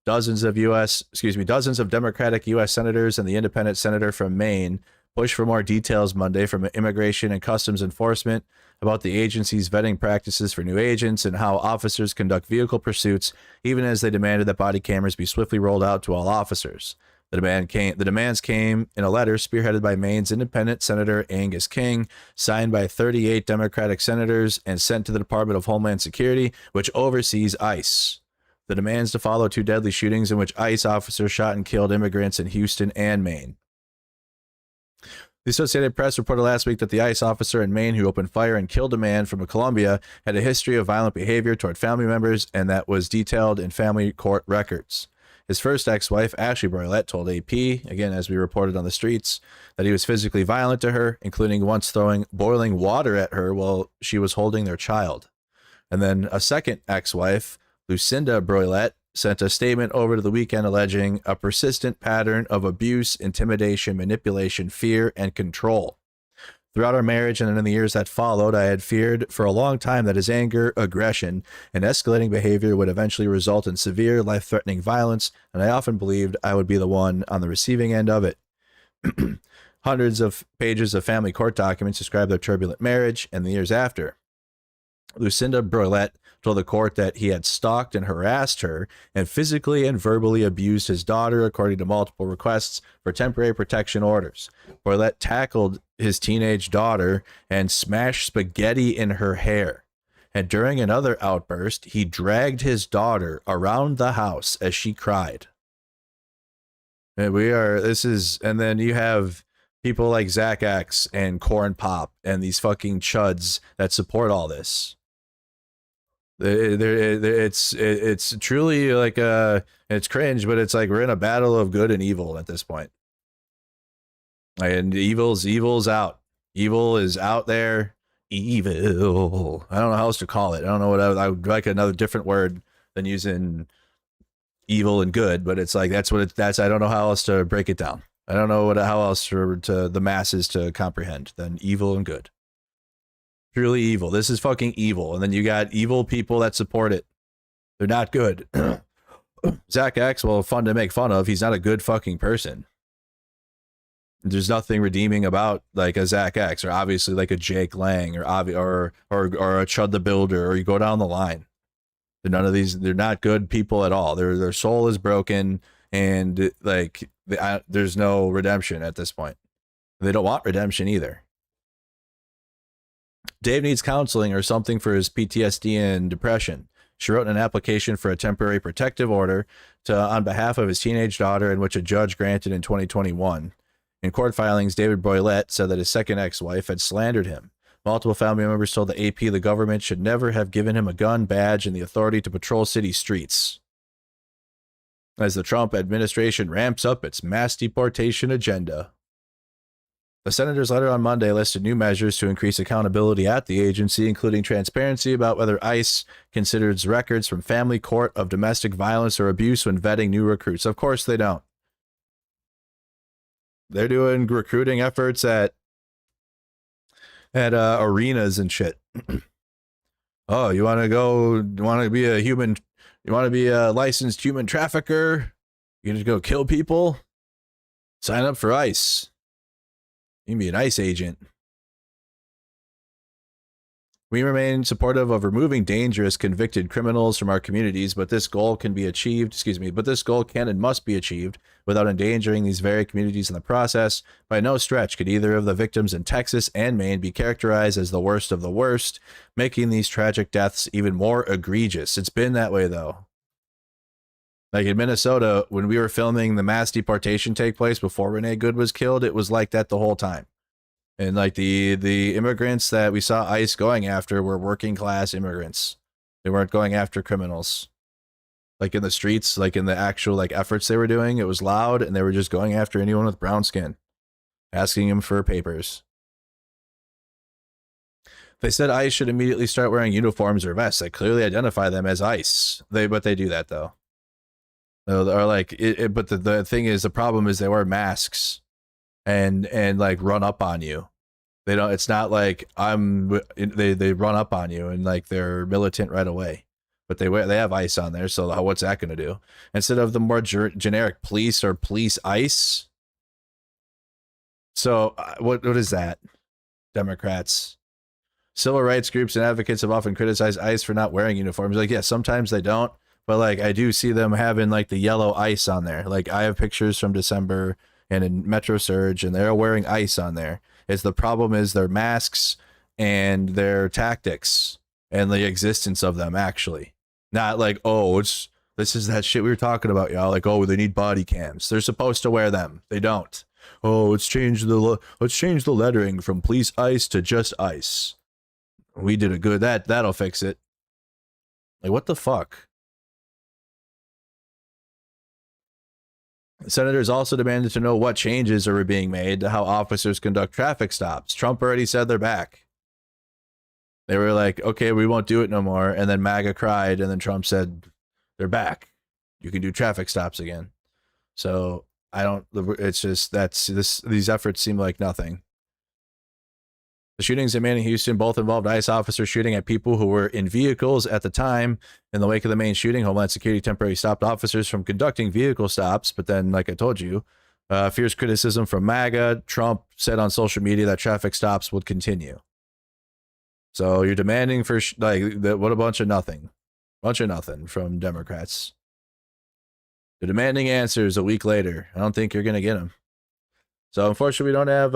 Dozens of Democratic U.S. senators and the independent senator from Maine pushed for more details Monday from Immigration and Customs Enforcement about the agency's vetting practices for new agents and how officers conduct vehicle pursuits, even as they demanded that body cameras be swiftly rolled out to all officers. The demands came in a letter spearheaded by Maine's independent Senator Angus King, signed by 38 Democratic senators, and sent to the Department of Homeland Security, which oversees ICE. The demands to follow 2 deadly shootings in which ICE officers shot and killed immigrants in Houston and Maine. The Associated Press reported last week that the ICE officer in Maine who opened fire and killed a man from Colombia had a history of violent behavior toward family members, and that was detailed in family court records. His first ex-wife, Ashley Broylette, told AP, again as we reported on the streets, that he was physically violent to her, including once throwing boiling water at her while she was holding their child. And then a second ex-wife, Lucinda Broylette, sent a statement over to the weekend alleging a persistent pattern of abuse, intimidation, manipulation, fear, and control. Throughout our marriage and in the years that followed, I had feared for a long time that his anger, aggression, and escalating behavior would eventually result in severe, life-threatening violence, and I often believed I would be the one on the receiving end of it. Hundreds of pages of family court documents describe their turbulent marriage and the years after. Lucinda Broylette told the court that he had stalked and harassed her and physically and verbally abused his daughter, according to multiple requests for temporary protection orders. Broylette tackled his teenage daughter and smashed spaghetti in her hair. And during another outburst, he dragged his daughter around the house as she cried. And then you have people like Zach X and Corn Pop and these fucking chuds that support all this. It's truly like it's cringe, but it's like we're in a battle of good and evil at this point. And evil's out. Evil is out there. Evil. I don't know how else to call it. I don't know what I would like another different word than using evil and good, but it's like that's I don't know how else to break it down. I don't know how else to the masses to comprehend than evil and good. Truly evil. This is fucking evil. And then you got evil people that support it. They're not good. Zach X, well, fun to make fun of. He's not a good fucking person. There's nothing redeeming about like a Zach X or obviously like a Jake Lang or a Chud the Builder, or you go down the line. None of these, they're not good people at all. Their soul is broken, and like there's no redemption at this point. They don't want redemption either. Dave needs counseling or something for his PTSD and depression. She wrote an application for a temporary protective order on behalf of his teenage daughter, in which a judge granted in 2021. In court filings, David Broylette said that his second ex-wife had slandered him. Multiple family members told the AP the government should never have given him a gun, badge, and the authority to patrol city streets. As the Trump administration ramps up its mass deportation agenda. The senator's letter on Monday listed new measures to increase accountability at the agency, including transparency about whether ICE considers records from family court of domestic violence or abuse when vetting new recruits. Of course they don't. They're doing recruiting efforts at arenas and shit. Oh, you want to be a licensed human trafficker? You just go kill people? Sign up for ICE. You can be an ICE agent. We remain supportive of removing dangerous convicted criminals from our communities, but this goal can and must be achieved without endangering these very communities in the process. By no stretch could either of the victims in Texas and Maine be characterized as the worst of the worst, making these tragic deaths even more egregious. It's been that way, though. Like in Minnesota, when we were filming the mass deportation take place before Renee Good was killed, it was like that the whole time. And like the immigrants that we saw ICE going after were working class immigrants. They weren't going after criminals. Like in the streets, like in the actual like efforts they were doing, it was loud, and they were just going after anyone with brown skin, asking them for papers. They said ICE should immediately start wearing uniforms or vests that clearly identify them as ICE. But they do that though. Or like but the thing is, the problem is they wear masks and like run up on you. They don't, it's not like they run up on you and like they're militant right away, but they have ICE on there. So what's that going to do? Instead of the more generic police or police ICE. So what is that? Democrats. Civil rights groups and advocates have often criticized ICE for not wearing uniforms. Like, yeah, sometimes they don't, but like I do see them having like the yellow ice on there. Like I have pictures from December and in Metro Surge, and they're wearing ice on there. The problem is their masks and their tactics and the existence of them, actually. Not like, oh, this is that shit we were talking about, y'all. Like, oh, they need body cams. They're supposed to wear them. They don't. Oh, let's change the lettering from please ice to just ice. We did a good that'll fix it. Like, what the fuck? Senators also demanded to know what changes are being made to how officers conduct traffic stops. Trump already said they're back. They were like, okay, we won't do it no more. And then MAGA cried, and then Trump said, they're back. You can do traffic stops again. So it's just these efforts seem like nothing. The shootings in Maine and Houston both involved ICE officers shooting at people who were in vehicles at the time. In the wake of the Maine shooting, Homeland Security temporarily stopped officers from conducting vehicle stops. But then, like I told you, fierce criticism from MAGA. Trump said on social media that traffic stops would continue. So you're demanding for what a bunch of nothing. Bunch of nothing from Democrats. They're demanding answers a week later. I don't think you're going to get them. So unfortunately, we don't have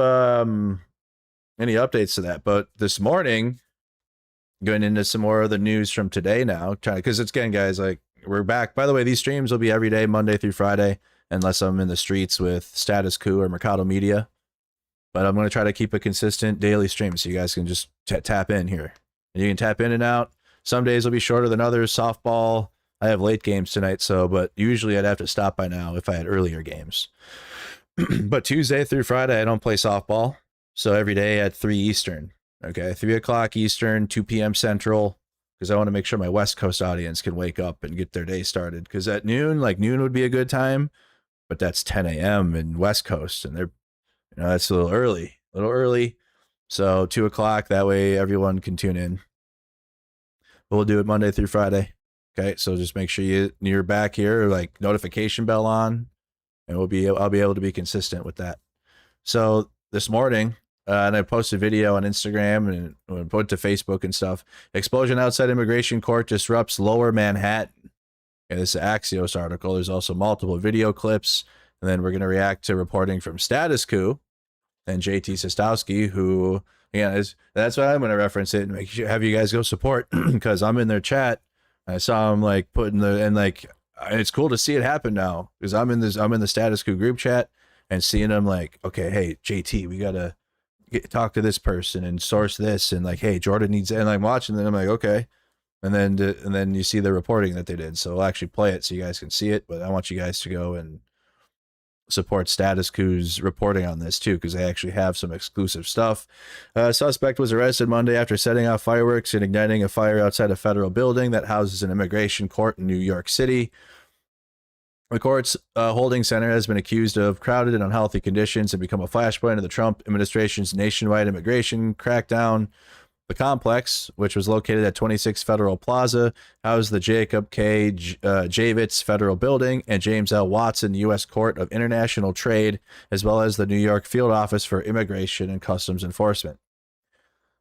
any updates to that. But this morning, going into some more of the news from today now, because it's again, guys, like we're back. By the way, these streams will be every day, Monday through Friday, unless I'm in the streets with Status Quo or Mercado Media. But I'm going to try to keep a consistent daily stream so you guys can just tap in here. And you can tap in and out. Some days will be shorter than others. Softball, I have late games tonight, but usually I'd have to stop by now if I had earlier games. But Tuesday through Friday, I don't play softball. So every day at 3 Eastern. Okay, 3 o'clock Eastern, 2 p.m. Central, because I want to make sure my West Coast audience can wake up and get their day started. Because at noon, noon would be a good time, but that's 10 a.m. in West Coast, and that's a little early. So 2 o'clock, that way everyone can tune in. We'll do it Monday through Friday. Okay, so just make sure you're back here, like notification bell on, and I'll be able to be consistent with that. So this morning, and I posted a video on Instagram and put to Facebook and stuff. Explosion outside immigration court disrupts lower Manhattan. And this is an Axios article. There's also multiple video clips. And then we're going to react to reporting from Status Quo and JT Sostowski, who, that's why I'm going to reference it and have you guys go support, because I'm in their chat. I saw him it's cool to see it happen now, because I'm in the Status Quo group chat and seeing them like, okay, hey, JT, we got to talk to this person and source this, and like, hey, Jordan needs, and I'm watching them, I'm like, okay. And then you see the reporting that they did. So I'll actually play it so you guys can see it, but I want you guys to go and support Status Quo's reporting on this too, because they actually have some exclusive stuff. Suspect was arrested Monday after setting off fireworks and igniting a fire outside a federal building that houses an immigration court in New York City. The court's holding center has been accused of crowded and unhealthy conditions and become a flashpoint of the Trump administration's nationwide immigration crackdown. The complex, which was located at 26 Federal Plaza, housed the Jacob K. Javits Federal Building and James L. Watson U.S. Court of International Trade, as well as the New York Field Office for Immigration and Customs Enforcement.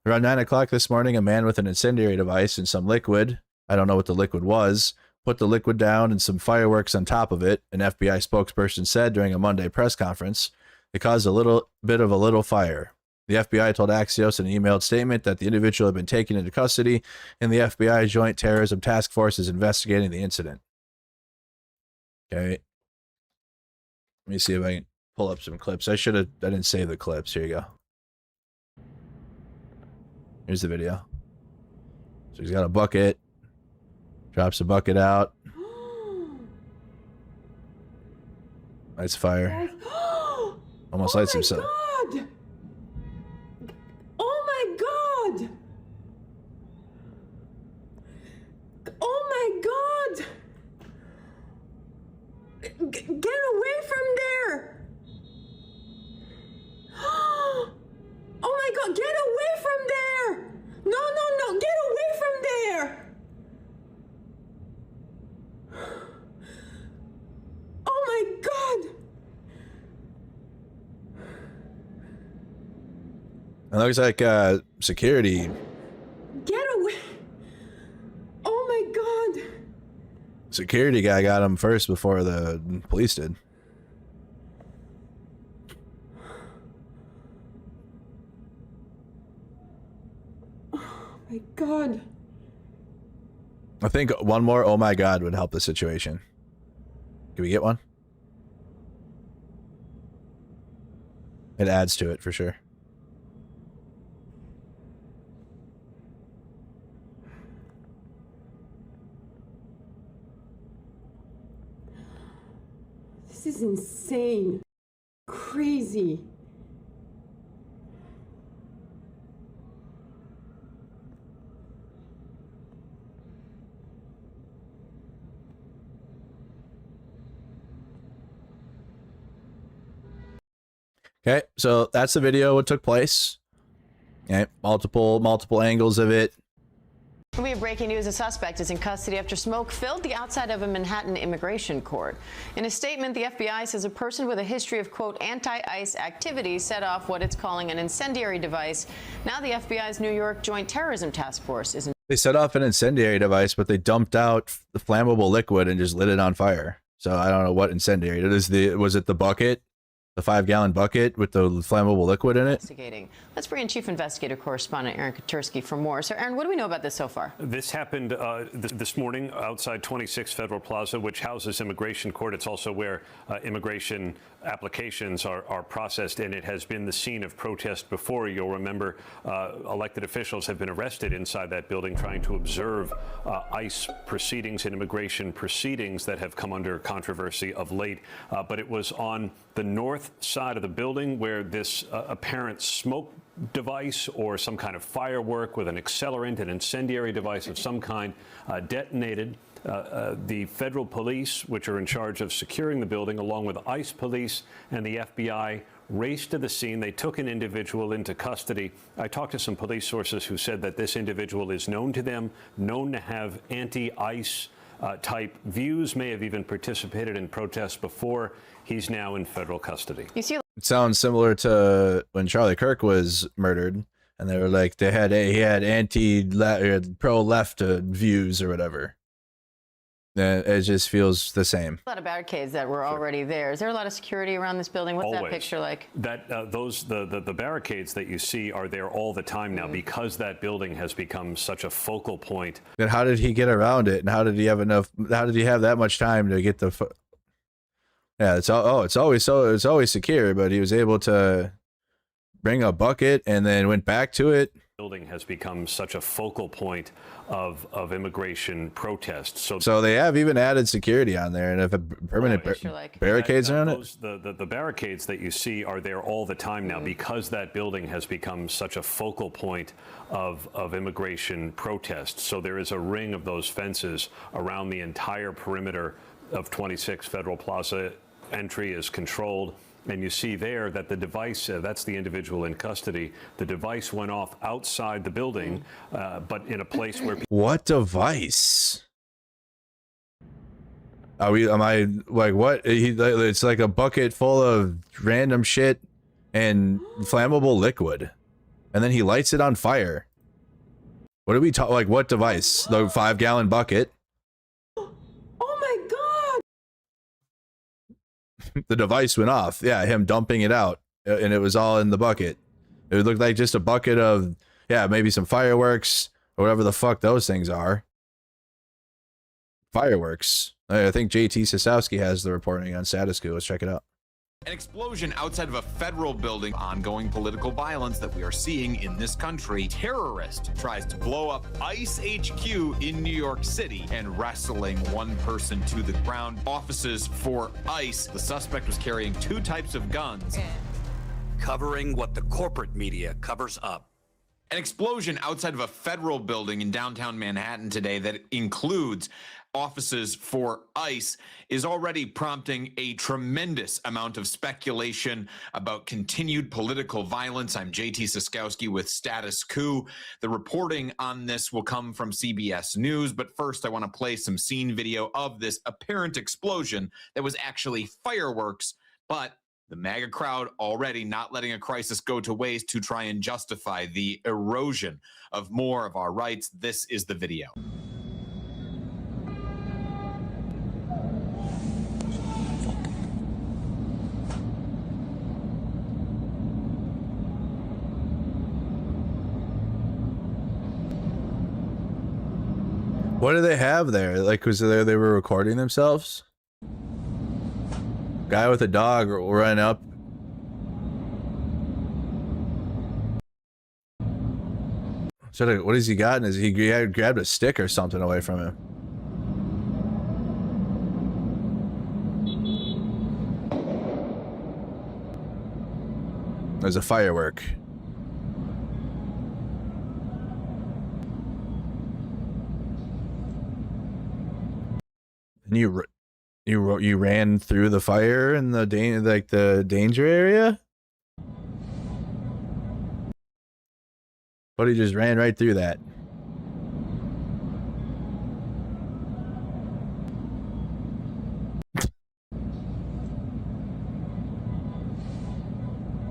Around 9 o'clock this morning, a man with an incendiary device and some liquid, I don't know what the liquid was, put the liquid down and some fireworks on top of it, an FBI spokesperson said during a Monday press conference. It caused a little bit of a fire. The FBI told Axios in an emailed statement that the individual had been taken into custody, and the FBI Joint Terrorism Task Force is investigating the incident. Okay. Let me see if I can pull up some clips. I didn't save the clips. Here you go. Here's the video. So he's got a bucket. Drops a bucket out. Lights fire. Almost lights himself. God. Oh my God! Oh my God! Get away from there! Oh my God! Get away from there! No! Get away from there! Oh my God! It looks like security. Get away! Oh my God! Security guy got him first before the police did. Oh my God. I think one more "oh my God" would help the situation. Can we get one? It adds to it for sure. This is insane. Crazy. Okay, so that's the video what took place. Okay, multiple angles of it. We have breaking news. A suspect is in custody after smoke filled the outside of a Manhattan immigration court. In a statement, the FBI says a person with a history of, quote, anti-ICE activity set off what it's calling an incendiary device. Now the FBI's New York Joint Terrorism Task Force is... They set off an incendiary device, but they dumped out the flammable liquid and just lit it on fire. So I don't know what incendiary. Was it the bucket? The 5-gallon bucket with the flammable liquid in it? Investigating. Let's bring in Chief Investigator Correspondent Aaron Katursky for more. So, Aaron, what do we know about this so far? This happened this morning outside 26 Federal Plaza, which houses immigration court. It's also where immigration applications are processed, and it has been the scene of protest before. You'll remember elected officials have been arrested inside that building trying to observe ICE proceedings and immigration proceedings that have come under controversy of late. But it was on the north side of the building where this apparent smoke device or some kind of firework with an accelerant, an incendiary device of some kind, detonated. The federal police, which are in charge of securing the building, along with ICE police and the FBI, raced to the scene. They took an individual into custody. I talked to some police sources who said that this individual is known to them, known to have anti-ICE type views, may have even participated in protests before. He's now in federal custody. You see, it sounds similar to when Charlie Kirk was murdered, and they were like he had pro-left views or whatever. It just feels the same. a lot of barricades that were already there. Is there a lot of security around this building? What's that picture like? That the barricades that you see are there all the time now because that building has become such a focal point. Then how did he get around it? And how did he have that much time to get the? Yeah, it's always secure, but he was able to bring a bucket and then went back to it. Building has become such a focal point of immigration protests. So they have even added security on there, and if a permanent barricades around it. The barricades that you see are there all the time now because that building has become such a focal point of immigration protests. So there is a ring of those fences around the entire perimeter of 26 Federal Plaza. Entry is controlled. And you see there that the device, that's the individual in custody, the device went off outside the building, but in a place where... What device? Am I like, what? It's like a bucket full of random shit and flammable liquid. And then he lights it on fire. What do we talk, like what device? The 5-gallon bucket. The device went off. Yeah, him dumping it out, and it was all in the bucket. It looked like just a bucket of, yeah, maybe some fireworks or whatever the fuck those things are. Fireworks. I think JT Sosowski has the reporting on Status Quo. Let's check it out. An explosion outside of a federal building. Ongoing political violence that we are seeing in this country. Terrorist tries to blow up ICE HQ in New York City and wrestling one person to the ground. Offices for ICE. The suspect was carrying 2 types of guns. Covering what the corporate media covers up. An explosion outside of a federal building in downtown Manhattan today that includes offices for ICE is already prompting a tremendous amount of speculation about continued political violence. I'm JT Sosowski with Status Quo. The reporting on this will come from CBS News, but first I want to play some scene video of this apparent explosion that was actually fireworks, but the MAGA crowd already not letting a crisis go to waste to try and justify the erosion of more of our rights. This is the video. What do they have there? Like, was there they were recording themselves? Guy with a dog running up. So what has he gotten? Is he grabbed a stick or something away from him? There's a firework. And you ran through the fire in the danger area? But he just ran right through that.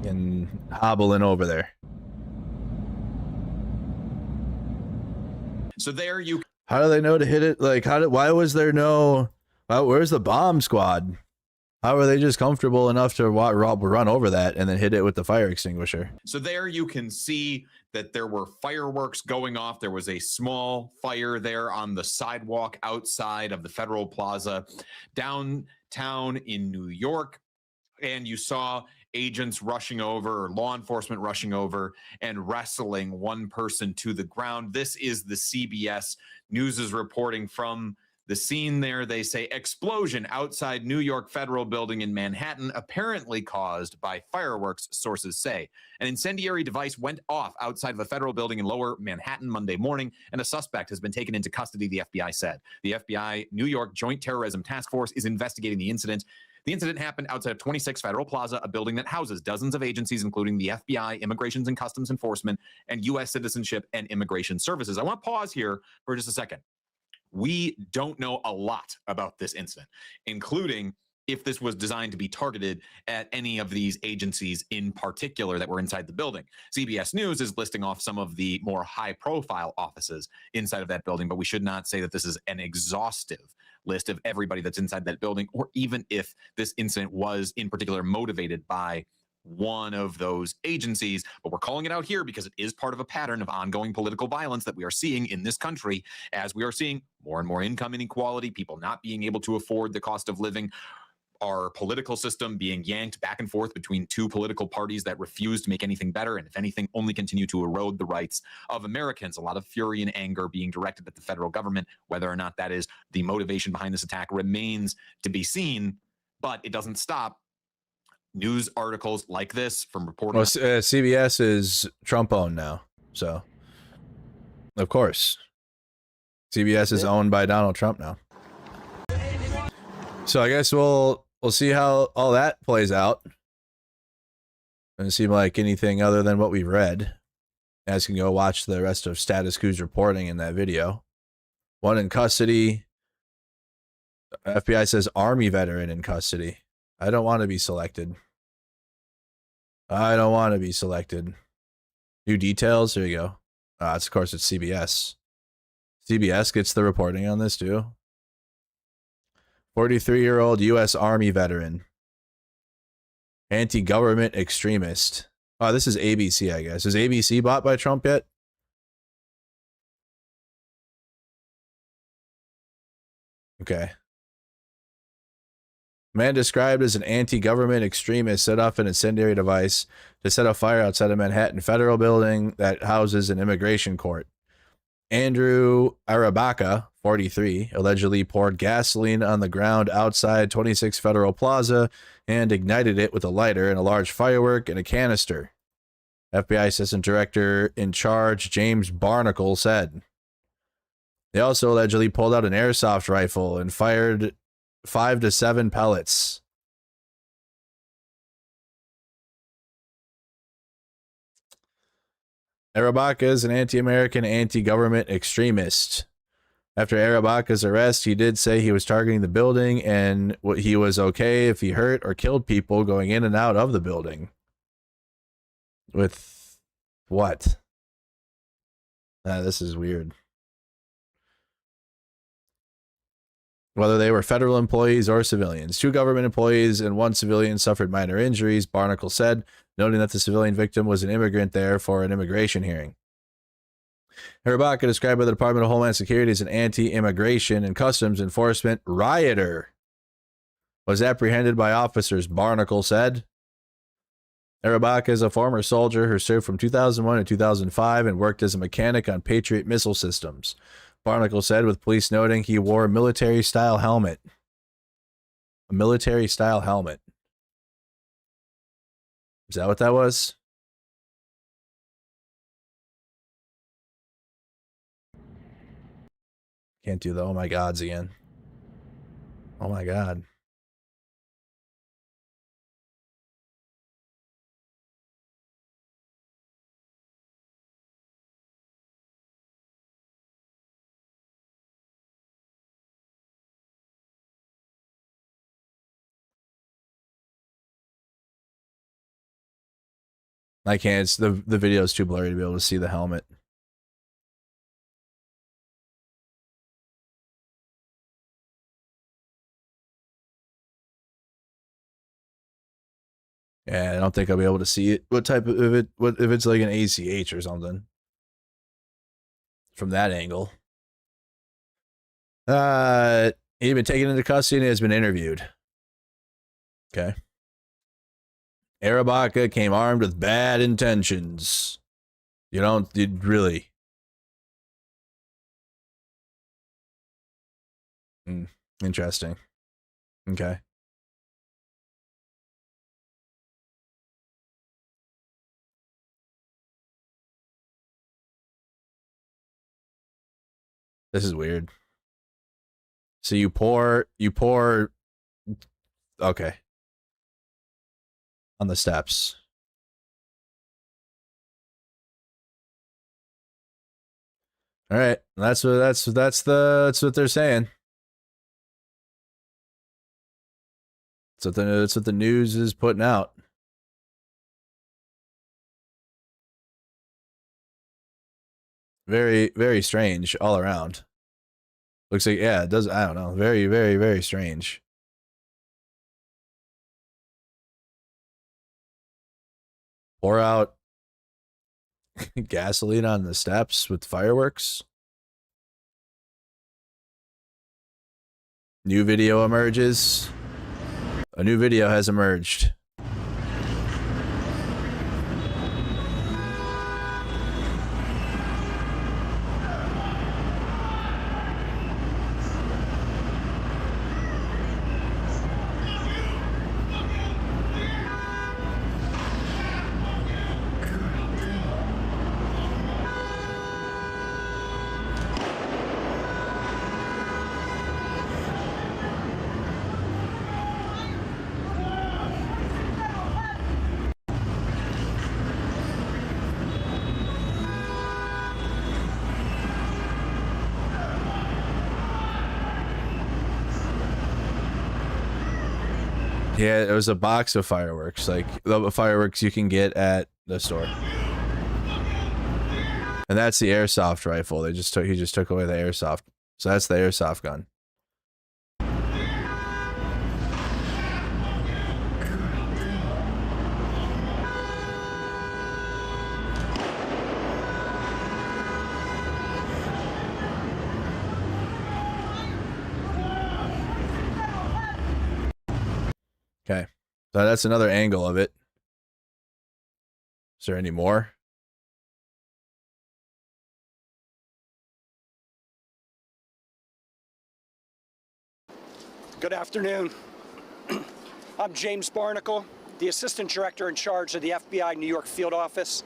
And hobbling over there. So there you. How do they know to hit it? Like, why was there no, where's the bomb squad? How are they just comfortable enough to run over that and then hit it with the fire extinguisher? So there you can see that there were fireworks going off. There was a small fire there on the sidewalk outside of the Federal Plaza downtown in New York. And you saw agents rushing over, or law enforcement rushing over and wrestling one person to the ground. This is the CBS News is reporting from the scene there. They say explosion outside New York Federal Building in Manhattan, apparently caused by fireworks, sources say. An incendiary device went off outside of a federal building in lower Manhattan Monday morning, and a suspect has been taken into custody, the FBI said. The FBI New York Joint Terrorism Task Force is investigating the incident. The incident happened outside of 26 Federal Plaza, a building that houses dozens of agencies, including the FBI, Immigrations and Customs Enforcement, and U.S. Citizenship and Immigration Services. I want to pause here for just a second. We don't know a lot about this incident, including if this was designed to be targeted at any of these agencies in particular that were inside the building. CBS News is listing off some of the more high-profile offices inside of that building, but we should not say that this is an exhaustive list of everybody that's inside that building, or even if this incident was in particular motivated by one of those agencies. But we're calling it out here because it is part of a pattern of ongoing political violence that we are seeing in this country, as we are seeing more and more income inequality, people not being able to afford the cost of living, our political system being yanked back and forth between two political parties that refuse to make anything better, and if anything, only continue to erode the rights of Americans. A lot of fury and anger being directed at the federal government. Whether or not that is the motivation behind this attack remains to be seen, but it doesn't stop news articles like this from reporting. Well, CBS is Trump owned now, so of course CBS is owned by Donald Trump now. So I guess we'll see how all that plays out. Doesn't seem like anything other than what we've read. You guys can go watch the rest of Status Quo's reporting in that video. One in custody. FBI says Army veteran in custody. I don't want to be selected. I don't want to be selected. New details. There you go. Of course, it's CBS. CBS gets the reporting on this too. 43-year-old U.S. Army veteran. Anti-government extremist. Oh, this is ABC, I guess. Is ABC bought by Trump yet? Okay. Man described as an anti-government extremist set off an incendiary device to set a fire outside a Manhattan federal building that houses an immigration court. Andrew Arabaka, 43, allegedly poured gasoline on the ground outside 26 Federal Plaza and ignited it with a lighter and a large firework and a canister. FBI Assistant Director in charge James Barnacle said. They also allegedly pulled out an airsoft rifle and fired 5 to 7 pellets. Arabaka is an anti-American, anti-government extremist. After Arabaka's arrest, he did say he was targeting the building and he was okay if he hurt or killed people going in and out of the building. With what? This is weird. Whether they were federal employees or civilians. 2 government employees and 1 civilian suffered minor injuries, Barnacle said, noting that the civilian victim was an immigrant there for an immigration hearing. Herabaka, described by the Department of Homeland Security as an anti-immigration and customs enforcement rioter, was apprehended by officers, Barnacle said. Herabaka is a former soldier who served from 2001 to 2005 and worked as a mechanic on Patriot missile systems. Barnacle said, with police noting he wore a military-style helmet. A military-style helmet. Is that what that was? Can't do the oh my gods again. Oh my god. I can't. It's the video is too blurry to be able to see the helmet. Yeah, I don't think I'll be able to see it. What type of it? What if it's like an ACH or something? From that angle. He'd been taken into custody and has been interviewed. Okay. Herabaka came armed with bad intentions. You really. Interesting. Okay. This is weird. So you pour okay. On the steps. All right. That's what they're saying. That's what the news is putting out. Very, very strange all around. Looks like, yeah, it does. I don't know. Very, very, very strange. Pour out gasoline on the steps with fireworks. New video emerges. A new video has emerged. Yeah, it was a box of fireworks, like the fireworks you can get at the store. And that's the airsoft rifle. He just took away the airsoft. So that's the airsoft gun. Okay, so that's another angle of it. Is there any more? Good afternoon. I'm James Barnacle, the Assistant Director in charge of the FBI New York Field Office,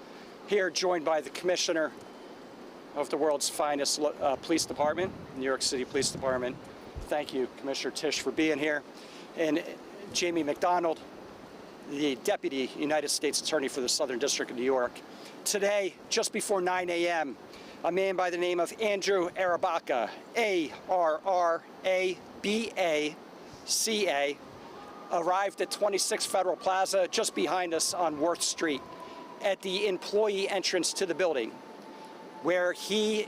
here joined by the Commissioner of the world's finest police department, New York City Police Department. Thank you, Commissioner Tisch, for being here. And Jamie McDonald, the Deputy United States Attorney for the Southern District of New York. Today, just before 9 a.m., a man by the name of Andrew Herabaka, A-R-R-A-B-A-C-A, arrived at 26 Federal Plaza, just behind us on Worth Street, at the employee entrance to the building, where he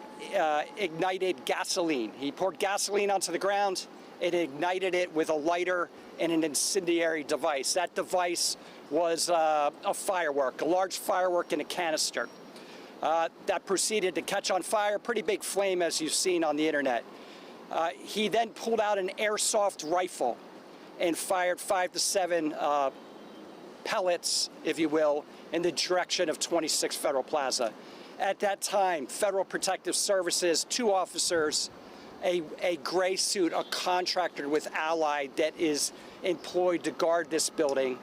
ignited gasoline. He poured gasoline onto the ground and ignited it with a lighter and an incendiary device. That device was a firework, a large firework in a canister. that proceeded to catch on fire. Pretty big flame, as you've seen on the internet. He then pulled out an airsoft rifle and fired 5 to 7 pellets, if you will, in the direction of 26 Federal Plaza. At that time, Federal Protective Services, 2 officers, a gray suit, a contractor with Allied that is employed to guard this building.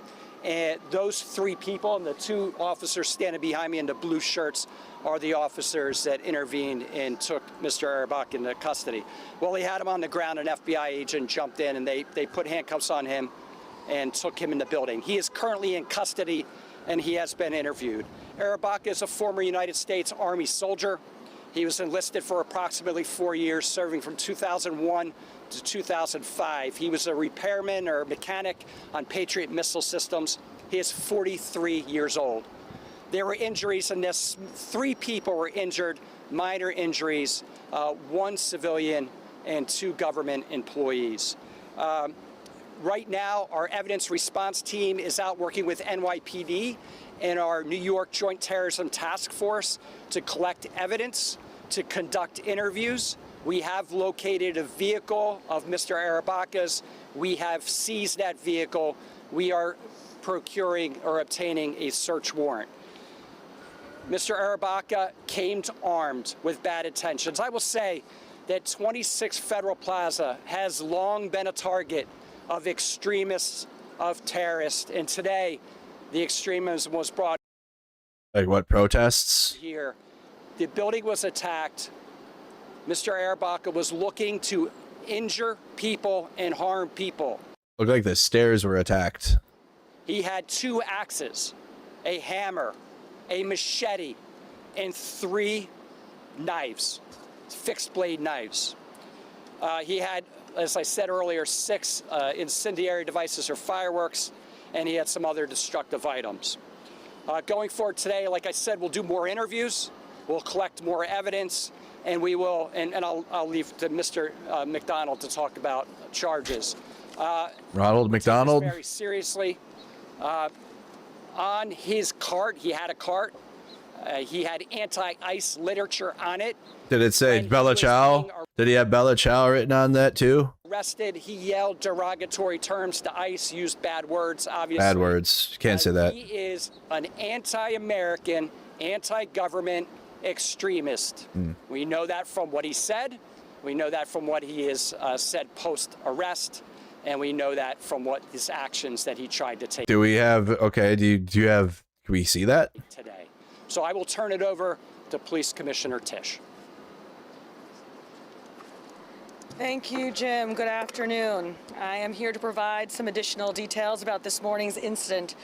And those 3 people and the 2 officers standing behind me in the blue shirts are the officers that intervened and took Mr. Arabak into custody. Well, he had him on the ground. An FBI agent jumped in and they put handcuffs on him and took him in the building. He is currently in custody and he has been interviewed. Arabak is a former United States Army soldier. He was enlisted for approximately 4 years, serving from 2001 to 2005. He was a repairman or mechanic on Patriot missile systems. He is 43 years old. There were injuries in this. 3 people were injured, minor injuries, 1 civilian and 2 government employees. Right now, our evidence response team is out working with NYPD and our New York Joint Terrorism Task Force to collect evidence, to conduct interviews. We have located a vehicle of Mr. Arabaka's. We have seized that vehicle. We are procuring or obtaining a search warrant. Mr. Arabaka came armed with bad intentions. I will say that 26 Federal Plaza has long been a target of extremists, of terrorists, and today the extremism was brought. Like what, protests? Here, the building was attacked. Mr. Arabaka was looking to injure people and harm people. Looked like the stairs were attacked. He had 2 axes, a hammer, a machete, and 3 knives, fixed blade knives. He had, as I said earlier, 6 incendiary devices or fireworks, and he had some other destructive items. Going forward today, like I said, we'll do more interviews, we'll collect more evidence, and we will, and I'll leave to Mr. McDonald to talk about charges. Ronald McDonald? Very seriously. On his cart, he had a cart. He had anti-ICE literature on it. Did it say Bella Ciao? Did he have Bella Ciao written on that too? Arrested, he yelled derogatory terms to ICE, used bad words, obviously. Bad words. Can't say that. He is an anti-American, anti-government extremist. We know that from what he said. We know that from what he has said post-arrest. And we know that from what his actions that he tried to take. Do we have, okay, do you have, can we see that? Today. So I will turn it over to Police Commissioner Tisch. Thank you, Jim. Good afternoon. I am here to provide some additional details about this morning's incident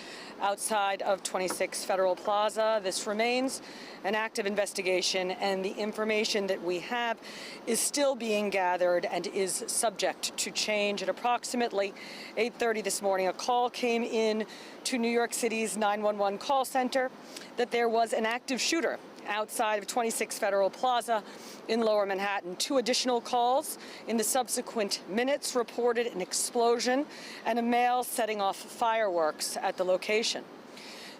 outside of 26 Federal Plaza. This remains an active investigation, and the information that we have is still being gathered and is subject to change. At approximately 8:30 this morning, a call came in to New York City's 911 call center that there was an active shooter outside of 26 Federal Plaza in Lower Manhattan. 2 additional calls in the subsequent minutes reported an explosion and a male setting off fireworks at the location.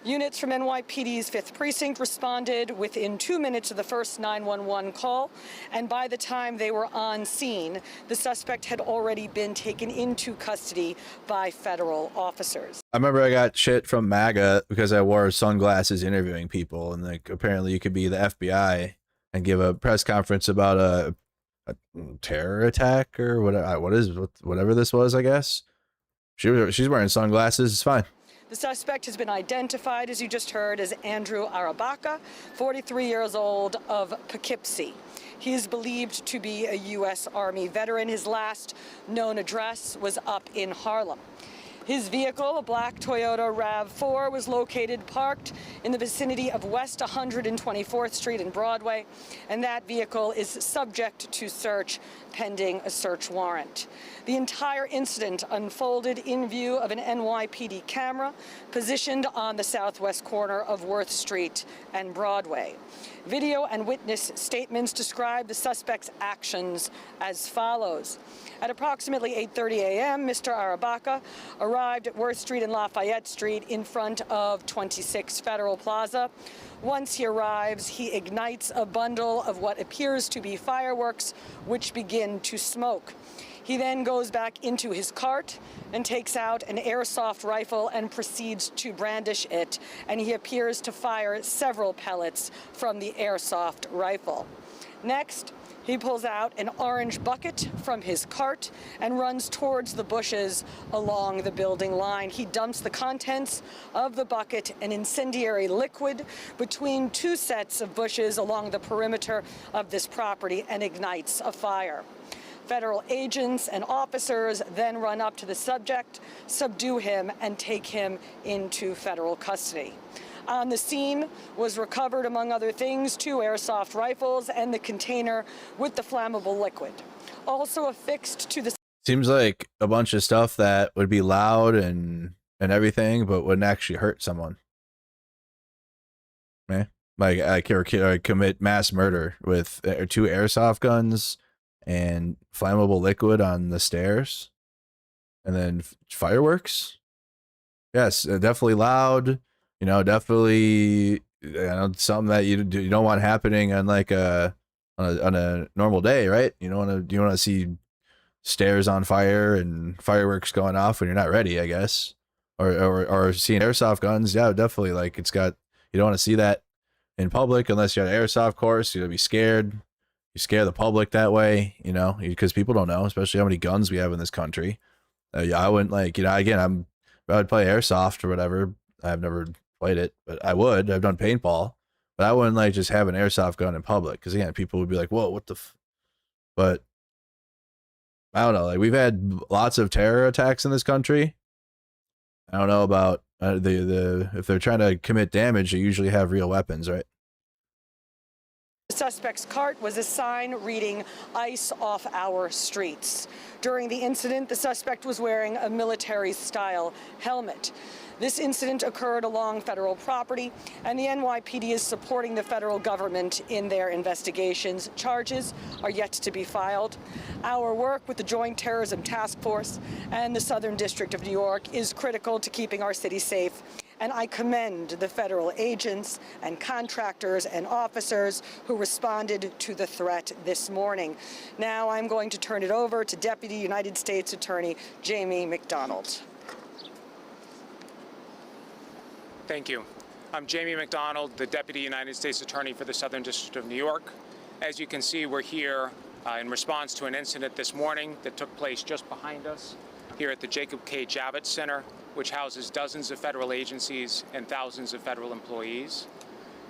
Units from NYPD's 5th Precinct responded within 2 minutes of the first 911 call, and by the time they were on scene, the suspect had already been taken into custody by federal officers. I remember I got shit from MAGA because I wore sunglasses interviewing people, and like apparently you could be the FBI and give a press conference about a terror attack or whatever this was. I guess she's wearing sunglasses. It's fine. The suspect has been identified, as you just heard, as Andrew Arabaka, 43 years old, of Poughkeepsie. He is believed to be a U.S. Army veteran. His last known address was up in Harlem. His vehicle, a black Toyota RAV4, was located parked in the vicinity of West 124th Street and Broadway, and that vehicle is subject to search pending a search warrant. The entire incident unfolded in view of an NYPD camera positioned on the southwest corner of Worth Street and Broadway. Video and witness statements describe the suspect's actions as follows. At approximately 8:30 a.m., Mr. Arabaka arrived at Worth Street and Lafayette Street in front of 26 Federal Plaza Once he arrives, he ignites a bundle of what appears to be fireworks, which begin to smoke. He then goes back into his cart and takes out an airsoft rifle and proceeds to brandish it, and he appears to fire several pellets from the airsoft rifle. Next, he pulls out an orange bucket from his cart and runs towards the bushes along the building line. He dumps the contents of the bucket, an incendiary liquid, between two sets of bushes along the perimeter of this property and ignites a fire. Federal agents and officers then run up to the subject, subdue him, and take him into federal custody. On the scene was recovered, among other things, 2 airsoft rifles and the container with the flammable liquid. Also affixed to the... Seems like a bunch of stuff that would be loud and everything, but wouldn't actually hurt someone. Eh? Like I commit mass murder with 2 airsoft guns and flammable liquid on the stairs, and then fireworks. Yes, definitely loud. You know, definitely, something that you don't want happening on like on a normal day, right? You want to see stairs on fire and fireworks going off when you're not ready, I guess, or seeing airsoft guns. Yeah, definitely. Like you don't want to see that in public unless you're at an airsoft course. You'll be scared. You scare the public that way, because people don't know, especially how many guns we have in this country. I wouldn't again, I would play airsoft or whatever. I've never played it, but I would. I've done paintball, but I wouldn't just have an airsoft gun in public, because again, people would be like, "Whoa, what the?" But I don't know. Like we've had lots of terror attacks in this country. I don't know about if they're trying to commit damage, they usually have real weapons, right? The suspect's cart was a sign reading "Ice off our streets." During the incident, the suspect was wearing a military-style helmet. This incident occurred along federal property, and the NYPD is supporting the federal government in their investigations. Charges are yet to be filed. Our work with the Joint Terrorism Task Force and the Southern District of New York is critical to keeping our city safe, and I commend the federal agents and contractors and officers who responded to the threat this morning. Now I'm going to turn it over to Deputy United States Attorney Jamie McDonald. Thank you. I'm Jamie McDonald, the Deputy United States Attorney for the Southern District of New York. As you can see, we're here in response to an incident this morning that took place just behind us here at the Jacob K. Javits Center, which houses dozens of federal agencies and thousands of federal employees.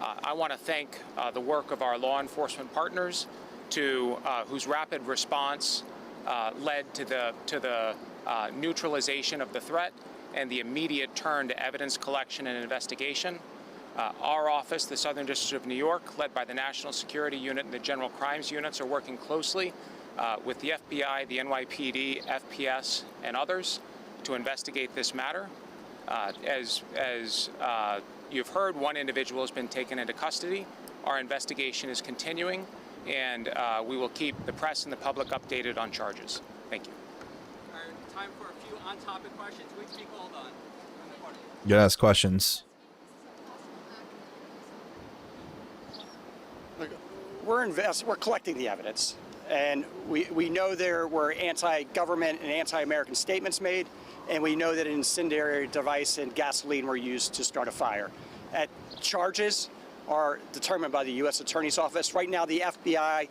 I want to thank the work of our law enforcement partners whose rapid response led to the neutralization of the threat and the immediate turn to evidence collection and investigation. Our office, the Southern District of New York, led by the National Security Unit and the General Crimes Units, are working closely with the FBI, the NYPD, FPS, and others to investigate this matter. As you've heard, one individual has been taken into custody. Our investigation is continuing, and we will keep the press and the public updated on charges. Thank you. Time for a few on-topic questions. We speak all done. You gotta ask questions. We're collecting the evidence, and we know there were anti-government and anti-American statements made, and we know that an incendiary device and gasoline were used to start a fire. Charges are determined by the U.S. Attorney's Office. Right now, the FBI,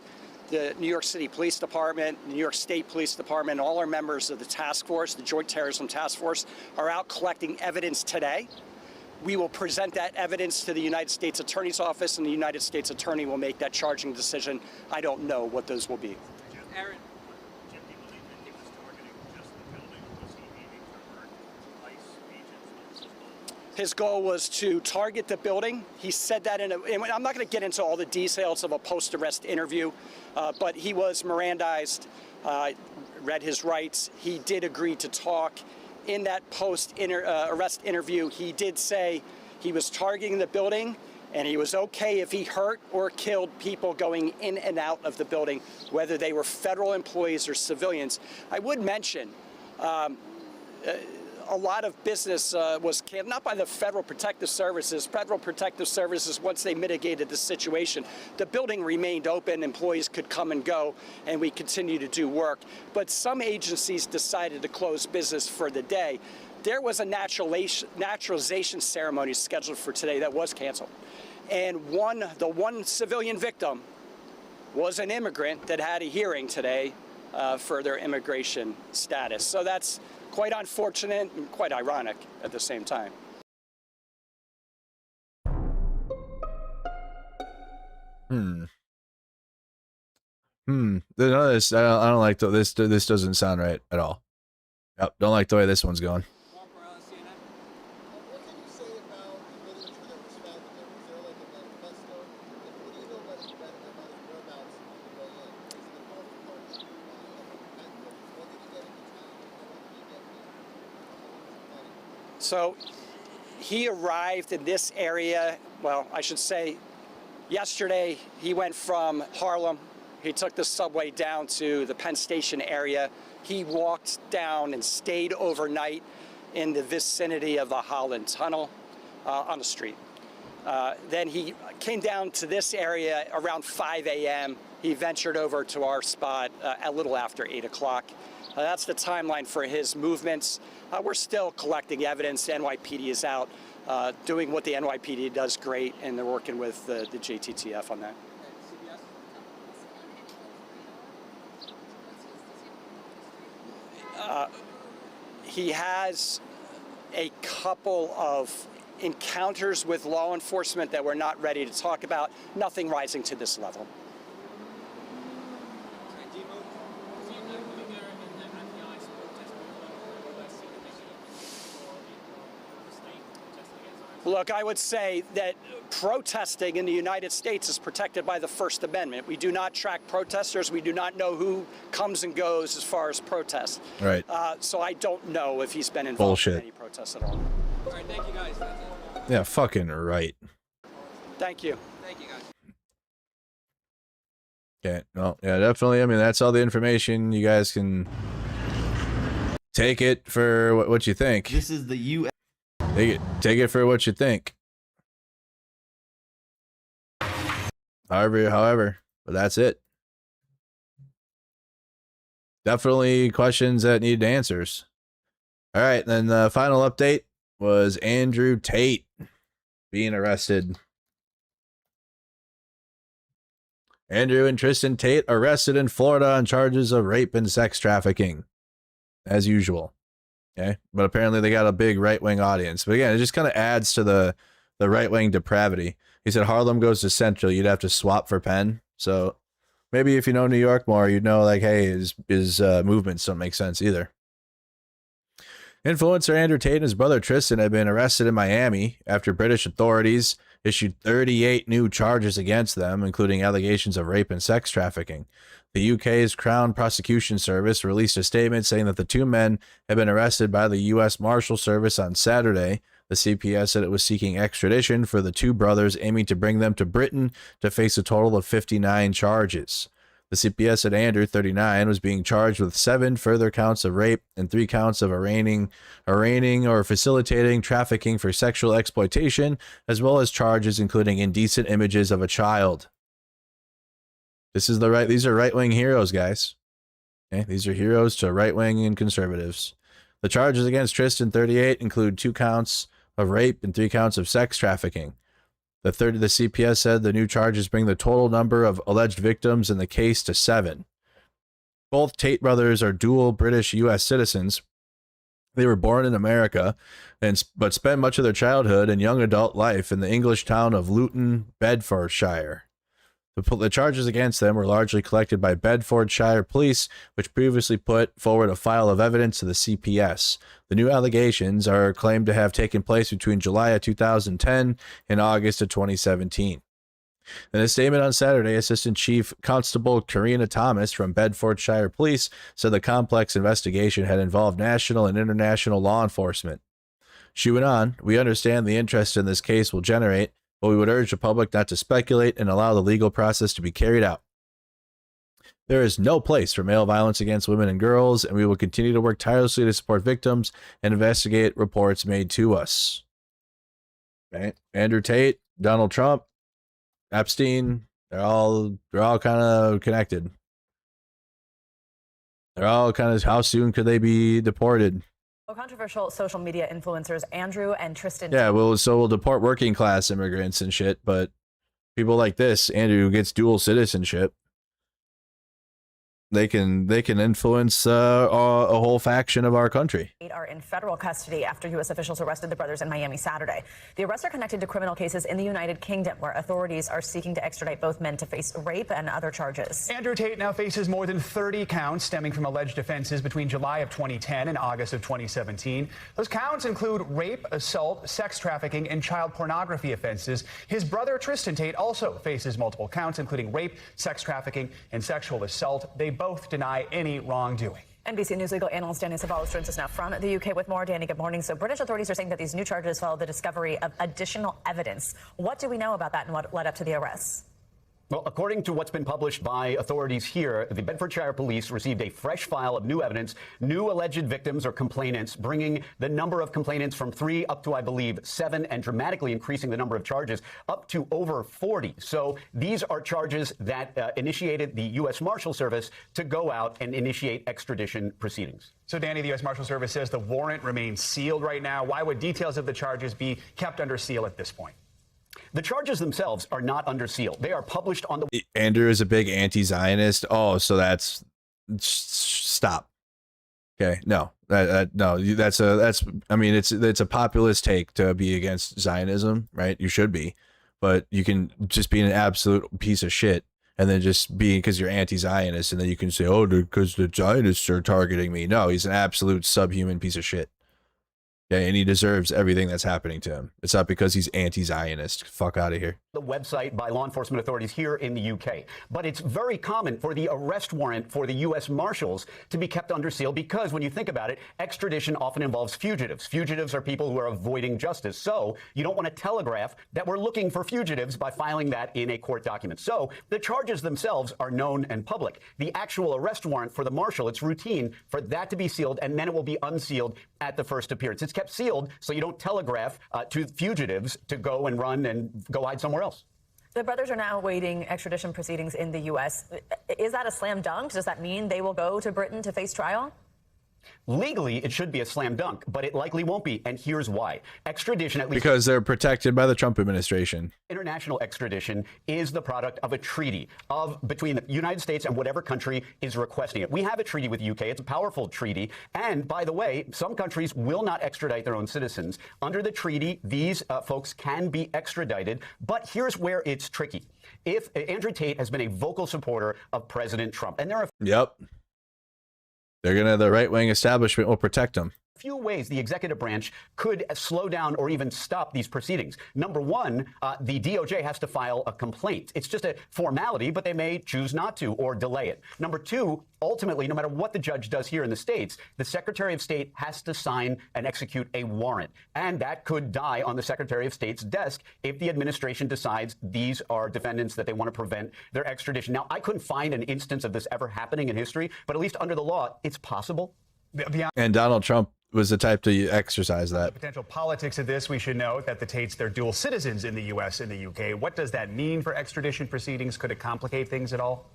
the New York City Police Department, the New York State Police Department, all our members of the task force, the Joint Terrorism Task Force, are out collecting evidence today. We will present that evidence to the United States Attorney's Office, and the United States Attorney will make that charging decision. I don't know what those will be. Aaron. His goal was to target the building. He said that and I'm not going to get into all the details of a post-arrest interview, but he was Mirandized, read his rights. He did agree to talk. In that post-arrest interview, he did say he was targeting the building, and he was okay if he hurt or killed people going in and out of the building, whether they were federal employees or civilians. I would mention, a lot of business was canceled, not by the Federal Protective Services. Federal Protective Services, once they mitigated the situation, the building remained open, employees could come and go, and we continue to do work. But some agencies decided to close business for the day. There was a naturalization ceremony scheduled for today that was canceled. And the one civilian victim was an immigrant that had a hearing today for their immigration status. So that's quite unfortunate and quite ironic at the same time. None of this, I don't like this. This doesn't sound right at all. Yep, don't like the way this one's going. So he arrived in this area, well, I should say, yesterday he went from Harlem. He took the subway down to the Penn Station area. He walked down and stayed overnight in the vicinity of the Holland Tunnel on the street. Then he came down to this area around 5 a.m. He ventured over to our spot a little after 8 o'clock. That's the timeline for his movements. We're still collecting evidence. The NYPD is out doing what the NYPD does great, and they're working with the JTTF on that. He has a couple of encounters with law enforcement that we're not ready to talk about, nothing rising to this level. Look, I would say that protesting in the United States is protected by the First Amendment. We do not track protesters. We do not know who comes and goes as far as protests. Right. So I don't know if he's been involved in any protests at all. All right, thank you guys. Yeah, fucking right. Thank you. Thank you guys. Okay. No, yeah, definitely. I mean, that's all the information. You guys can take it for what you think. This is the U.S. Take it for what you think. However, but that's it. Definitely questions that need answers. All right, then the final update was Andrew Tate being arrested. Andrew and Tristan Tate arrested in Florida on charges of rape and sex trafficking, as usual. Okay, but apparently they got a big right-wing audience. But again, it just kind of adds to the right-wing depravity. He said Harlem goes to Central, you'd have to swap for Penn. So maybe if you know New York more, you'd know like, hey, his movements don't make sense either. Influencer Andrew Tate and his brother Tristan have been arrested in Miami after British authorities issued 38 new charges against them, including allegations of rape and sex trafficking. The UK's Crown Prosecution Service released a statement saying that the two men had been arrested by the US Marshal Service on Saturday. The CPS said it was seeking extradition for the two brothers, aiming to bring them to Britain to face a total of 59 charges. The CPS said Andrew, 39, was being charged with 7 further counts of rape and 3 counts of arraigning or facilitating trafficking for sexual exploitation, as well as charges including indecent images of a child. These are right-wing heroes, guys. Okay, these are heroes to right-wing and conservatives. The charges against Tristan, 38, include 2 counts of rape and 3 counts of sex trafficking. The CPS said the new charges bring the total number of alleged victims in the case to 7. Both Tate brothers are dual British U.S. citizens. They were born in America, but spent much of their childhood and young adult life in the English town of Luton, Bedfordshire. The charges against them were largely collected by Bedfordshire police, which previously put forward a file of evidence to the CPS. The new allegations are claimed to have taken place between July of 2010 and August of 2017. In a statement on Saturday, Assistant Chief Constable Karina Thomas from Bedfordshire Police said the complex investigation had involved national and international law enforcement. She went on, "We understand the interest in this case will generate, but we would urge the public not to speculate and allow the legal process to be carried out. There is no place for male violence against women and girls, and we will continue to work tirelessly to support victims and investigate reports made to us. Right? Andrew Tate, Donald Trump, Epstein, they're all kind of connected. They're all kind of, how soon could they be deported? Well, controversial social media influencers Andrew and Tristan. Yeah, well, so we'll deport working class immigrants and shit, but people like this, Andrew, who gets dual citizenship, they can influence a whole faction of our country. Are in federal custody after U.S. officials arrested the brothers in Miami Saturday. The arrests are connected to criminal cases in the United Kingdom, where authorities are seeking to extradite both men to face rape and other charges. Andrew Tate now faces more than 30 counts stemming from alleged offenses between July of 2010 and August of 2017. Those counts include rape, assault, sex trafficking, and child pornography offenses. His brother Tristan Tate also faces multiple counts, including rape, sex trafficking, and sexual assault. They both deny any wrongdoing. NBC News legal analyst Danny Savalos joins us now from the UK with more. Danny, good morning. So British authorities are saying that these new charges follow the discovery of additional evidence. What do we know about that and what led up to the arrests? Well, according to what's been published by authorities here, the Bedfordshire police received a fresh file of new evidence, new alleged victims or complainants, bringing the number of complainants from 3 up to, I believe, 7, and dramatically increasing the number of charges up to over 40. So these are charges that initiated the U.S. Marshal Service to go out and initiate extradition proceedings. So, Danny, the U.S. Marshal Service says the warrant remains sealed right now. Why would details of the charges be kept under seal at this point? The charges themselves are not under seal. They are published on the... Andrew is a big anti-Zionist. Oh, so that's... Stop. Okay, no. No, that's I mean, it's a populist take to be against Zionism, right? You should be. But you can just be an absolute piece of shit and then just be, because you're anti-Zionist, and then you can say, oh, because the Zionists are targeting me. No, he's an absolute subhuman piece of shit. Okay, and he deserves everything that's happening to him. It's not because he's anti-Zionist. Fuck out of here. The website by law enforcement authorities here in the UK. But it's very common for the arrest warrant for the U.S. Marshals to be kept under seal because when you think about it, extradition often involves fugitives. Fugitives are people who are avoiding justice. So you don't want to telegraph that we're looking for fugitives by filing that in a court document. So the charges themselves are known and public. The actual arrest warrant for the Marshal, it's routine for that to be sealed, and then it will be unsealed at the first appearance. It's kept sealed so you don't telegraph to fugitives to go and run and go hide somewhere else. The brothers are now awaiting extradition proceedings in the U.S. Is that a slam dunk? Does that mean they will go to Britain to face trial? Legally, it should be a slam dunk, but it likely won't be, and here's why. Extradition, at least because they're protected by the Trump administration. International extradition is the product of a treaty between the United States and whatever country is requesting it. We have a treaty with the UK. It's a powerful treaty. And by the way, some countries will not extradite their own citizens. Under the treaty, these folks can be extradited. But here's where it's tricky. If Andrew Tate has been a vocal supporter of President Trump, and there are Yep. The right-wing establishment will protect them. few ways the executive branch could slow down or even stop these proceedings. Number one, the DOJ has to file a complaint. It's just a formality, but they may choose not to or delay it. Number two, ultimately, no matter what the judge does here in the States, the Secretary of State has to sign and execute a warrant. And that could die on the Secretary of State's desk if the administration decides these are defendants that they want to prevent their extradition. Now, I couldn't find an instance of this ever happening in history, but at least under the law, it's possible. And Donald Trump was the type to exercise that. Potential politics of this, we should note that the Tates, they're dual citizens in the U.S. and the UK. What does that mean for extradition proceedings? Could it complicate things at all?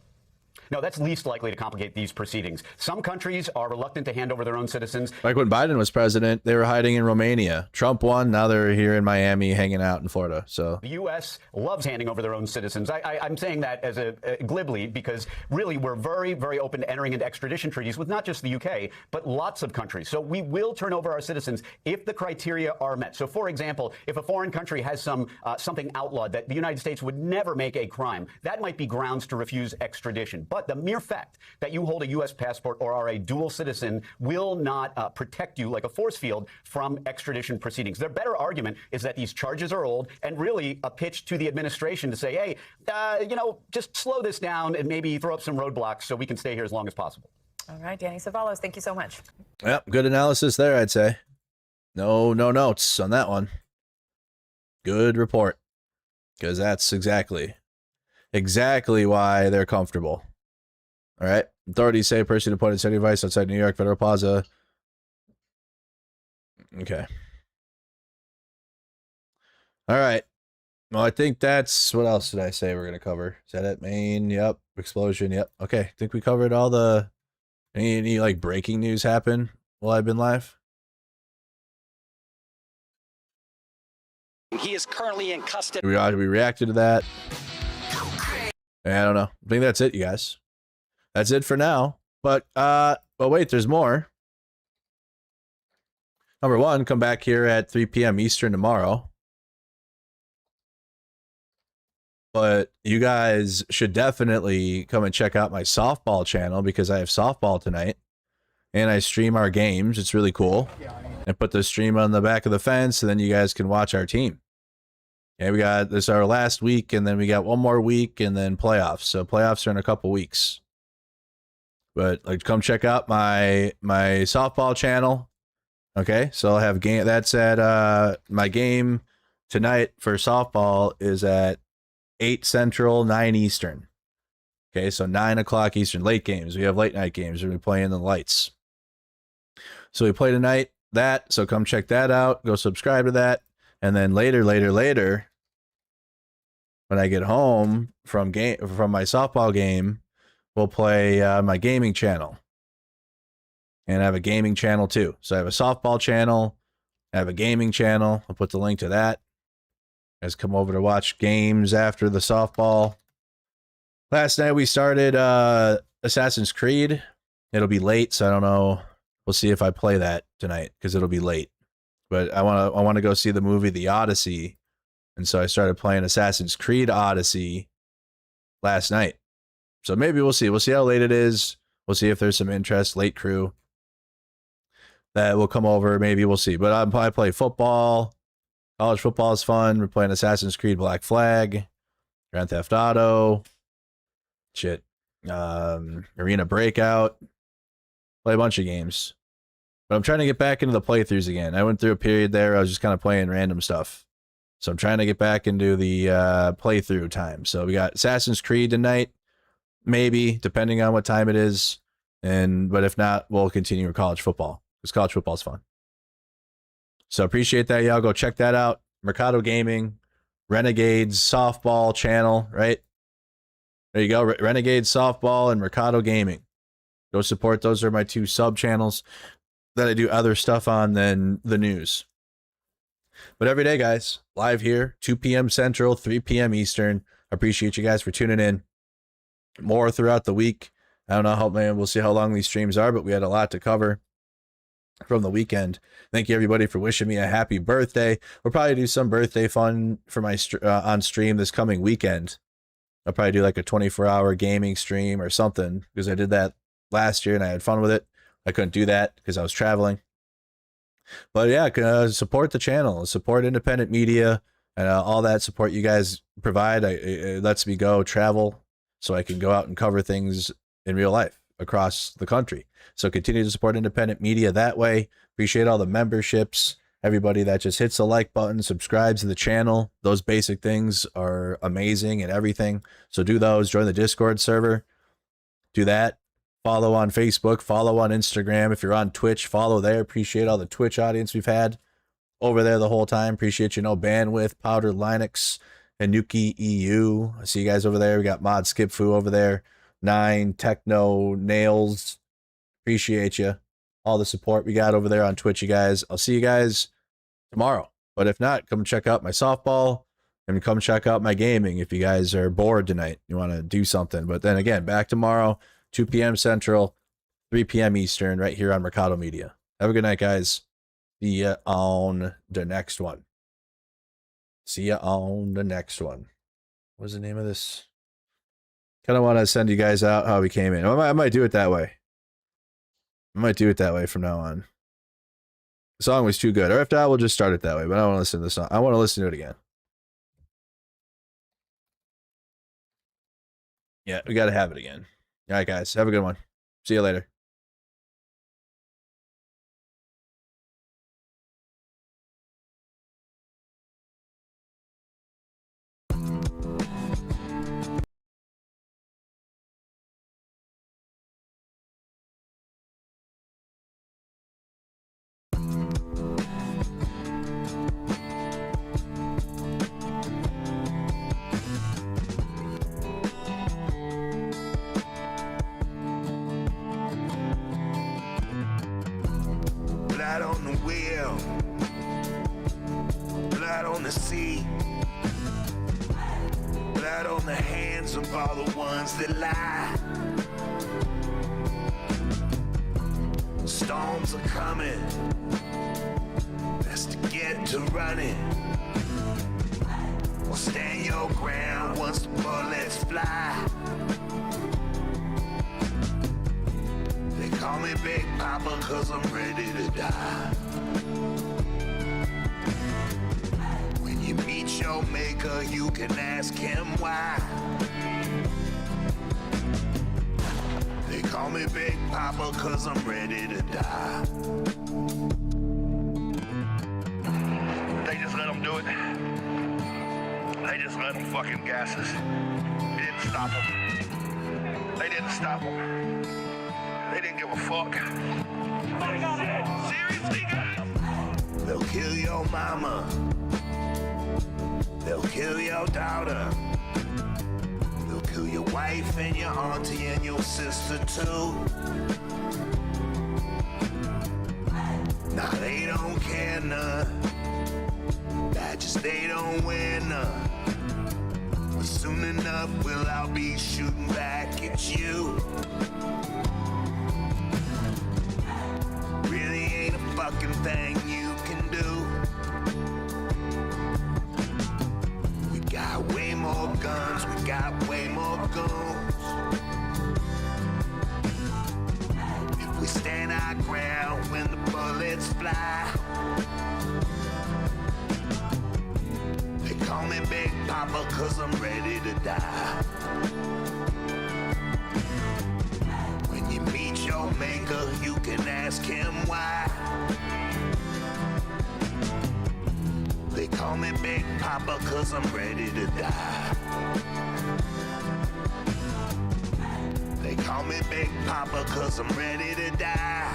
No, that's least likely to complicate these proceedings. Some countries are reluctant to hand over their own citizens. Like when Biden was president, they were hiding in Romania. Trump won. Now they're here in Miami hanging out in Florida. So the U.S. loves handing over their own citizens. I'm saying that as a glibly because really we're very, very open to entering into extradition treaties with not just the UK, but lots of countries. So we will turn over our citizens if the criteria are met. So, for example, if a foreign country has something outlawed that the United States would never make a crime, that might be grounds to refuse extradition. But the mere fact that you hold a U.S. passport or are a dual citizen will not protect you like a force field from extradition proceedings. Their better argument is that these charges are old and really a pitch to the administration to say, hey, just slow this down and maybe throw up some roadblocks so we can stay here as long as possible. All right, Danny Savalos, thank you so much. Yep, good analysis there, I'd say. No notes on that one. Good report. Because that's exactly why they're comfortable. All right. Authorities say a person appointed sending advice outside New York Federal Plaza. Okay. All right. Well, I think that's, what else did I say we're going to cover? Is that it? Maine? Yep. Explosion? Yep. Okay. I think we covered all the, any like breaking news happen while I've been live? He is currently in custody. We reacted to that. I don't know. I think that's it, you guys. That's it for now. But wait, there's more. Number one, come back here at 3 p.m. Eastern tomorrow. But you guys should definitely come and check out my softball channel because I have softball tonight. And I stream our games. It's really cool. And put the stream on the back of the fence, and then you guys can watch our team. Yeah, we got this our last week, and then we got one more week, and then playoffs. So playoffs are in a couple weeks. But like, come check out my softball channel. Okay, so I'll have game. That's at my game tonight for softball is at 8 Central, 9 Eastern. Okay, so 9 o'clock Eastern. Late games. We have late night games. We're playing the lights. So we play tonight. That. So come check that out. Go subscribe to that. And then later, when I get home from my softball game, we'll play my gaming channel. And I have a gaming channel too. So I have a softball channel. I have a gaming channel. I'll put the link to that. You guys come over to watch games after the softball. Last night we started Assassin's Creed. It'll be late, so I don't know. We'll see if I play that tonight because it'll be late. But I want to go see the movie The Odyssey. And so I started playing Assassin's Creed Odyssey last night. So maybe we'll see. We'll see how late it is. We'll see if there's some interest, late crew that will come over. Maybe we'll see. But I play football. College football is fun. We're playing Assassin's Creed Black Flag, Grand Theft Auto, Arena Breakout. Play a bunch of games. But I'm trying to get back into the playthroughs again. I went through a period there. I was just kind of playing random stuff. So I'm trying to get back into the playthrough time. So we got Assassin's Creed tonight. Maybe, depending on what time it is. But if not, we'll continue with college football. Because college football is fun. So appreciate that, y'all. Go check that out. Mercado Gaming, Renegades Softball channel, right? There you go. Renegades Softball and Mercado Gaming. Go support. Those are my two sub channels that I do other stuff on than the news. But every day, guys, live here, 2 p.m. Central, 3 p.m. Eastern. Appreciate you guys for tuning in. More throughout the week. I don't know we'll see how long these streams are, but we had a lot to cover from the weekend. Thank you everybody for wishing me a happy birthday. We'll probably do some birthday fun for my on stream this coming weekend. I'll probably do like a 24-hour gaming stream or something because I did that last year and I had fun with it. I couldn't do that because I was traveling. But yeah, support the channel, support independent media, and all that support you guys provide. It lets me go travel so I can go out and cover things in real life across the country. So continue to support independent media that way. Appreciate all the memberships, everybody that just hits the like button, subscribes to the channel. Those basic things are amazing and everything. So do those. Join the Discord server. Do that. Follow on Facebook. Follow on Instagram. If you're on Twitch, follow there. Appreciate all the Twitch audience we've had over there the whole time. Appreciate No Bandwidth, Powder Linux, and Nuki EU. I see you guys over there. We got Mod Skipfu over there. 9 Techno Nails. Appreciate you. All the support we got over there on Twitch, you guys. I'll see you guys tomorrow. But if not, come check out my softball and come check out my gaming if you guys are bored tonight. You want to do something. But then again, back tomorrow, 2 p.m. Central, 3 p.m. Eastern, right here on Mercado Media. Have a good night, guys. See ya on the next one. See ya on the next one. What's the name of this? Kind of want to send you guys out how we came in. I might do it that way. I might do it that way from now on. The song was too good. Or if not, we'll just start it that way. But I don't want to listen to the song. I want to listen to it again. Yeah, we got to have it again. All right, guys. Have a good one. See you later. Blood on the wheel, blood on the sea, blood on the hands of all the ones that lie. Storms are coming, best to get to running. Or stand your ground once the bullets fly. They call me Big Papa 'cause I'm ready to die. When you meet your maker, you can ask him why. They call me Big Papa 'cause I'm ready to die. They just let him do it. They just let him fucking gas us. They didn't stop him. They didn't stop him. They didn't give a fuck. Seriously, guys? They'll kill your mama. They'll kill your daughter. They'll kill your wife and your auntie and your sister too. Nah, they don't care none. Badges, they don't wear none. But soon enough, we'll all be shooting back at you. Really ain't a fucking thing you can do. We got way more guns, we got way more goons. If we stand our ground when the bullets fly. They call me Big Papa 'cause I'm ready to die. When you meet your maker, you can ask him why. They call me Big Papa 'cause I'm ready to die. They call me Big Papa 'cause I'm ready to die.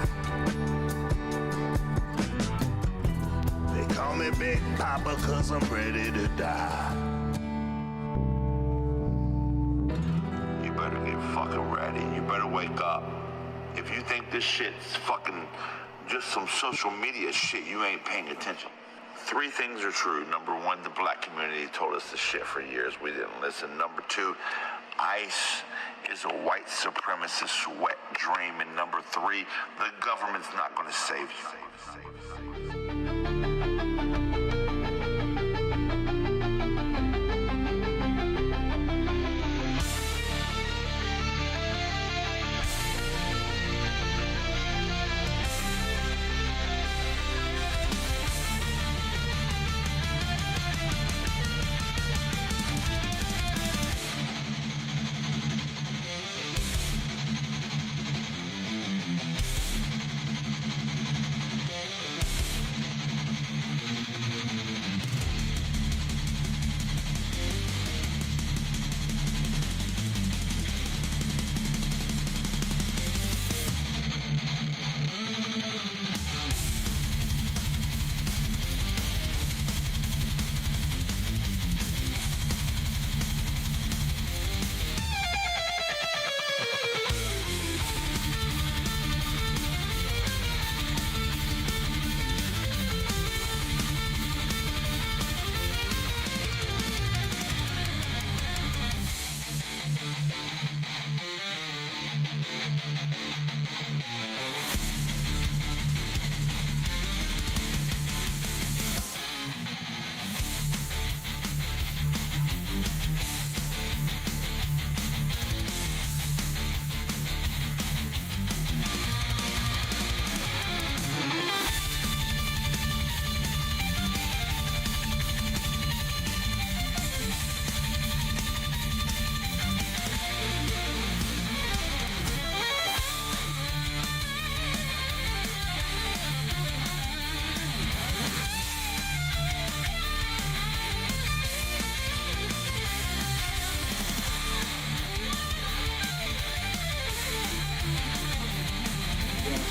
They call me Big Papa 'cause I'm ready to die. You better get fucking ready. You better wake up. If you think this shit's fucking just some social media shit, you ain't paying attention. 3 things are true. Number 1, the black community told us this shit for years. We didn't listen. Number 2, ICE is a white supremacist wet dream. And number 3, the government's not going to save you.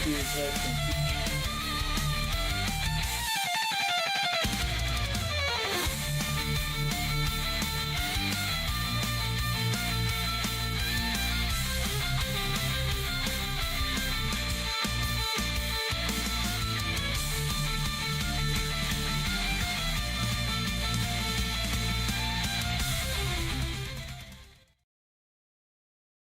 He's